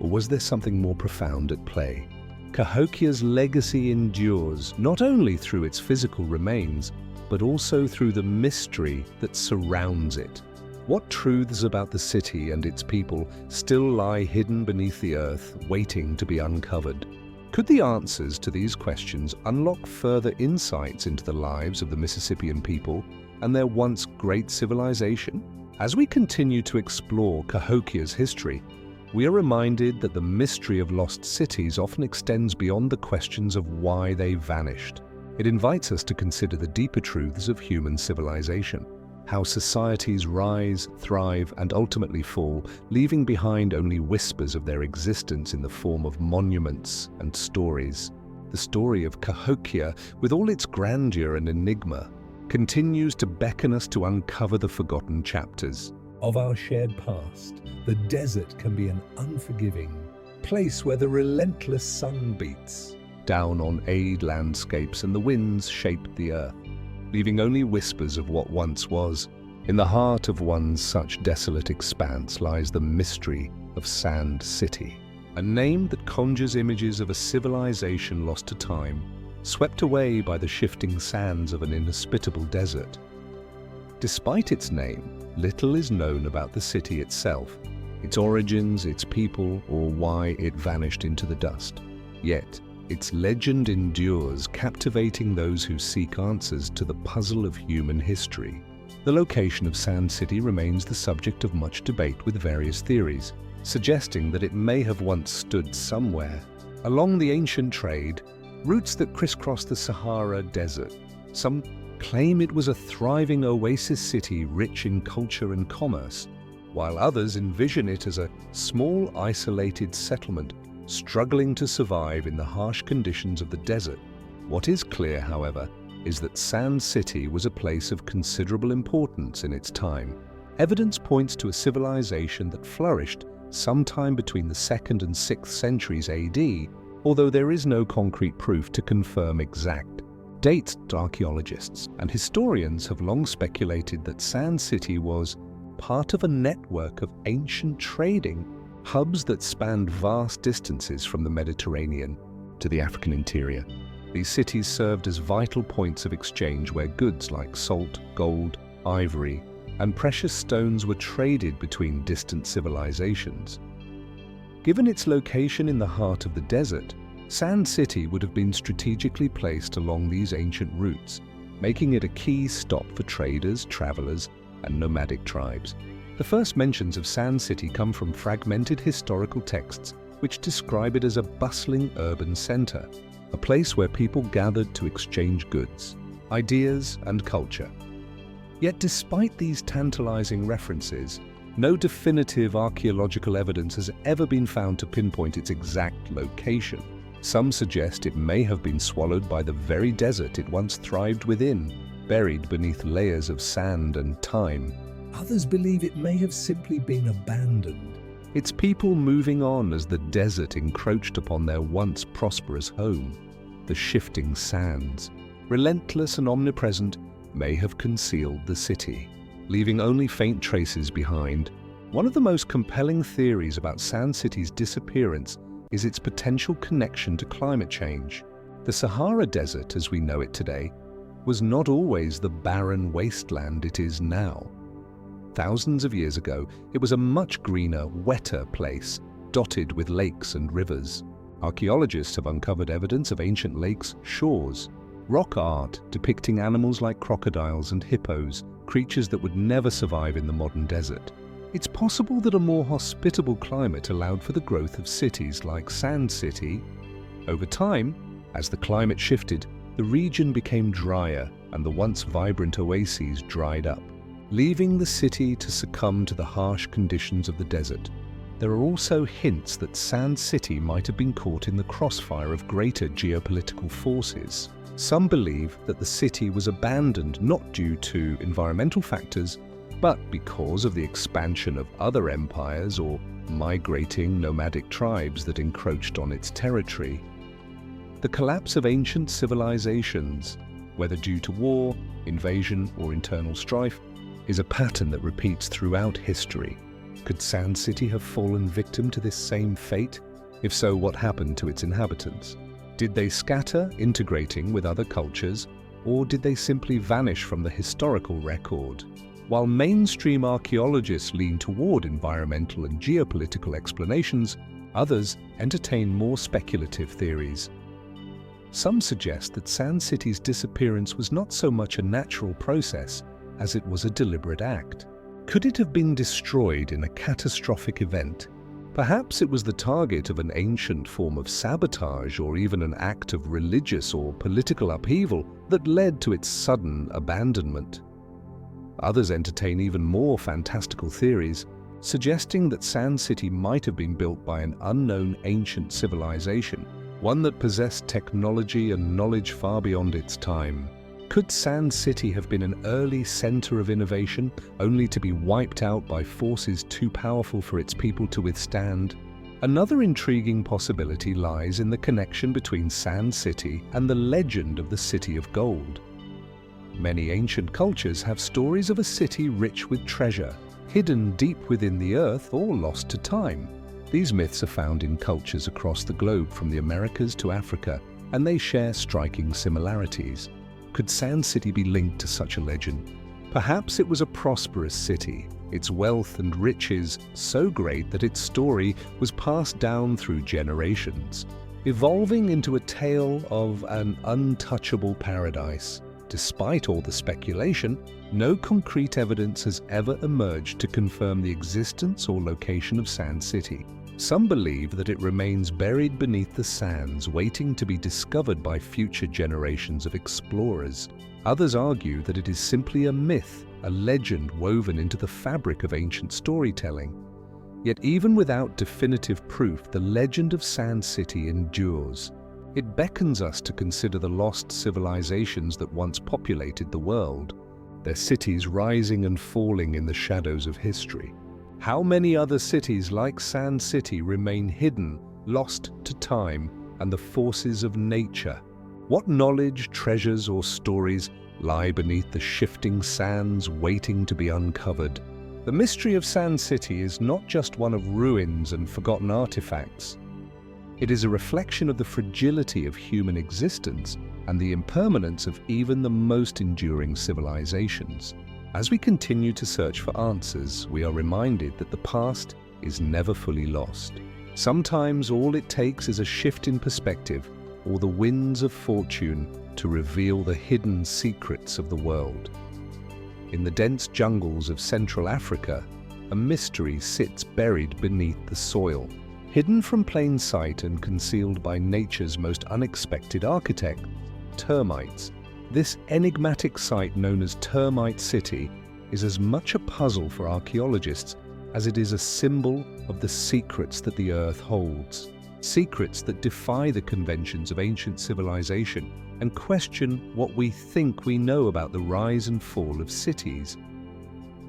Or was there something more profound at play? Cahokia's legacy endures not only through its physical remains, but also through the mystery that surrounds it. What truths about the city and its people still lie hidden beneath the earth, waiting to be uncovered? Could the answers to these questions unlock further insights into the lives of the Mississippian people and their once great civilization? As we continue to explore Cahokia's history, we are reminded that the mystery of lost cities often extends beyond the questions of why they vanished. It invites us to consider the deeper truths of human civilization, how societies rise, thrive, and ultimately fall, leaving behind only whispers of their existence in the form of monuments and stories. The story of Cahokia, with all its grandeur and enigma, continues to beckon us to uncover the forgotten chapters of our shared past. The desert can be an unforgiving place where the relentless sun beats down on arid landscapes and the winds shape the earth, leaving only whispers of what once was. In the heart of one such desolate expanse lies the mystery of Sand City, a name that conjures images of a civilization lost to time, swept away by the shifting sands of an inhospitable desert. Despite its name, little is known about the city itself, its origins, its people, or why it vanished into the dust. Yet, its legend endures, captivating those who seek answers to the puzzle of human history. The location of Sand City remains the subject of much debate, with various theories suggesting that it may have once stood somewhere along the ancient trade routes that crisscross the Sahara Desert. Some claim it was a thriving oasis city rich in culture and commerce, while others envision it as a small, isolated settlement struggling to survive in the harsh conditions of the desert. What is clear, however, is that Sand City was a place of considerable importance in its time. Evidence points to a civilization that flourished sometime between the 2nd and 6th centuries AD, although there is no concrete proof to confirm exact dates. Archaeologists and historians have long speculated that Sand City was part of a network of ancient trading hubs that spanned vast distances from the Mediterranean to the African interior. These cities served as vital points of exchange where goods like salt, gold, ivory, and precious stones were traded between distant civilizations. Given its location in the heart of the desert, Sand City would have been strategically placed along these ancient routes, making it a key stop for traders, travelers, and nomadic tribes. The first mentions of Sand City come from fragmented historical texts which describe it as a bustling urban center, a place where people gathered to exchange goods, ideas, and culture. Yet despite these tantalizing references, no definitive archaeological evidence has ever been found to pinpoint its exact location. Some suggest it may have been swallowed by the very desert it once thrived within, buried beneath layers of sand and time. Others believe it may have simply been abandoned. Its people moving on as the desert encroached upon their once prosperous home. The shifting sands, relentless and omnipresent, may have concealed the city, leaving only faint traces behind. One of the most compelling theories about Sand City's disappearance is its potential connection to climate change. The Sahara Desert, as we know it today, was not always the barren wasteland it is now. Thousands of years ago, it was a much greener, wetter place, dotted with lakes and rivers. Archaeologists have uncovered evidence of ancient lakes' shores, rock art depicting animals like crocodiles and hippos, creatures that would never survive in the modern desert. It's possible that a more hospitable climate allowed for the growth of cities like Sand City. Over time, as the climate shifted, the region became drier and the once vibrant oases dried up, leaving the city to succumb to the harsh conditions of the desert. There are also hints that Sand City might have been caught in the crossfire of greater geopolitical forces. Some believe that the city was abandoned not due to environmental factors, but because of the expansion of other empires or migrating nomadic tribes that encroached on its territory. The collapse of ancient civilizations, whether due to war, invasion, or internal strife, is a pattern that repeats throughout history. Could Sand City have fallen victim to this same fate? If so, what happened to its inhabitants? Did they scatter, integrating with other cultures, or did they simply vanish from the historical record? While mainstream archaeologists lean toward environmental and geopolitical explanations, others entertain more speculative theories. Some suggest that Sand City's disappearance was not so much a natural process as it was a deliberate act. Could it have been destroyed in a catastrophic event? Perhaps it was the target of an ancient form of sabotage or even an act of religious or political upheaval that led to its sudden abandonment. Others entertain even more fantastical theories, suggesting that Sand City might have been built by an unknown ancient civilization, one that possessed technology and knowledge far beyond its time. Could Sand City have been an early center of innovation, only to be wiped out by forces too powerful for its people to withstand? Another intriguing possibility lies in the connection between Sand City and the legend of the City of Gold. Many ancient cultures have stories of a city rich with treasure, hidden deep within the earth or lost to time. These myths are found in cultures across the globe from the Americas to Africa, and they share striking similarities. Could Sand City be linked to such a legend? Perhaps it was a prosperous city, its wealth and riches so great that its story was passed down through generations, evolving into a tale of an untouchable paradise. Despite all the speculation, no concrete evidence has ever emerged to confirm the existence or location of Sand City. Some believe that it remains buried beneath the sands, waiting to be discovered by future generations of explorers. Others argue that it is simply a myth, a legend woven into the fabric of ancient storytelling. Yet even without definitive proof, the legend of Sand City endures. It beckons us to consider the lost civilizations that once populated the world, their cities rising and falling in the shadows of history. How many other cities like Sand City remain hidden, lost to time and the forces of nature? What knowledge, treasures, or stories lie beneath the shifting sands waiting to be uncovered? The mystery of Sand City is not just one of ruins and forgotten artifacts. It is a reflection of the fragility of human existence and the impermanence of even the most enduring civilizations. As we continue to search for answers, we are reminded that the past is never fully lost. Sometimes all it takes is a shift in perspective or the winds of fortune to reveal the hidden secrets of the world. In the dense jungles of Central Africa, a mystery sits buried beneath the soil. Hidden from plain sight and concealed by nature's most unexpected architect, termites. This enigmatic site known as Termite City is as much a puzzle for archaeologists as it is a symbol of the secrets that the earth holds. secrets that defy the conventions of ancient civilization and question what we think we know about the rise and fall of cities.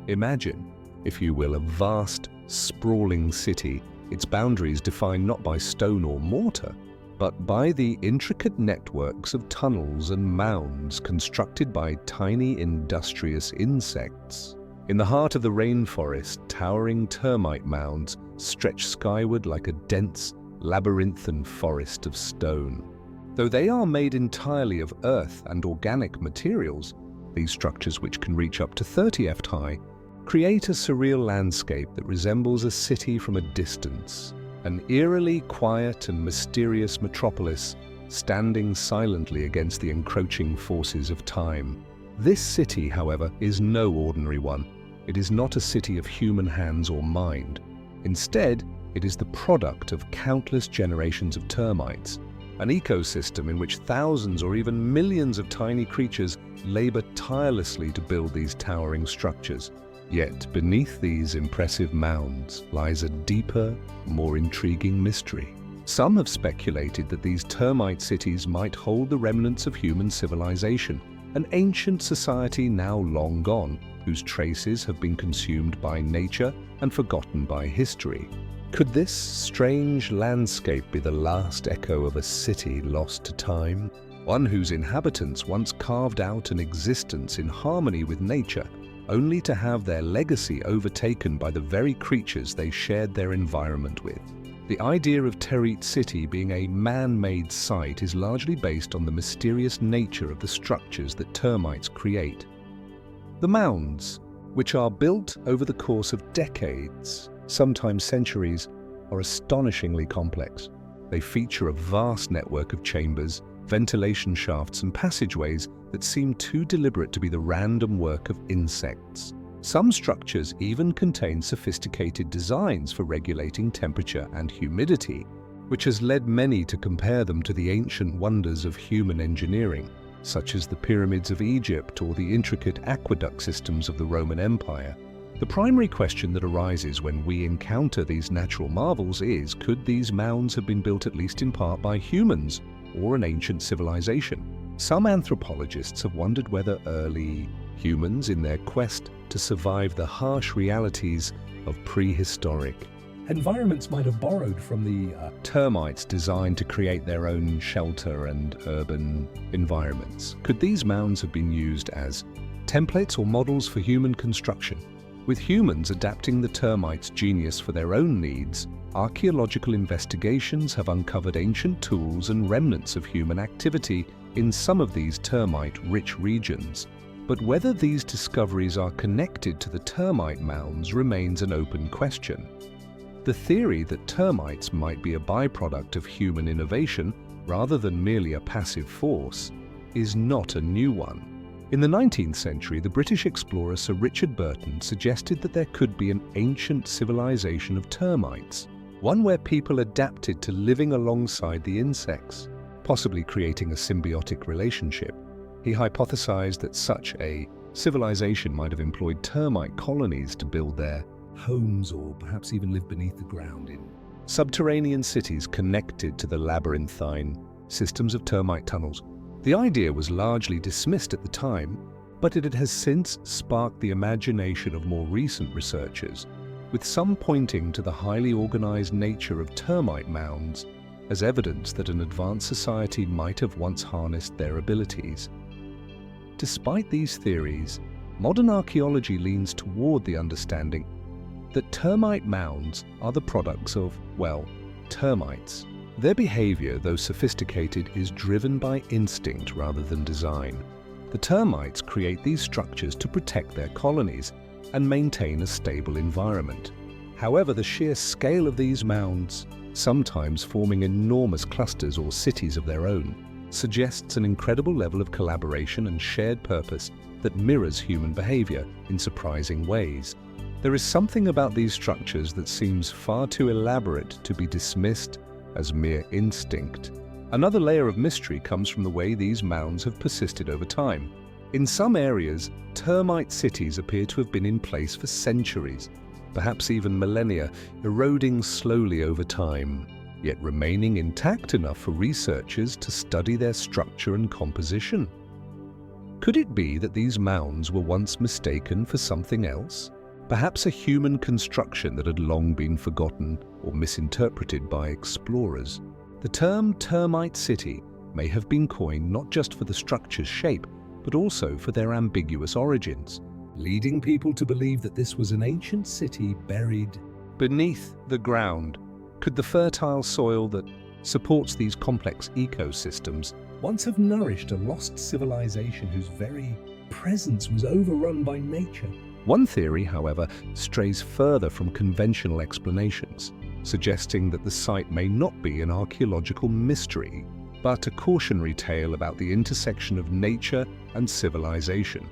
Imagine, if you will, a vast, sprawling city, its boundaries defined not by stone or mortar, but by the intricate networks of tunnels and mounds constructed by tiny industrious insects. In the heart of the rainforest, towering termite mounds stretch skyward like a dense, labyrinthine forest of stone. Though they are made entirely of earth and organic materials, these structures, which can reach up to 30 feet high, create a surreal landscape that resembles a city from a distance, an eerily quiet and mysterious metropolis standing silently against the encroaching forces of time. This city, however, is no ordinary one. It is not a city of human hands or mind. Instead, it is the product of countless generations of termites, an ecosystem in which thousands or even millions of tiny creatures labor tirelessly to build these towering structures. Yet beneath these impressive mounds lies a deeper, more intriguing mystery. Some have speculated that these termite cities might hold the remnants of human civilization, an ancient society now long gone, whose traces have been consumed by nature and forgotten by history. Could this strange landscape be the last echo of a city lost to time? One whose inhabitants once carved out an existence in harmony with nature, only to have their legacy overtaken by the very creatures they shared their environment with. The idea of Terite City being a man-made site is largely based on the mysterious nature of the structures that termites create. The mounds, which are built over the course of decades, sometimes centuries, are astonishingly complex. They feature a vast network of chambers, ventilation shafts and passageways that seem too deliberate to be the random work of insects. Some structures even contain sophisticated designs for regulating temperature and humidity, which has led many to compare them to the ancient wonders of human engineering, such as the pyramids of Egypt or the intricate aqueduct systems of the Roman Empire. The primary question that arises when we encounter these natural marvels is, could these mounds have been built at least in part by humans or an ancient civilization? Some anthropologists have wondered whether early humans, in their quest to survive the harsh realities of prehistoric environments, might have borrowed from the termites designed to create their own shelter and urban environments. Could these mounds have been used as templates or models for human construction? With humans adapting the termites' genius for their own needs, archaeological investigations have uncovered ancient tools and remnants of human activity in some of these termite-rich regions. But whether these discoveries are connected to the termite mounds remains an open question. The theory that termites might be a byproduct of human innovation rather than merely a passive force is not a new one. In the 19th century, the British explorer Sir Richard Burton suggested that there could be an ancient civilization of termites, one where people adapted to living alongside the insects, possibly creating a symbiotic relationship. He hypothesized that such a civilization might have employed termite colonies to build their homes or perhaps even live beneath the ground in subterranean cities connected to the labyrinthine systems of termite tunnels. The idea was largely dismissed at the time, but it has since sparked the imagination of more recent researchers, with some pointing to the highly organized nature of termite mounds as evidence that an advanced society might have once harnessed their abilities. Despite these theories, modern archaeology leans toward the understanding that termite mounds are the products of, well, termites. Their behavior, though sophisticated, is driven by instinct rather than design. The termites create these structures to protect their colonies and maintain a stable environment. However, the sheer scale of these mounds, sometimes forming enormous clusters or cities of their own, suggests an incredible level of collaboration and shared purpose that mirrors human behavior in surprising ways. There is something about these structures that seems far too elaborate to be dismissed as mere instinct. Another layer of mystery comes from the way these mounds have persisted over time. In some areas, termite cities appear to have been in place for centuries, perhaps even millennia, eroding slowly over time. yet remaining intact enough for researchers to study their structure and composition. Could it be that these mounds were once mistaken for something else? Perhaps a human construction that had long been forgotten or misinterpreted by explorers. The term termite city may have been coined not just for the structure's shape, but also for their ambiguous origins, leading people to believe that this was an ancient city buried beneath the ground. Could the fertile soil that supports these complex ecosystems once have nourished a lost civilization whose very presence was overrun by nature? One theory, however, strays further from conventional explanations, suggesting that the site may not be an archaeological mystery, but a cautionary tale about the intersection of nature and civilization.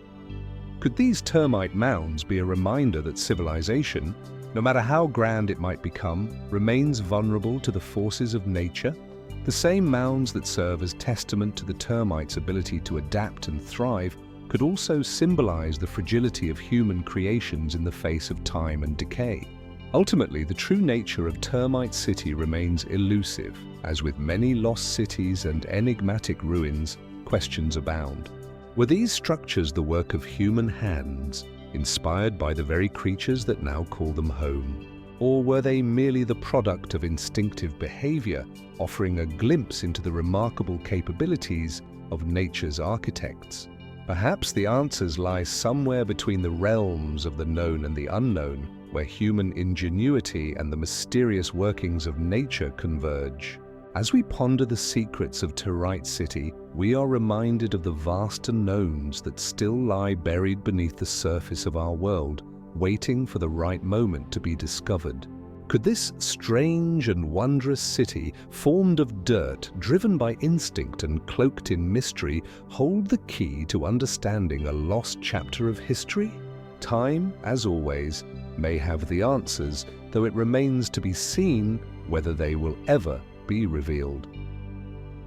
Could these termite mounds be a reminder that civilization, no matter how grand it might become, remains vulnerable to the forces of nature? The same mounds that serve as testament to the termites' ability to adapt and thrive could also symbolize the fragility of human creations in the face of time and decay. Ultimately, the true nature of Termite City remains elusive. As with many lost cities and enigmatic ruins, questions abound. Were these structures the work of human hands, inspired by the very creatures that now call them home? Or were they merely the product of instinctive behavior, offering a glimpse into the remarkable capabilities of nature's architects? Perhaps the answers lie somewhere between the realms of the known and the unknown, where human ingenuity and the mysterious workings of nature converge. As we ponder the secrets of Termite City, we are reminded of the vast unknowns that still lie buried beneath the surface of our world, waiting for the right moment to be discovered. Could this strange and wondrous city, formed of dirt, driven by instinct and cloaked in mystery, hold the key to understanding a lost chapter of history? Time, as always, may have the answers, though it remains to be seen whether they will ever be revealed.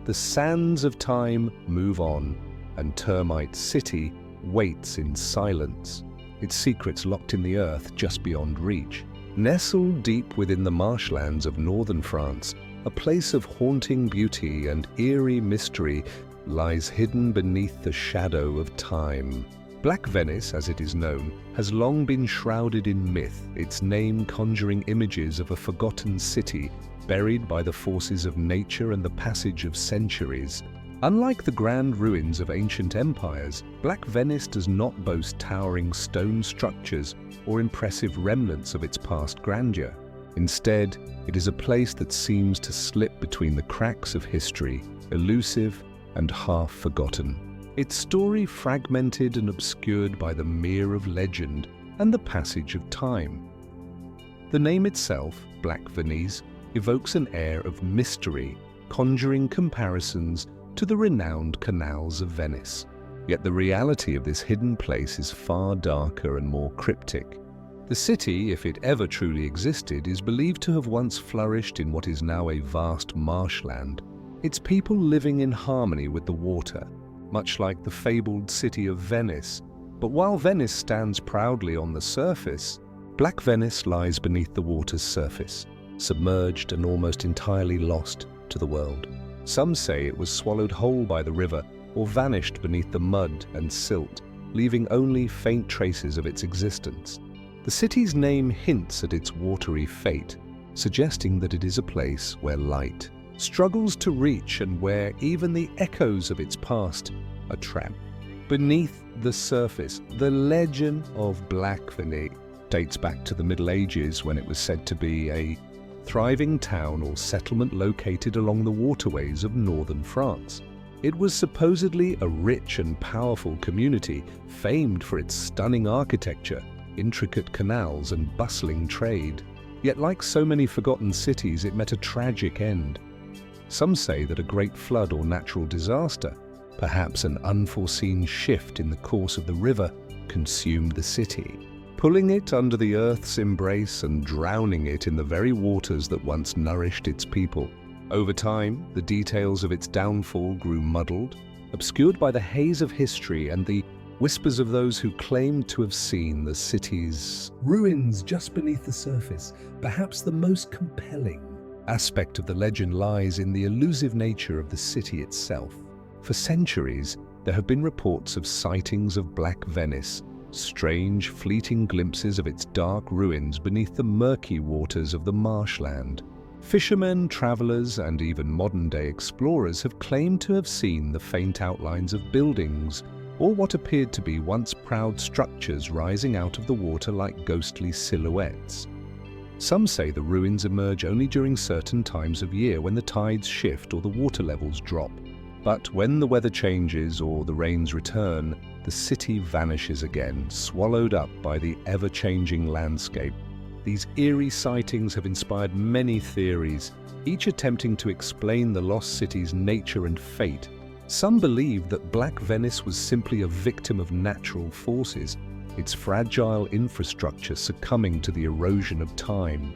The sands of time move on, and Termite City waits in silence, its secrets locked in the earth just beyond reach. Nestled deep within the marshlands of northern France, a place of haunting beauty and eerie mystery lies hidden beneath the shadow of time. Black Venice, as it is known, has long been shrouded in myth, its name conjuring images of a forgotten city buried by the forces of nature and the passage of centuries. Unlike the grand ruins of ancient empires, Black Venice does not boast towering stone structures or impressive remnants of its past grandeur. Instead, it is a place that seems to slip between the cracks of history, elusive and half forgotten. Its story fragmented and obscured by the mere of legend and the passage of time. The name itself, Black Venice, evokes an air of mystery, conjuring comparisons to the renowned canals of Venice. Yet the reality of this hidden place is far darker and more cryptic. The city, if it ever truly existed, is believed to have once flourished in what is now a vast marshland, its people living in harmony with the water, much like the fabled city of Venice. But while Venice stands proudly on the surface, Black Venice lies beneath the water's surface, submerged and almost entirely lost to the world. Some say it was swallowed whole by the river or vanished beneath the mud and silt, leaving only faint traces of its existence. The city's name hints at its watery fate, suggesting that it is a place where light struggles to reach and where even the echoes of its past are trapped. Beneath the surface, the legend of Black Venice dates back to the Middle Ages, when it was said to be a thriving town or settlement located along the waterways of northern France. It was supposedly a rich and powerful community, famed for its stunning architecture, intricate canals and bustling trade. Yet like so many forgotten cities, it met a tragic end. Some say that a great flood or natural disaster, perhaps an unforeseen shift in the course of the river, consumed the city, pulling it under the earth's embrace and drowning it in the very waters that once nourished its people. Over time, the details of its downfall grew muddled, obscured by the haze of history and the whispers of those who claimed to have seen the city's ruins just beneath the surface, perhaps the most compelling aspect of the legend lies in the elusive nature of the city itself. For centuries, there have been reports of sightings of Black Venice, strange, fleeting glimpses of its dark ruins beneath the murky waters of the marshland. Fishermen, travelers, and even modern-day explorers have claimed to have seen the faint outlines of buildings or what appeared to be once proud structures rising out of the water like ghostly silhouettes. Some say the ruins emerge only during certain times of year when the tides shift or the water levels drop. But when the weather changes or the rains return, the city vanishes again, swallowed up by the ever-changing landscape. These eerie sightings have inspired many theories, each attempting to explain the lost city's nature and fate. Some believe that Black Venice was simply a victim of natural forces, its fragile infrastructure succumbing to the erosion of time.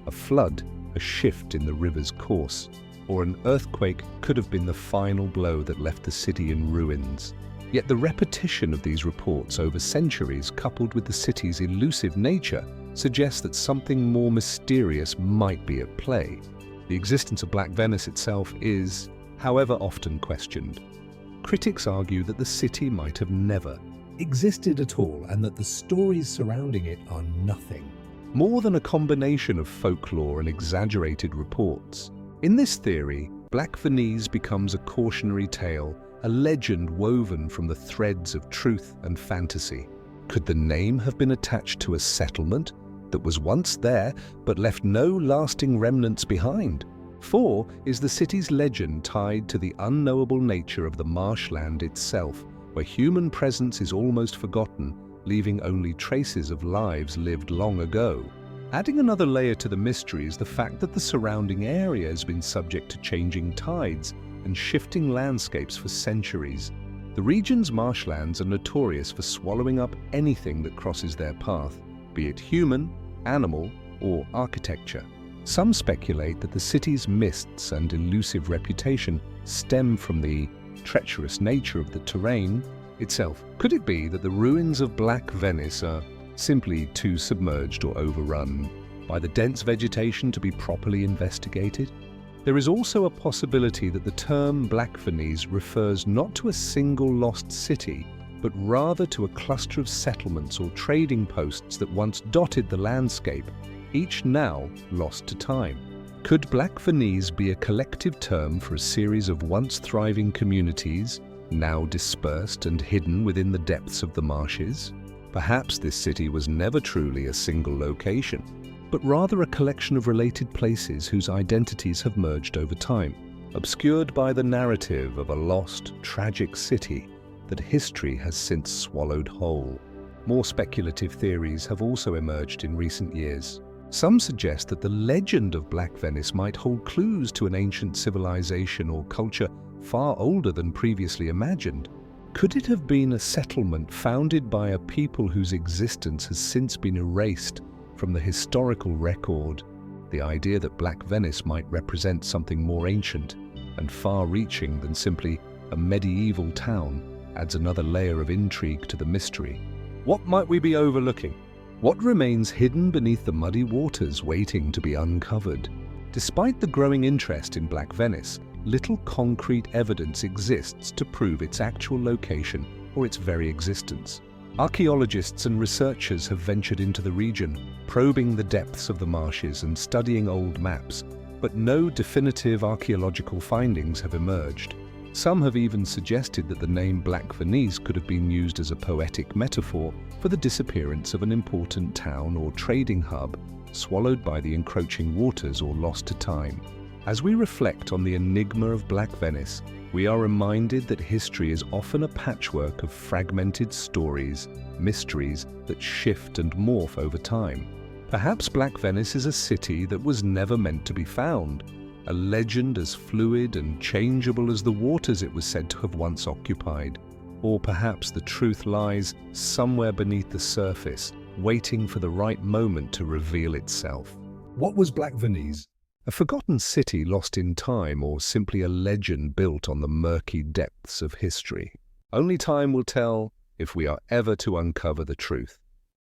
A flood, a shift in the river's course, or an earthquake could have been the final blow that left the city in ruins. Yet the repetition of these reports over centuries, coupled with the city's elusive nature, suggests that something more mysterious might be at play. The existence of Black Venice itself is, however, often questioned. Critics argue that the city might have never existed at all, and that the stories surrounding it are nothing more than a combination of folklore and exaggerated reports. In this theory, Black Venice becomes a cautionary tale, a legend woven from the threads of truth and fantasy. Could the name have been attached to a settlement that was once there but left no lasting remnants behind? Or is the city's legend tied to the unknowable nature of the marshland itself, where human presence is almost forgotten, leaving only traces of lives lived long ago? Adding another layer to the mystery is the fact that the surrounding area has been subject to changing tides and shifting landscapes for centuries. The region's marshlands are notorious for swallowing up anything that crosses their path, be it human, animal, or architecture. Some speculate that the city's mists and elusive reputation stem from the treacherous nature of the terrain itself. Could it be that the ruins of Black Venice are simply too submerged or overrun by the dense vegetation to be properly investigated? There is also a possibility that the term Black Venice refers not to a single lost city, but rather to a cluster of settlements or trading posts that once dotted the landscape, each now lost to time. Could Black Venice be a collective term for a series of once thriving communities, now dispersed and hidden within the depths of the marshes? Perhaps this city was never truly a single location, but rather a collection of related places whose identities have merged over time, obscured by the narrative of a lost, tragic city that history has since swallowed whole. More speculative theories have also emerged in recent years. Some suggest that the legend of Black Venice might hold clues to an ancient civilization or culture far older than previously imagined. Could it have been a settlement founded by a people whose existence has since been erased from the historical record? The idea that Black Venice might represent something more ancient and far-reaching than simply a medieval town adds another layer of intrigue to the mystery. What might we be overlooking? What remains hidden beneath the muddy waters waiting to be uncovered? Despite the growing interest in Black Venice, little concrete evidence exists to prove its actual location or its very existence. Archaeologists and researchers have ventured into the region, probing the depths of the marshes and studying old maps, but no definitive archaeological findings have emerged. Some have even suggested that the name Black Venice could have been used as a poetic metaphor for the disappearance of an important town or trading hub, swallowed by the encroaching waters or lost to time. As we reflect on the enigma of Black Venice, we are reminded that history is often a patchwork of fragmented stories, mysteries that shift and morph over time. Perhaps Black Venice is a city that was never meant to be found, a legend as fluid and changeable as the waters it was said to have once occupied. Or perhaps the truth lies somewhere beneath the surface, waiting for the right moment to reveal itself. What was Black Venice? A forgotten city lost in time, or simply a legend built on the murky depths of history? Only time will tell if we are ever to uncover the truth.